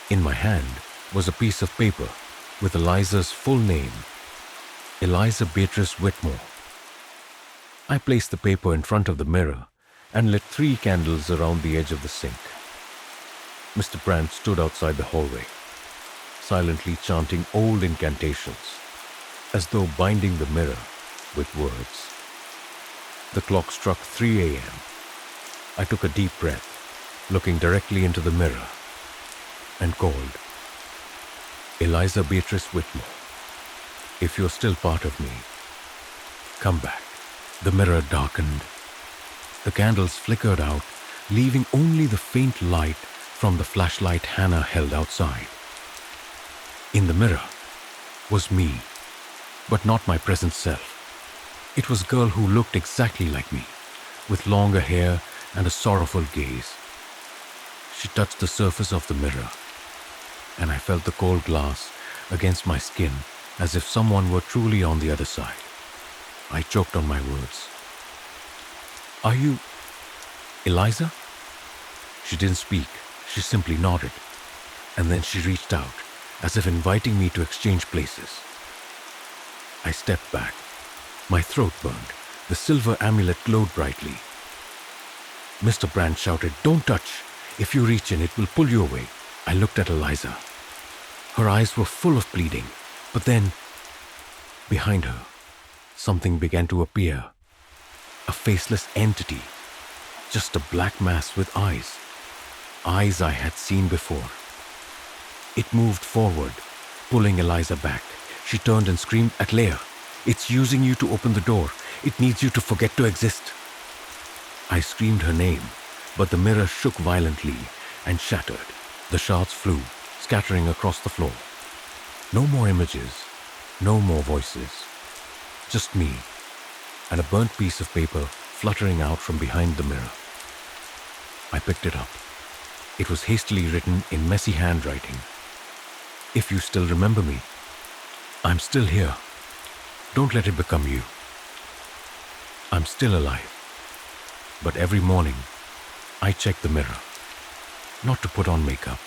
In my hand was a piece of paper with Eliza's full name, Eliza Beatrice Whitmore. I placed the paper in front of the mirror and lit 3 candles around the edge of the sink. Mr. Brandt stood outside the hallway, silently chanting old incantations, as though binding the mirror with words. The clock struck 3 a.m. I took a deep breath, looking directly into the mirror, and called, "Eliza Beatrice Whitmore, if you're still part of me, come back." The mirror darkened. The candles flickered out, leaving only the faint light from the flashlight Hannah held outside. In the mirror was me, but not my present self. It was a girl who looked exactly like me, with longer hair and a sorrowful gaze. She touched the surface of the mirror, and I felt the cold glass against my skin as if someone were truly on the other side. I choked on my words. "Are you Eliza?" She didn't speak. She simply nodded, and then she reached out, as if inviting me to exchange places. I stepped back. My throat burned. The silver amulet glowed brightly. Mr. Brandt shouted, "Don't touch! If you reach in, it will pull you away." I looked at Eliza. Her eyes were full of pleading, but then, behind her, something began to appear. A faceless entity, just a black mass with eyes. Eyes I had seen before. It moved forward, pulling Eliza back. She turned and screamed at Leia, "It's using you to open the door. It needs you to forget to exist." I screamed her name, but the mirror shook violently and shattered. The shards flew, scattering across the floor. No more images, No more voices. Just me and a burnt piece of paper fluttering out from behind the mirror. I picked it up. It was hastily written in messy handwriting. If you still remember me, I'm still here. Don't let it become you. I'm still alive. But every morning, I check the mirror. Not to put on makeup,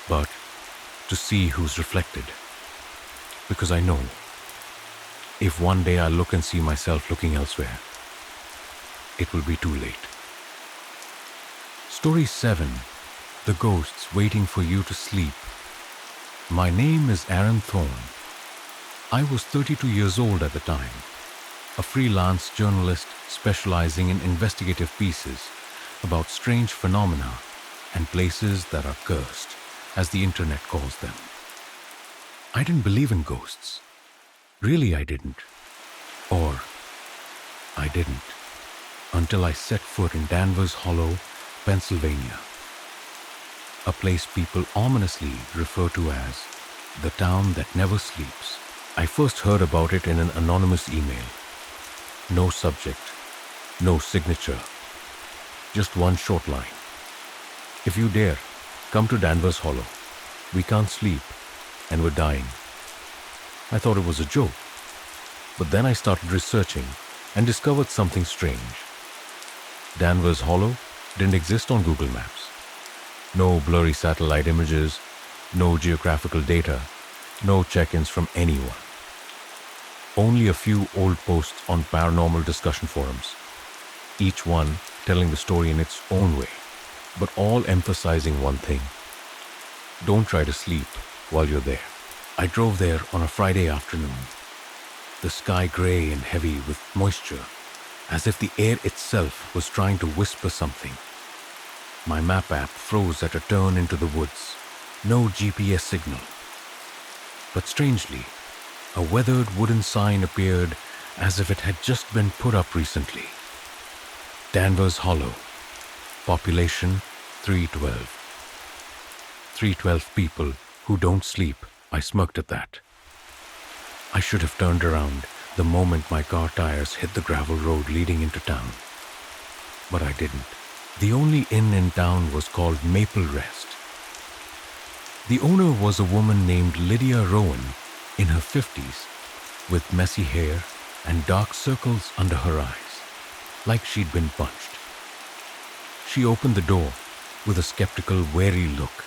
but to see who's reflected. Because I know, if one day I look and see myself looking elsewhere, it will be too late. Story 7. The Ghosts Waiting for You to Sleep. My name is Aaron Thorne. I was 32 years old at the time, a freelance journalist specializing in investigative pieces about strange phenomena and places that are cursed, as the internet calls them. I didn't believe in ghosts. Really, I didn't. Or I didn't, until I set foot in Danvers Hollow, Pennsylvania, a place people ominously refer to as the town that never sleeps. I first heard about it in an anonymous email. No subject, no signature, just one short line. If you dare, come to Danvers Hollow. We can't sleep, and we're dying. I thought it was a joke, but then I started researching and discovered something strange. Danvers Hollow didn't exist on Google Maps. No blurry satellite images, no geographical data, no check-ins from anyone. Only a few old posts on paranormal discussion forums, each one telling the story in its own way, but all emphasizing one thing: don't try to sleep while you're there. I drove there on a Friday afternoon, the sky gray and heavy with moisture, as if the air itself was trying to whisper something. My map app froze at a turn into the woods. No GPS signal. But strangely, a weathered wooden sign appeared as if it had just been put up recently. Danvers Hollow. Population 312. 312 people who don't sleep. I smirked at that. I should have turned around the moment my car tires hit the gravel road leading into town. But I didn't. The only inn in town was called Maple Rest. The owner was a woman named Lydia Rowan, in her 50s, with messy hair and dark circles under her eyes, like she'd been punched. She opened the door with a skeptical, wary look.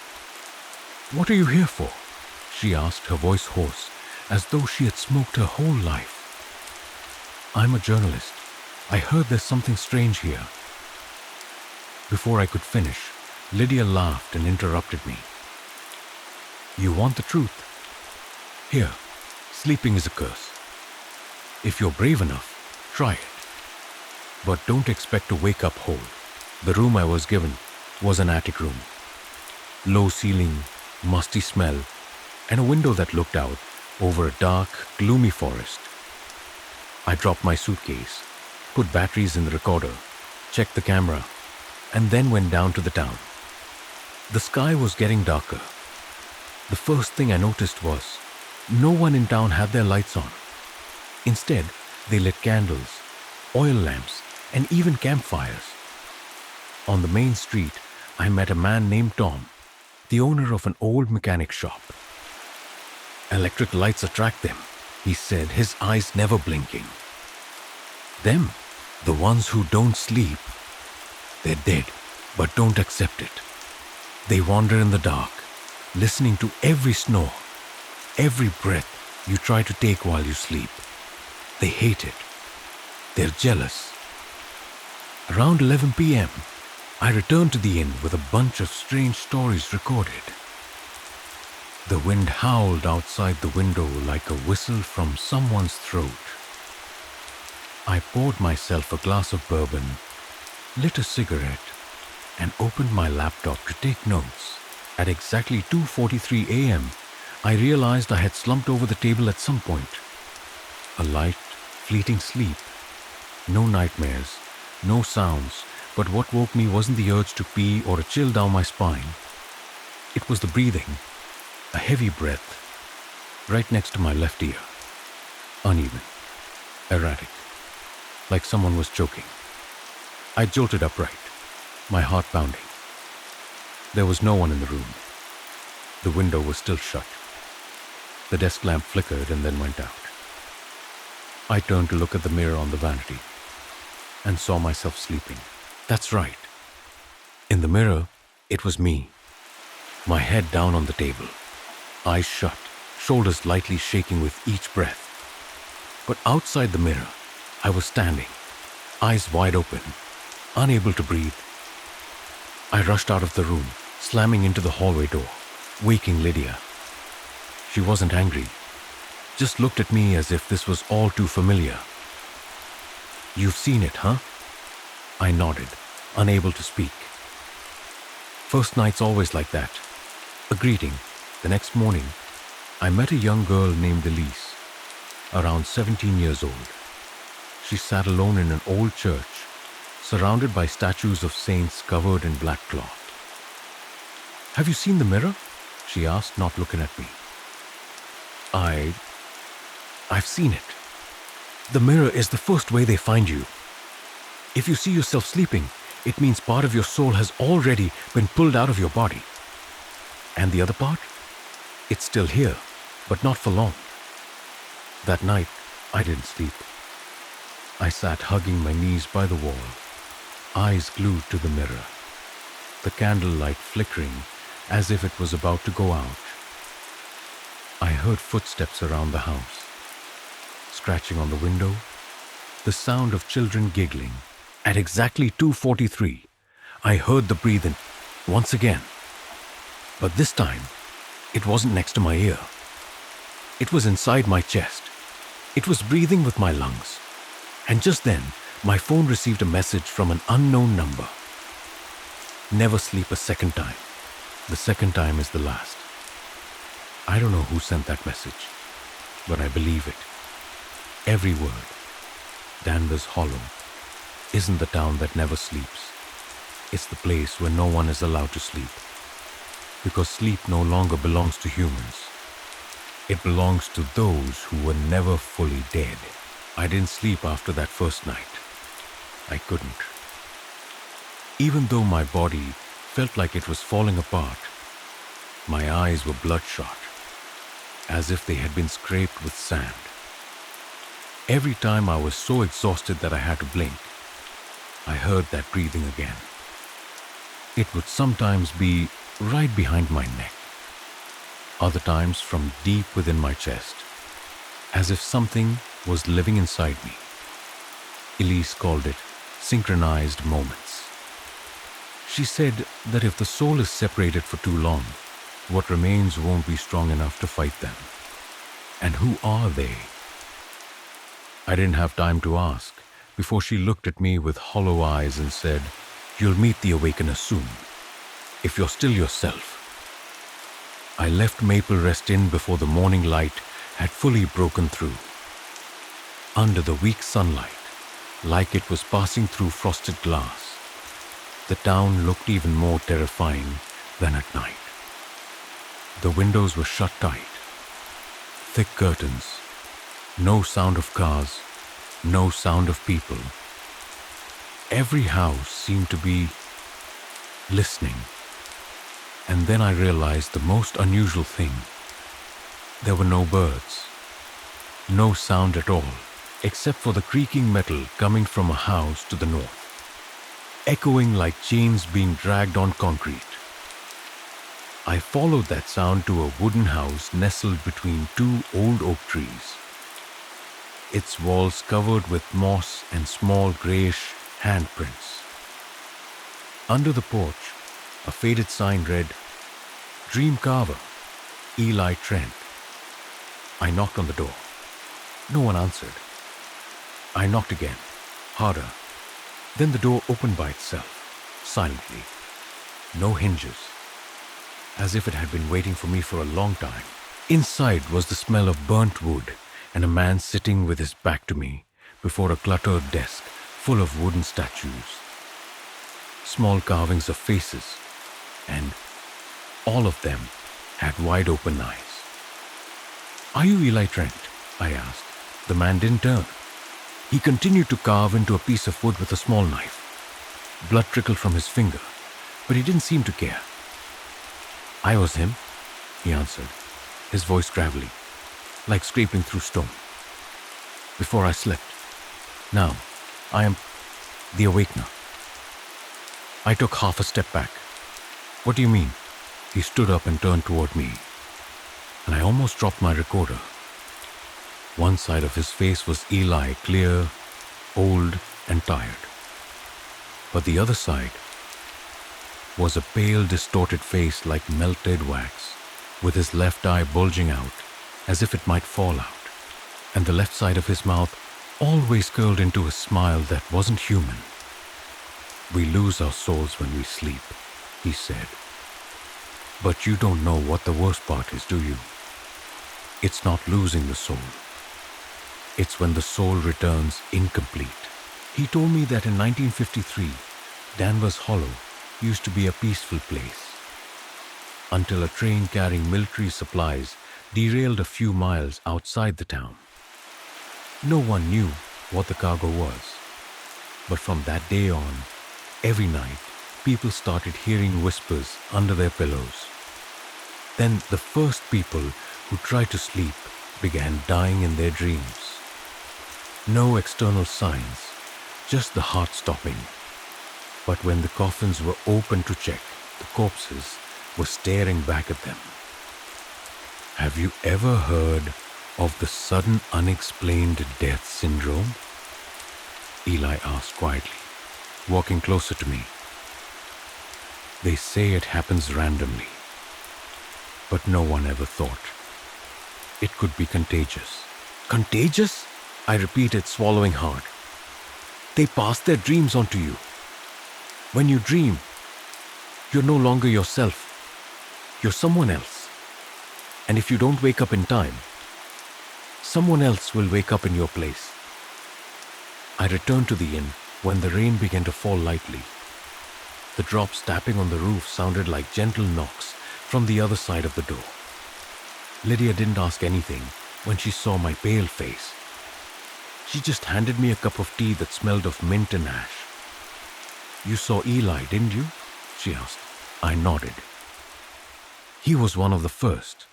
"What are you here for?" she asked, her voice hoarse, as though she had smoked her whole life. "I'm a journalist. I heard there's something strange here." Before I could finish, Lydia laughed and interrupted me. "You want the truth? Here, sleeping is a curse. If you're brave enough, try it. But don't expect to wake up whole." The room I was given was an attic room. Low ceiling, musty smell, and a window that looked out over a dark, gloomy forest. I dropped my suitcase, put batteries in the recorder, checked the camera, and then went down to the town. The sky was getting darker. The first thing I noticed was no one in town had their lights on. Instead, they lit candles, oil lamps, and even campfires. On the main street, I met a man named Tom, the owner of an old mechanic shop. "Electric lights attract them," he said, his eyes never blinking. "Them, the ones who don't sleep. They're dead, but don't accept it. They wander in the dark, listening to every snore, every breath you try to take while you sleep. They hate it. They're jealous." Around 11 p.m., I returned to the inn with a bunch of strange stories recorded. The wind howled outside the window like a whistle from someone's throat. I poured myself a glass of bourbon, lit a cigarette, and opened my laptop to take notes. At exactly 2:43 a.m., I realized I had slumped over the table at some point. A light, fleeting sleep. No nightmares, no sounds, but what woke me wasn't the urge to pee or a chill down my spine. It was the breathing, a heavy breath, right next to my left ear. uneven, erratic, like someone was choking. I jolted upright, my heart pounding. There was no one in the room. The window was still shut. The desk lamp flickered and then went out. I turned to look at the mirror on the vanity and saw myself sleeping. That's right. In the mirror, it was me, my head down on the table, eyes shut, shoulders lightly shaking with each breath. But outside the mirror, I was standing, eyes wide open, unable to breathe. I rushed out of the room, slamming into the hallway door, waking Lydia. She wasn't angry, just looked at me as if this was all too familiar. "You've seen it, huh?" I nodded, unable to speak. First night's always like that. A greeting. The next morning, I met a young girl named Elise, around 17 years old. She sat alone in an old church, surrounded by statues of saints covered in black cloth. "Have you seen the mirror?" she asked, not looking at me. I've seen it. The mirror is the first way they find you. If you see yourself sleeping, it means part of your soul has already been pulled out of your body. And the other part? It's still here, but not for long. That night, I didn't sleep. I sat hugging my knees by the wall, eyes glued to the mirror, the candlelight flickering as if it was about to go out. I heard footsteps around the house, scratching on the window, the sound of children giggling. At exactly 2:43, I heard the breathing once again. But this time, it wasn't next to my ear. It was inside my chest. It was breathing with my lungs. And just then, my phone received a message from an unknown number. "Never sleep a second time. The second time is the last." I don't know who sent that message, but I believe it. Every word. Danvers Hollow isn't the town that never sleeps. It's the place where no one is allowed to sleep. Because sleep no longer belongs to humans. It belongs to those who were never fully dead. I didn't sleep after that first night. I couldn't. Even though my body felt like it was falling apart, my eyes were bloodshot, as if they had been scraped with sand. Every time I was so exhausted that I had to blink, I heard that breathing again. It would sometimes be right behind my neck, other times from deep within my chest, as if something was living inside me. Elise called it synchronized moments. She said that if the soul is separated for too long, what remains won't be strong enough to fight them. And who are they? I didn't have time to ask before she looked at me with hollow eyes and said, "You'll meet the awakener soon, if you're still yourself." I left Maple Rest Inn before the morning light had fully broken through. Under the weak sunlight, like it was passing through frosted glass, the town looked even more terrifying than at night. The windows were shut tight, thick curtains, no sound of cars, no sound of people. Every house seemed to be listening. And then I realized the most unusual thing. There were no birds, no sound at all, except for the creaking metal coming from a house to the north, echoing like chains being dragged on concrete. I followed that sound to a wooden house nestled between two old oak trees, its walls covered with moss and small grayish handprints. Under the porch, a faded sign read, "Dream Carver, Eli Trent." I knocked on the door. No one answered. I knocked again, harder. Then the door opened by itself, silently. No hinges, as if it had been waiting for me for a long time. Inside was the smell of burnt wood and a man sitting with his back to me before a cluttered desk full of wooden statues. Small carvings of faces, and all of them had wide open eyes. "Are you Eli Trent?" I asked, The man didn't turn. He continued to carve into a piece of wood with a small knife. Blood trickled from his finger, but he didn't seem to care. "I was him," he answered, his voice gravelly, like scraping through stone. "Before I slept. Now, I am the awakener." I took half a step back. "What do you mean?" He stood up and turned toward me, and I almost dropped my recorder. One side of his face was Eli, clear, old, and tired. But the other side was a pale, distorted face like melted wax, with his left eye bulging out as if it might fall out, and the left side of his mouth always curled into a smile that wasn't human. "We lose our souls when we sleep," he said. "But you don't know what the worst part is, do you? It's not losing the soul. It's when the soul returns incomplete." He told me that in 1953, Danvers Hollow used to be a peaceful place, until a train carrying military supplies derailed a few miles outside the town. No one knew what the cargo was, but from that day on, every night, people started hearing whispers under their pillows. Then the first people who tried to sleep began dying in their dreams. No external signs, just the heart stopping. But when the coffins were opened to check, the corpses were staring back at them. "Have you ever heard of the sudden unexplained death syndrome?" Eli asked quietly, walking closer to me. "They say it happens randomly, but no one ever thought it could be contagious." "Contagious?" I repeated, swallowing hard. "They pass their dreams on to you. When you dream, you're no longer yourself. You're someone else. And if you don't wake up in time, someone else will wake up in your place." I returned to the inn when the rain began to fall lightly. The drops tapping on the roof sounded like gentle knocks from the other side of the door. Lydia didn't ask anything when she saw my pale face. She just handed me a cup of tea that smelled of mint and ash. "You saw Eli, didn't you?" she asked. I nodded. "He was one of the first.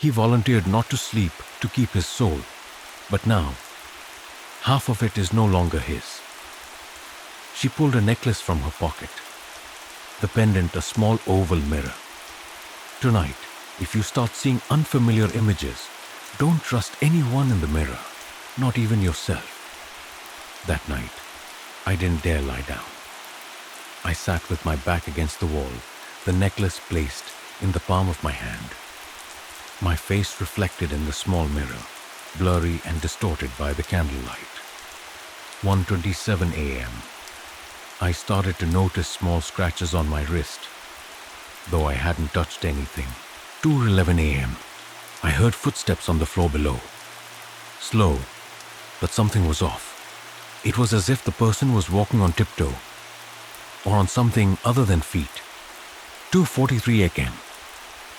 He volunteered not to sleep to keep his soul, but now, half of it is no longer his." She pulled a necklace from her pocket, the pendant a small oval mirror. "Tonight, if you start seeing unfamiliar images, don't trust anyone in the mirror, not even yourself." That night, I didn't dare lie down. I sat with my back against the wall, the necklace placed in the palm of my hand. My face reflected in the small mirror, blurry and distorted by the candlelight. 1:27 a.m. I started to notice small scratches on my wrist, though I hadn't touched anything. 2:11 a.m. I heard footsteps on the floor below. Slow, but something was off. It was as if the person was walking on tiptoe, or on something other than feet. 2:43 a.m.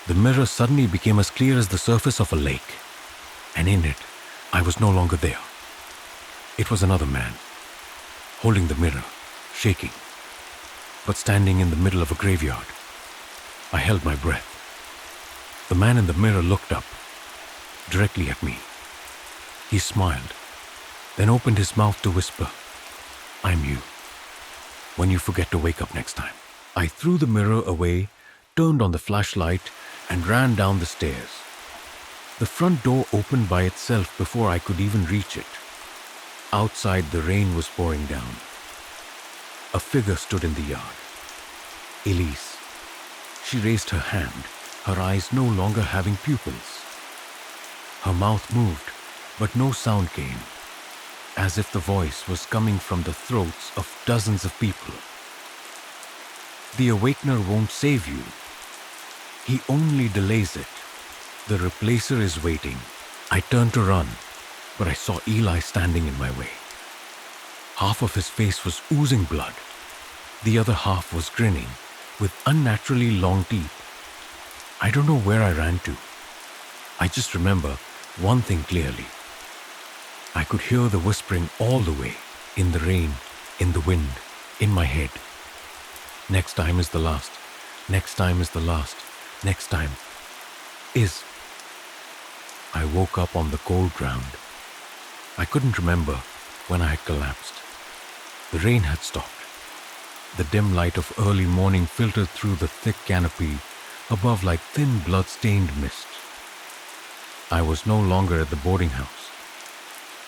The mirror suddenly became as clear as the surface of a lake, and in it, I was no longer there. It was another man, holding the mirror, shaking, but standing in the middle of a graveyard. I held my breath. The man in the mirror looked up, directly at me. He smiled, then opened his mouth to whisper, "I'm you. When you forget to wake up next time." I threw the mirror away, turned on the flashlight, and ran down the stairs. The front door opened by itself before I could even reach it. Outside, the rain was pouring down. A figure stood in the yard. Elise. She raised her hand, her eyes no longer having pupils. Her mouth moved, but no sound came, as if the voice was coming from the throats of dozens of people. "The Awakener won't save you. He only delays it. The Replacer is waiting." I turned to run, but I saw Eli standing in my way. Half of his face was oozing blood. The other half was grinning, with unnaturally long teeth. I don't know where I ran to. I just remember one thing clearly. I could hear the whispering all the way, in the rain, in the wind, in my head. Next time is the last. Next time is the last. Next time is. I woke up on the cold ground. I couldn't remember when I had collapsed. The rain had stopped. The dim light of early morning filtered through the thick canopy above like thin blood-stained mist. I was no longer at the boarding house,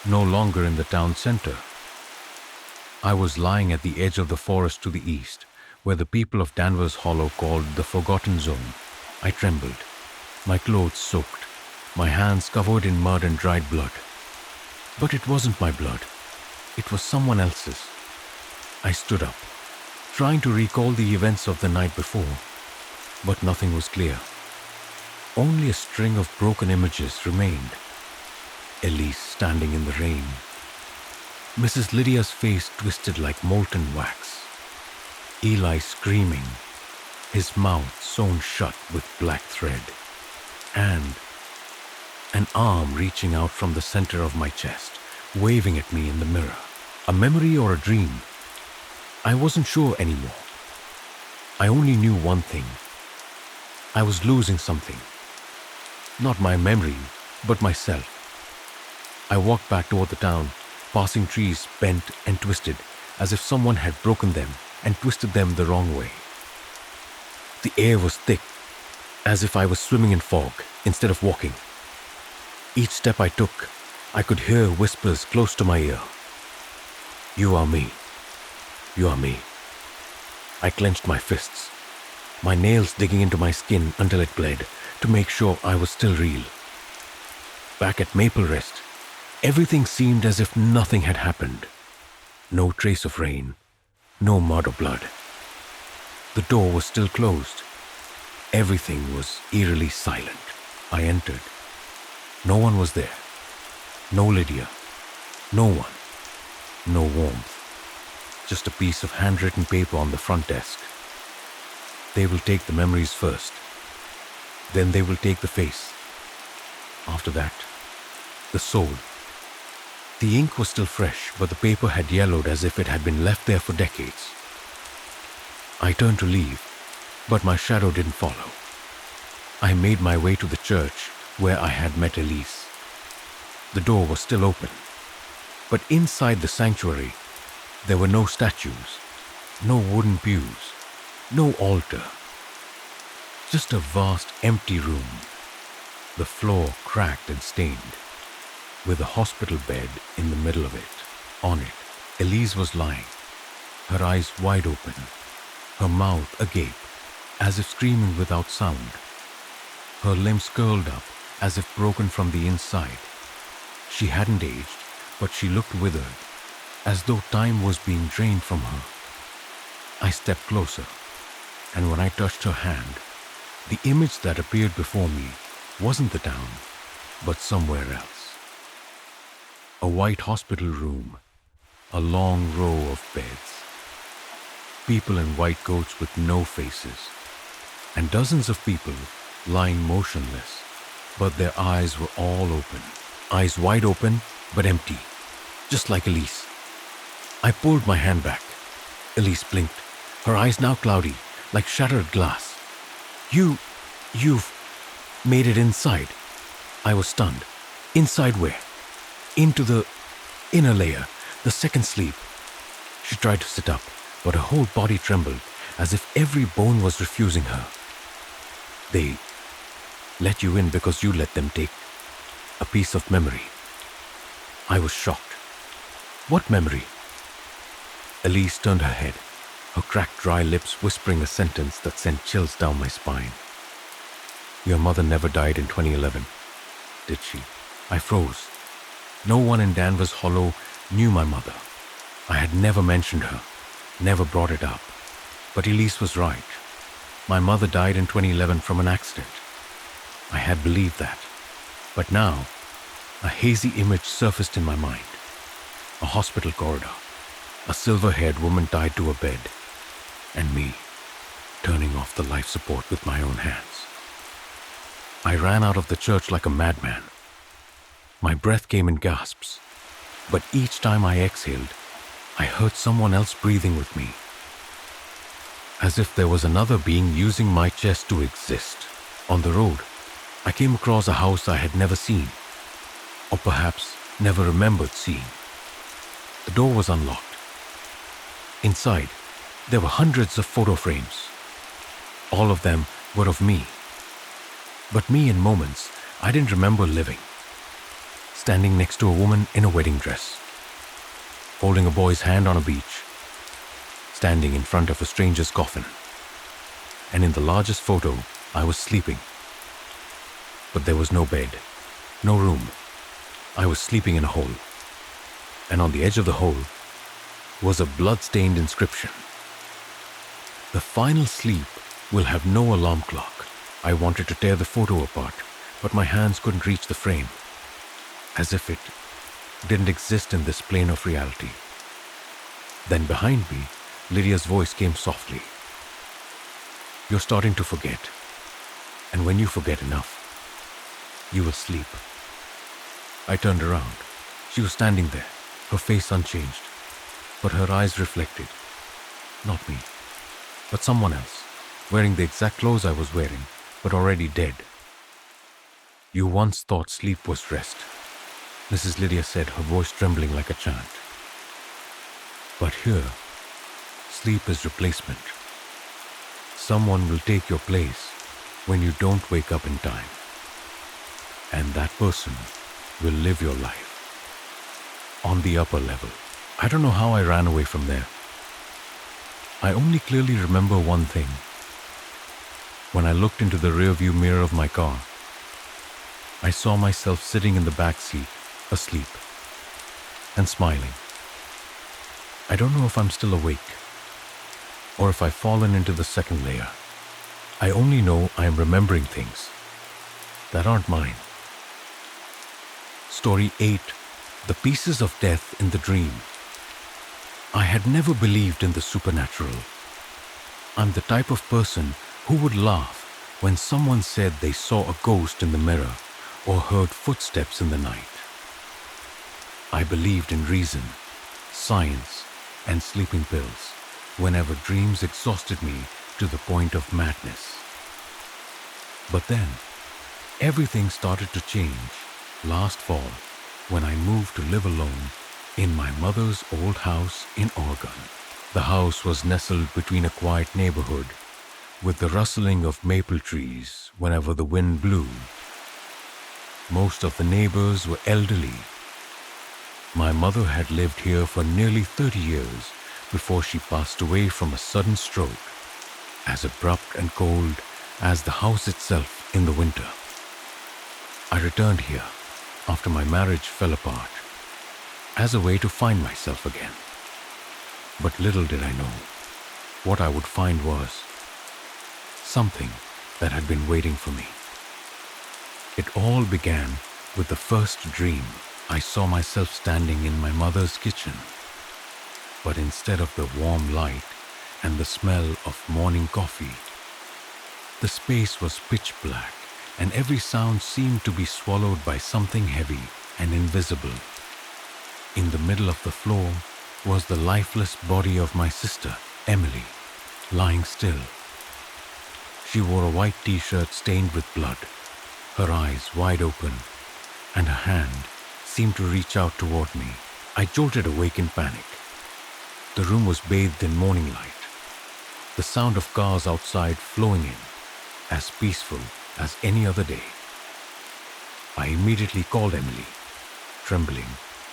no longer in the town center. I was lying at the edge of the forest to the east, where the people of Danvers Hollow called the Forgotten Zone. I trembled, my clothes soaked, my hands covered in mud and dried blood. But it wasn't my blood. It was someone else's. I stood up, trying to recall the events of the night before, but nothing was clear. Only a string of broken images remained. Elise standing in the rain. Mrs. Lydia's face twisted like molten wax. Eli screaming, his mouth sewn shut with black thread. And an arm reaching out from the center of my chest, waving at me in the mirror. A memory or a dream? I wasn't sure anymore. I only knew one thing. I was losing something. Not my memory, but myself. I walked back toward the town, passing trees bent and twisted, as if someone had broken them and twisted them the wrong way. The air was thick, as if I was swimming in fog instead of walking. Each step I took, I could hear whispers close to my ear. You are me. You are me. I clenched my fists, my nails digging into my skin until it bled, to make sure I was still real. Back at Maple Rest, everything seemed as if nothing had happened. No trace of rain, no mud or blood. The door was still closed. Everything was eerily silent. I entered. No one was there. No Lydia. No one. No warmth. Just a piece of handwritten paper on the front desk. They will take the memories first. Then they will take the face. After that, the soul. The ink was still fresh, but the paper had yellowed as if it had been left there for decades. I turned to leave, but my shadow didn't follow. I made my way to the church where I had met Elise. The door was still open, but inside the sanctuary, there were no statues, no wooden pews, no altar. Just a vast empty room, the floor cracked and stained, with a hospital bed in the middle of it. On it, Elise was lying, her eyes wide open, her mouth agape, as if screaming without sound, her limbs curled up as if broken from the inside. She hadn't aged, but she looked withered, as though time was being drained from her. I stepped closer, and when I touched her hand, the image that appeared before me wasn't the town, but somewhere else. A white hospital room, a long row of beds, people in white coats with no faces, and dozens of people lying motionless, but their eyes were all open, eyes wide open but empty, just like Elise. I pulled my hand back. Elise blinked, her eyes now cloudy, like shattered glass. You've made it inside. I was stunned. Inside where? Into the inner layer, the second sleep. She tried to sit up, but her whole body trembled, as if every bone was refusing her. They let you in because you let them take a piece of memory. I was shocked. What memory? Elise turned her head, her cracked dry lips whispering a sentence that sent chills down my spine. Your mother never died in 2011, did she? I froze. No one in Danvers Hollow knew my mother. I had never mentioned her, never brought it up. But Elise was right. My mother died in 2011 from an accident. I had believed that. But now, a hazy image surfaced in my mind. A hospital corridor, a silver-haired woman tied to a bed, and me, turning off the life support with my own hands. I ran out of the church like a madman. My breath came in gasps. But each time I exhaled, I heard someone else breathing with me, as if there was another being using my chest to exist. On the road, I came across a house I had never seen, or perhaps never remembered seeing. The door was unlocked. Inside, there were hundreds of photo frames. All of them were of me, but me in moments I didn't remember living. Standing next to a woman in a wedding dress, holding a boy's hand on a beach, standing in front of a stranger's coffin. And in the largest photo, I was sleeping. But there was no bed, no room. I was sleeping in a hole. And on the edge of the hole was a blood-stained inscription. The final sleep will have no alarm clock. I wanted to tear the photo apart, but my hands couldn't reach the frame, as if it didn't exist in this plane of reality. Then behind me, Lydia's voice came softly. "You're starting to forget. And when you forget enough, you will sleep." I turned around. She was standing there, her face unchanged, but her eyes reflected. Not me, but someone else, wearing the exact clothes I was wearing, but already dead. "You once thought sleep was rest," Mrs. Lydia said, her voice trembling like a chant. "But here, sleep is replacement. Someone will take your place when you don't wake up in time. And that person will live your life on the upper level." I don't know how I ran away from there. I only clearly remember one thing. When I looked into the rearview mirror of my car, I saw myself sitting in the back seat, asleep, and smiling. I don't know if I'm still awake, or if I've fallen into the second layer. I only know I am remembering things that aren't mine. Story 8. The Pieces of Death in the Dream. I had never believed in the supernatural. I'm the type of person who would laugh when someone said they saw a ghost in the mirror or heard footsteps in the night. I believed in reason, science, and sleeping pills whenever dreams exhausted me to the point of madness. But then, everything started to change last fall when I moved to live alone in my mother's old house in Oregon. The house was nestled between a quiet neighborhood with the rustling of maple trees whenever the wind blew. Most of the neighbors were elderly. My mother had lived here for nearly 30 years before she passed away from a sudden stroke, as abrupt and cold as the house itself in the winter. I returned here after my marriage fell apart as a way to find myself again. But little did I know, what I would find was something that had been waiting for me. It all began with the first dream. I saw myself standing in my mother's kitchen, but instead of the warm light and the smell of morning coffee, the space was pitch black, and every sound seemed to be swallowed by something heavy and invisible. In the middle of the floor was the lifeless body of my sister, Emily, lying still. She wore a white t-shirt stained with blood, her eyes wide open, and her hand seemed to reach out toward me. I jolted awake in panic. The room was bathed in morning light, the sound of cars outside flowing in, as peaceful as any other day. I immediately called Emily, trembling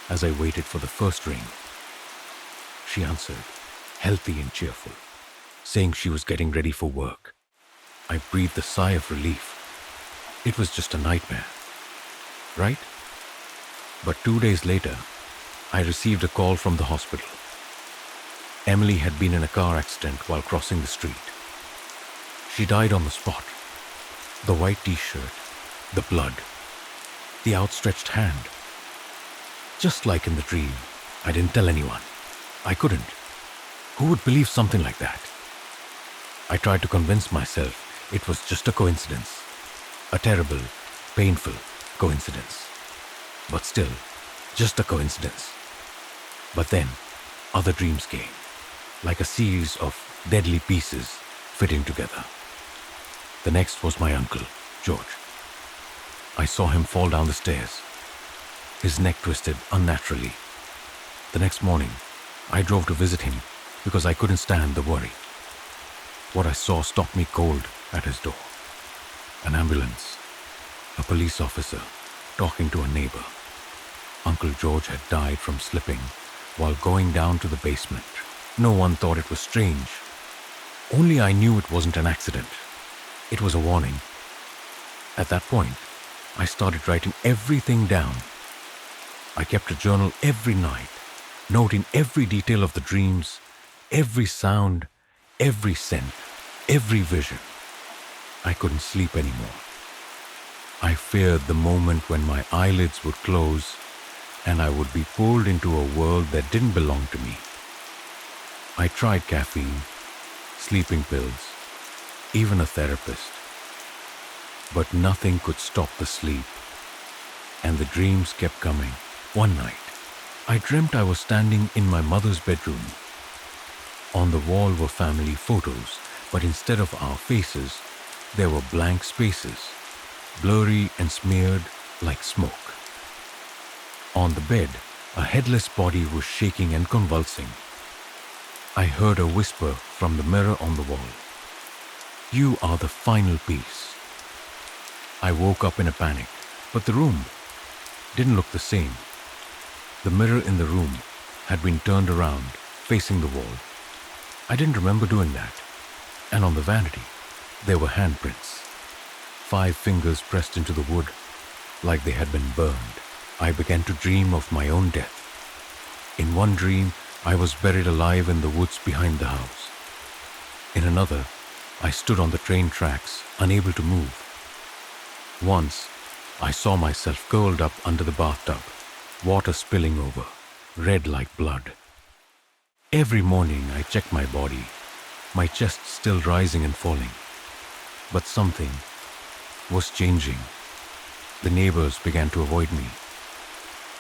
as I waited for the first ring. She answered, healthy and cheerful, saying she was getting ready for work. I breathed a sigh of relief. It was just a nightmare, right? But 2 days later, I received a call from the hospital. Emily had been in a car accident while crossing the street. She died on the spot. The white t-shirt, the blood, the outstretched hand. Just like in the dream, I didn't tell anyone. I couldn't. Who would believe something like that? I tried to convince myself it was just a coincidence. A terrible, painful coincidence. But still, just a coincidence. But then, other dreams came, like a series of deadly pieces fitting together. The next was my uncle, George. I saw him fall down the stairs, his neck twisted unnaturally. The next morning, I drove to visit him because I couldn't stand the worry. What I saw stopped me cold at his door. An ambulance, a police officer talking to a neighbor. Uncle George had died from slipping while going down to the basement. No one thought it was strange. Only I knew it wasn't an accident. It was a warning. At that point, I started writing everything down. I kept a journal every night, noting every detail of the dreams, every sound, every scent, every vision. I couldn't sleep anymore. I feared the moment when my eyelids would close and I would be pulled into a world that didn't belong to me. I tried caffeine, sleeping pills, even a therapist. But nothing could stop the sleep, and the dreams kept coming. One night, I dreamt I was standing in my mother's bedroom. On the wall were family photos, but instead of our faces, there were blank spaces, blurry and smeared like smoke. On the bed, a headless body was shaking and convulsing. I heard a whisper from the mirror on the wall. "You are the final piece." I woke up in a panic, but the room didn't look the same. The mirror in the room had been turned around, facing the wall. I didn't remember doing that. And on the vanity, there were handprints. 5 fingers pressed into the wood, like they had been burned. I began to dream of my own death. In one dream, I was buried alive in the woods behind the house. In another, I stood on the train tracks, unable to move. Once, I saw myself curled up under the bathtub, water spilling over, red like blood. Every morning I checked my body, my chest still rising and falling. But something was changing. The neighbors began to avoid me.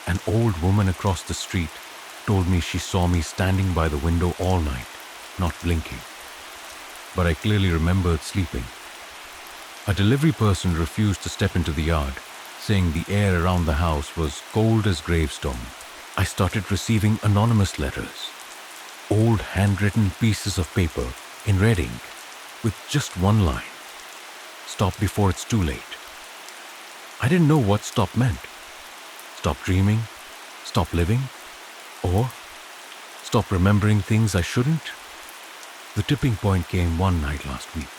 An old woman across the street told me she saw me standing by the window all night, not blinking. But I clearly remembered sleeping. A delivery person refused to step into the yard, saying the air around the house was cold as gravestone. I started receiving anonymous letters, old handwritten pieces of paper in red ink with just one line: "Stop before it's too late." I didn't know what stop meant. Stop dreaming, stop living, or stop remembering things I shouldn't. The tipping point came one night last week.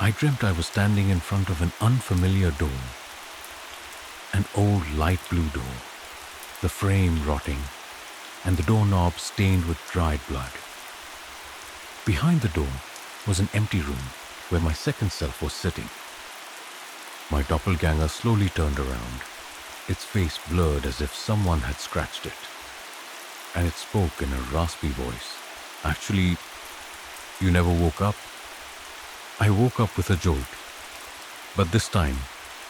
I dreamt I was standing in front of an unfamiliar door, an old light blue door, the frame rotting, and the doorknob stained with dried blood. Behind the door was an empty room where my second self was sitting. My doppelganger slowly turned around, its face blurred as if someone had scratched it, and it spoke in a raspy voice. "Actually, you never woke up?" I woke up with a jolt, but this time,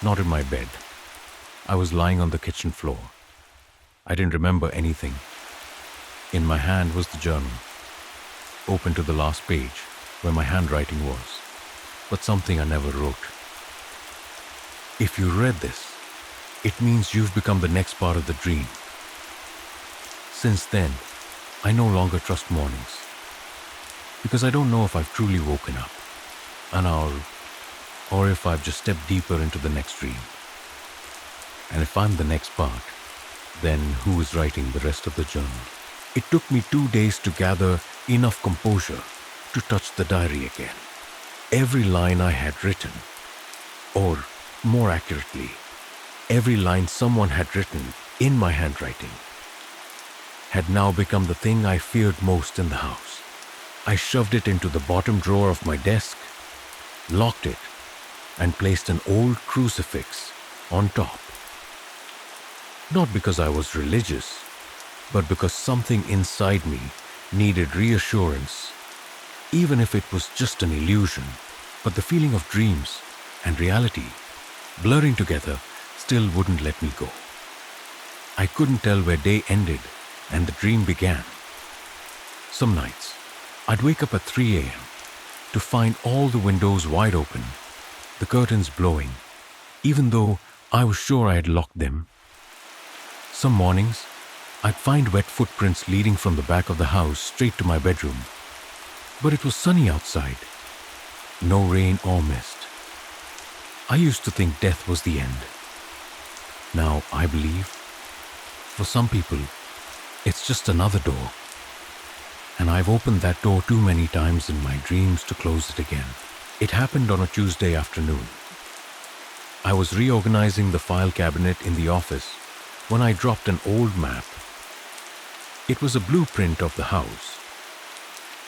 not in my bed. I was lying on the kitchen floor. I didn't remember anything. In my hand was the journal, open to the last page where my handwriting was, but something I never wrote. If you read this, it means you've become the next part of the dream. Since then, I no longer trust mornings, because I don't know if I've truly woken up, an hour, or if I've just stepped deeper into the next dream. And if I'm the next part, then who is writing the rest of the journal? It took me 2 days to gather enough composure to touch the diary again. Every line I had written, or more accurately, every line someone had written in my handwriting, had now become the thing I feared most in the house. I shoved it into the bottom drawer of my desk, locked it, and placed an old crucifix on top. Not because I was religious, but because something inside me needed reassurance, even if it was just an illusion. But the feeling of dreams and reality blurring together still wouldn't let me go. I couldn't tell where day ended and the dream began. Some nights, I'd wake up at 3 a.m. to find all the windows wide open, the curtains blowing, even though I was sure I had locked them. Some mornings, I'd find wet footprints leading from the back of the house straight to my bedroom. But it was sunny outside, no rain or mist. I used to think death was the end. Now I believe, for some people, it's just another door. And I've opened that door too many times in my dreams to close it again. It happened on a Tuesday afternoon. I was reorganizing the file cabinet in the office when I dropped an old map. It was a blueprint of the house,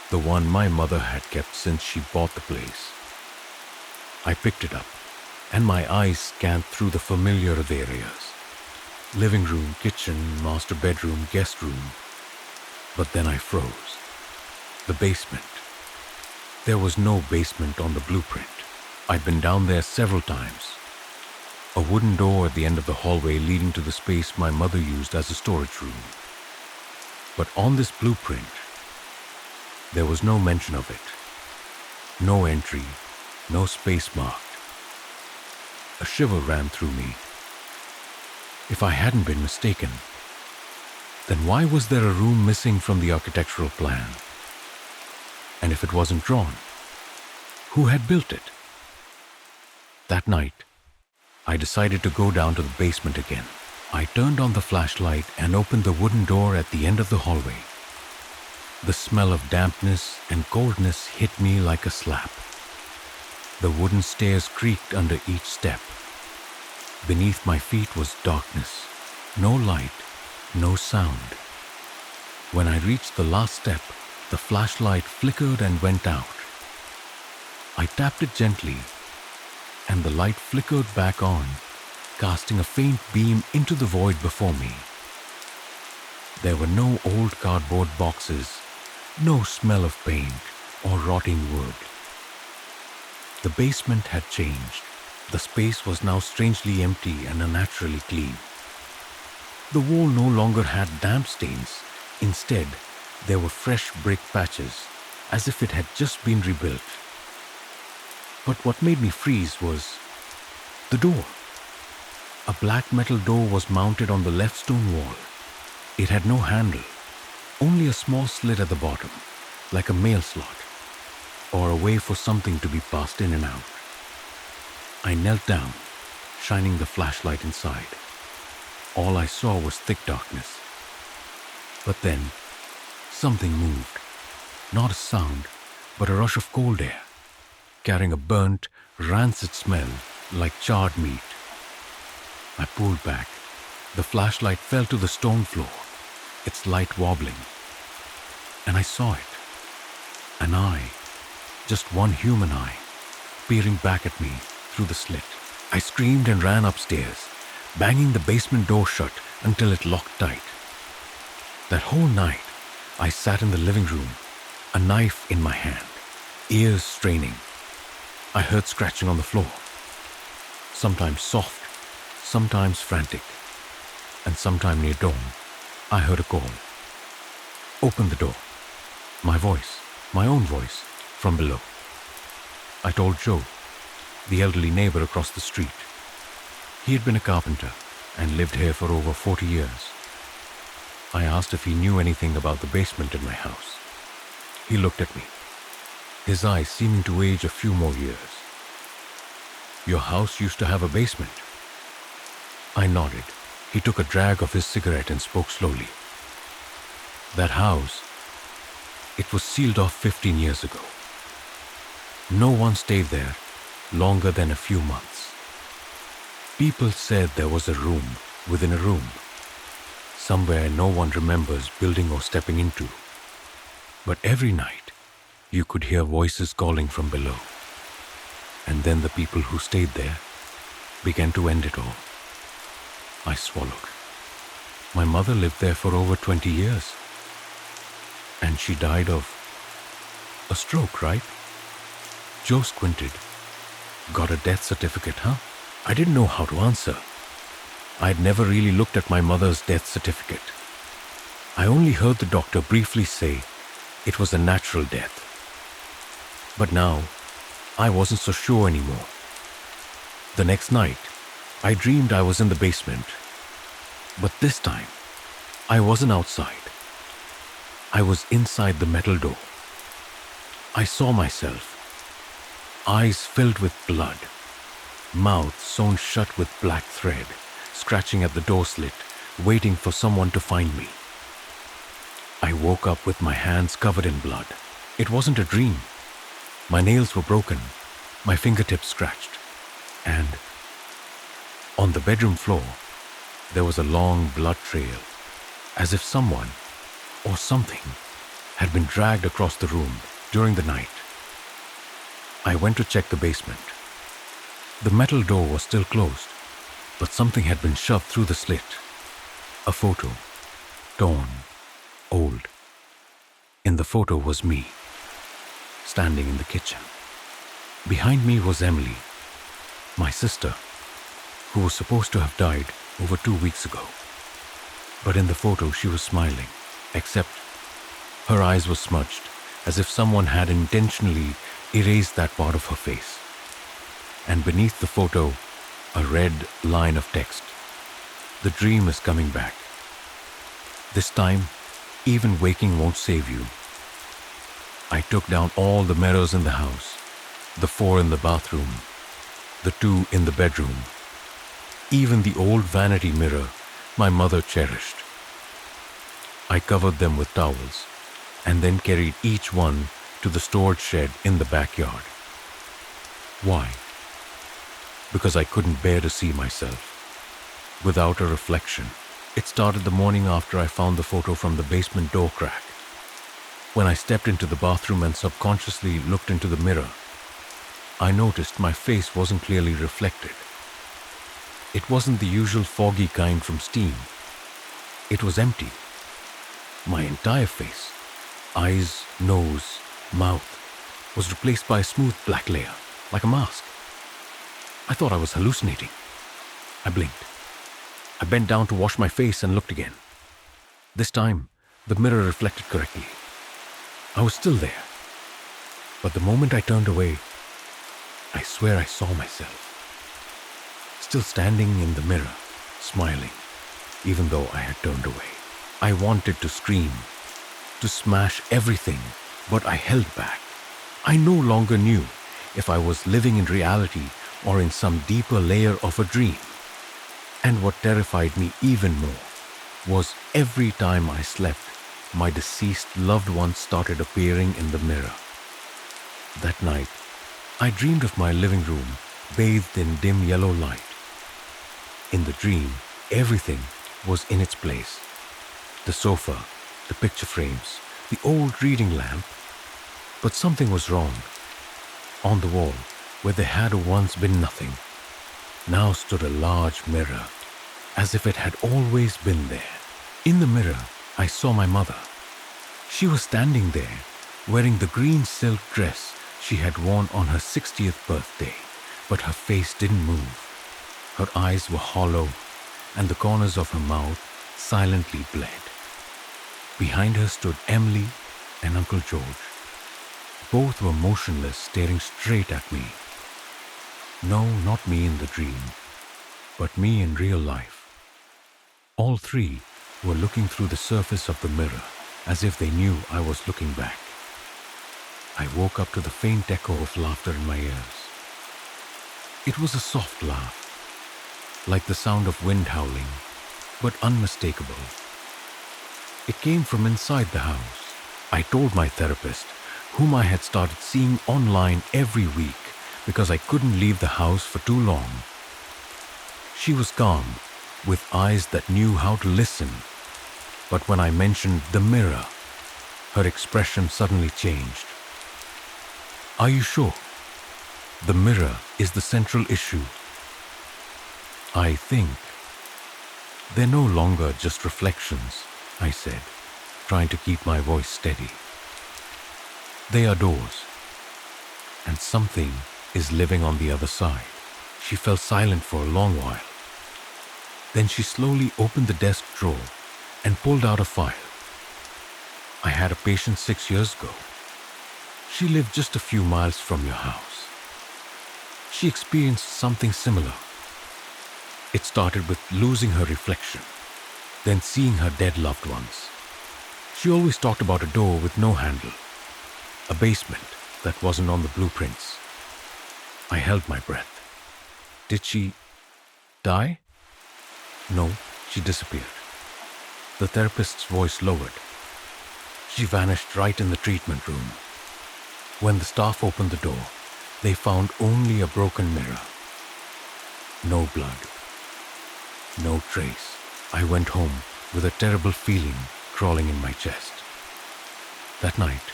the one my mother had kept since she bought the place. I picked it up, and my eyes scanned through the familiar areas. Living room, kitchen, master bedroom, guest room. But then I froze. The basement. There was no basement on the blueprint. I'd been down there several times. A wooden door at the end of the hallway leading to the space my mother used as a storage room. But on this blueprint, there was no mention of it. No entry, no space marked. A shiver ran through me. If I hadn't been mistaken, then why was there a room missing from the architectural plan? And if it wasn't drawn, who had built it? That night, I decided to go down to the basement again. I turned on the flashlight and opened the wooden door at the end of the hallway. The smell of dampness and coldness hit me like a slap. The wooden stairs creaked under each step. Beneath my feet was darkness, no light, no sound. When I reached the last step, the flashlight flickered and went out. I tapped it gently, and the light flickered back on, casting a faint beam into the void before me. There were no old cardboard boxes, no smell of paint or rotting wood. The basement had changed. The space was now strangely empty and unnaturally clean. The wall no longer had damp stains. Instead, there were fresh brick patches, as if it had just been rebuilt. But what made me freeze was the door. A black metal door was mounted on the left stone wall. It had no handle, only a small slit at the bottom, like a mail slot, or a way for something to be passed in and out. I knelt down, shining the flashlight inside. All I saw was thick darkness. But then, something moved. Not a sound, but a rush of cold air, carrying a burnt, rancid smell like charred meat. I pulled back. The flashlight fell to the stone floor, its light wobbling. And I saw it. An eye, just one human eye, peering back at me through the slit. I screamed and ran upstairs, banging the basement door shut until it locked tight. That whole night, I sat in the living room, a knife in my hand, ears straining. I heard scratching on the floor, sometimes soft, sometimes frantic, and sometime near dawn, I heard a call. Open the door. My voice, my own voice, from below. I told Joe, the elderly neighbor across the street. He had been a carpenter and lived here for over 40 years. I asked if he knew anything about the basement in my house. He looked at me, his eyes seeming to age a few more years. Your house used to have a basement. I nodded. He took a drag of his cigarette and spoke slowly. That house, it was sealed off 15 years ago. No one stayed there longer than a few months. People said there was a room within a room, somewhere no one remembers building or stepping into. But every night, you could hear voices calling from below. And then the people who stayed there began to end it all. I swallowed. My mother lived there for over 20 years. And she died of a stroke, right? Joe squinted. Got a death certificate, huh? I didn't know how to answer. I'd never really looked at my mother's death certificate. I only heard the doctor briefly say it was a natural death. But now, I wasn't so sure anymore. The next night, I dreamed I was in the basement. But this time, I wasn't outside. I was inside the metal door. I saw myself, eyes filled with blood, mouth sewn shut with black thread, scratching at the door slit, waiting for someone to find me. I woke up with my hands covered in blood. It wasn't a dream. My nails were broken, my fingertips scratched, and on the bedroom floor, there was a long blood trail, as if someone or something had been dragged across the room during the night. I went to check the basement. The metal door was still closed, but something had been shoved through the slit. A photo, torn, old. In the photo was me, standing in the kitchen. Behind me was Emily, my sister, who was supposed to have died over 2 weeks ago. But in the photo she was smiling, except her eyes were smudged, as if someone had intentionally erased that part of her face. And beneath the photo, a red line of text. The dream is coming back. This time, even waking won't save you. I took down all the mirrors in the house, the 4 in the bathroom, the 2 in the bedroom, even the old vanity mirror my mother cherished. I covered them with towels and then carried each one to the storage shed in the backyard. Why? Because I couldn't bear to see myself without a reflection. It started the morning after I found the photo from the basement door crack. When I stepped into the bathroom and subconsciously looked into the mirror, I noticed my face wasn't clearly reflected. It wasn't the usual foggy kind from steam. It was empty. My entire face, eyes, nose, mouth, was replaced by a smooth black layer, like a mask. I thought I was hallucinating. I blinked. I bent down to wash my face and looked again. This time, the mirror reflected correctly. I was still there. But the moment I turned away, I swear I saw myself, still standing in the mirror, smiling, even though I had turned away. I wanted to scream, to smash everything, but I held back. I no longer knew if I was living in reality or in some deeper layer of a dream. And what terrified me even more was every time I slept, my deceased loved ones started appearing in the mirror. That night, I dreamed of my living room bathed in dim yellow light. In the dream, everything was in its place. The sofa, the picture frames, the old reading lamp. But something was wrong. On the wall, where there had once been nothing, now stood a large mirror, as if it had always been there. In the mirror, I saw my mother. She was standing there, wearing the green silk dress she had worn on her 60th birthday, but her face didn't move. Her eyes were hollow, and the corners of her mouth silently bled. Behind her stood Emily and Uncle George. Both were motionless, staring straight at me. No, not me in the dream, but me in real life. All three were looking through the surface of the mirror, as if they knew I was looking back. I woke up to the faint echo of laughter in my ears. It was a soft laugh, like the sound of wind howling, but unmistakable. It came from inside the house. I told my therapist, whom I had started seeing online every week because I couldn't leave the house for too long. She was calm, with eyes that knew how to listen. But when I mentioned the mirror, her expression suddenly changed. Are you sure? The mirror is the central issue. I think. They're no longer just reflections, I said, trying to keep my voice steady. They are doors, and something is living on the other side. She fell silent for a long while. Then she slowly opened the desk drawer and pulled out a file. I had a patient 6 years ago. She lived just a few miles from your house. She experienced something similar. It started with losing her reflection, then seeing her dead loved ones. She always talked about a door with no handle, a basement that wasn't on the blueprints. I held my breath. Did she die? No, she disappeared. The therapist's voice lowered. She vanished right in the treatment room. When the staff opened the door, they found only a broken mirror. No blood. No trace. I went home with a terrible feeling crawling in my chest. That night,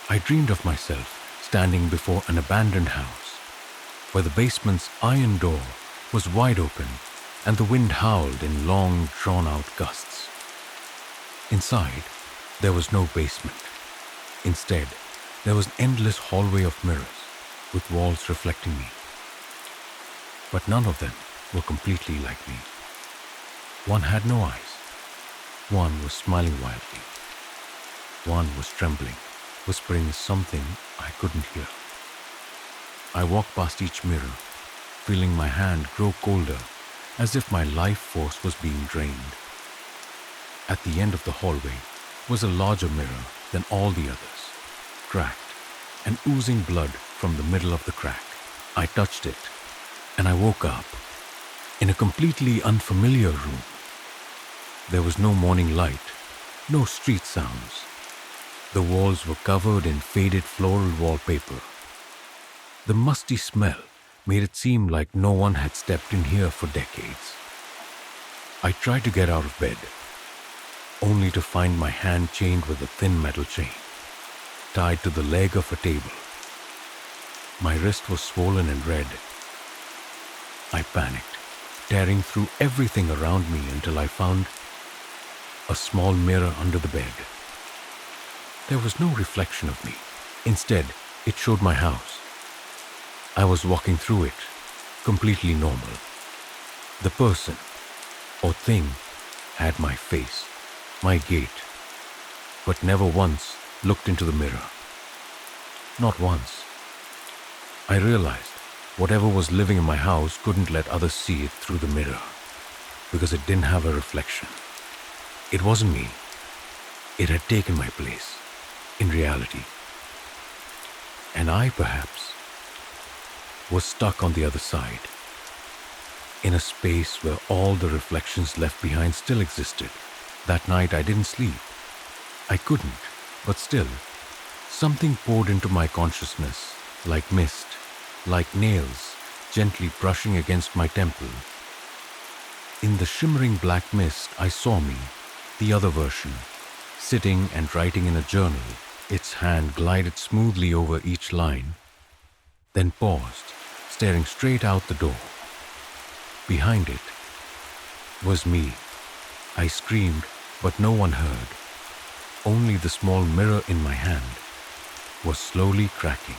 I dreamed of myself standing before an abandoned house, where the basement's iron door was wide open and the wind howled in long, drawn-out gusts. Inside, there was no basement. Instead, there was an endless hallway of mirrors with walls reflecting me. But none of them were completely like me. One had no eyes. One was smiling wildly. One was trembling, whispering something I couldn't hear. I walked past each mirror, feeling my hand grow colder, as if my life force was being drained. At the end of the hallway was a larger mirror than all the others, cracked and oozing blood from the middle of the crack. I touched it, and I woke up in a completely unfamiliar room. There was no morning light, no street sounds. The walls were covered in faded floral wallpaper. The musty smell made it seem like no one had stepped in here for decades. I tried to get out of bed, only to find my hand chained with a thin metal chain, tied to the leg of a table. My wrist was swollen and red. I panicked, tearing through everything around me until I found a small mirror under the bed. There was no reflection of me. Instead, it showed my house. I was walking through it, completely normal. The person or thing had my face, my gait, but never once looked into the mirror. Not once. I realized whatever was living in my house couldn't let others see it through the mirror because it didn't have a reflection. It wasn't me. It had taken my place in reality. And I, perhaps, was stuck on the other side, in a space where all the reflections left behind still existed. That night I didn't sleep. I couldn't, but still, something poured into my consciousness like mist, like nails gently brushing against my temple. In the shimmering black mist, I saw me, the other version, sitting and writing in a journal. Its hand glided smoothly over each line, then paused, staring straight out the door. Behind it was me. I screamed, but no one heard. Only the small mirror in my hand was slowly cracking.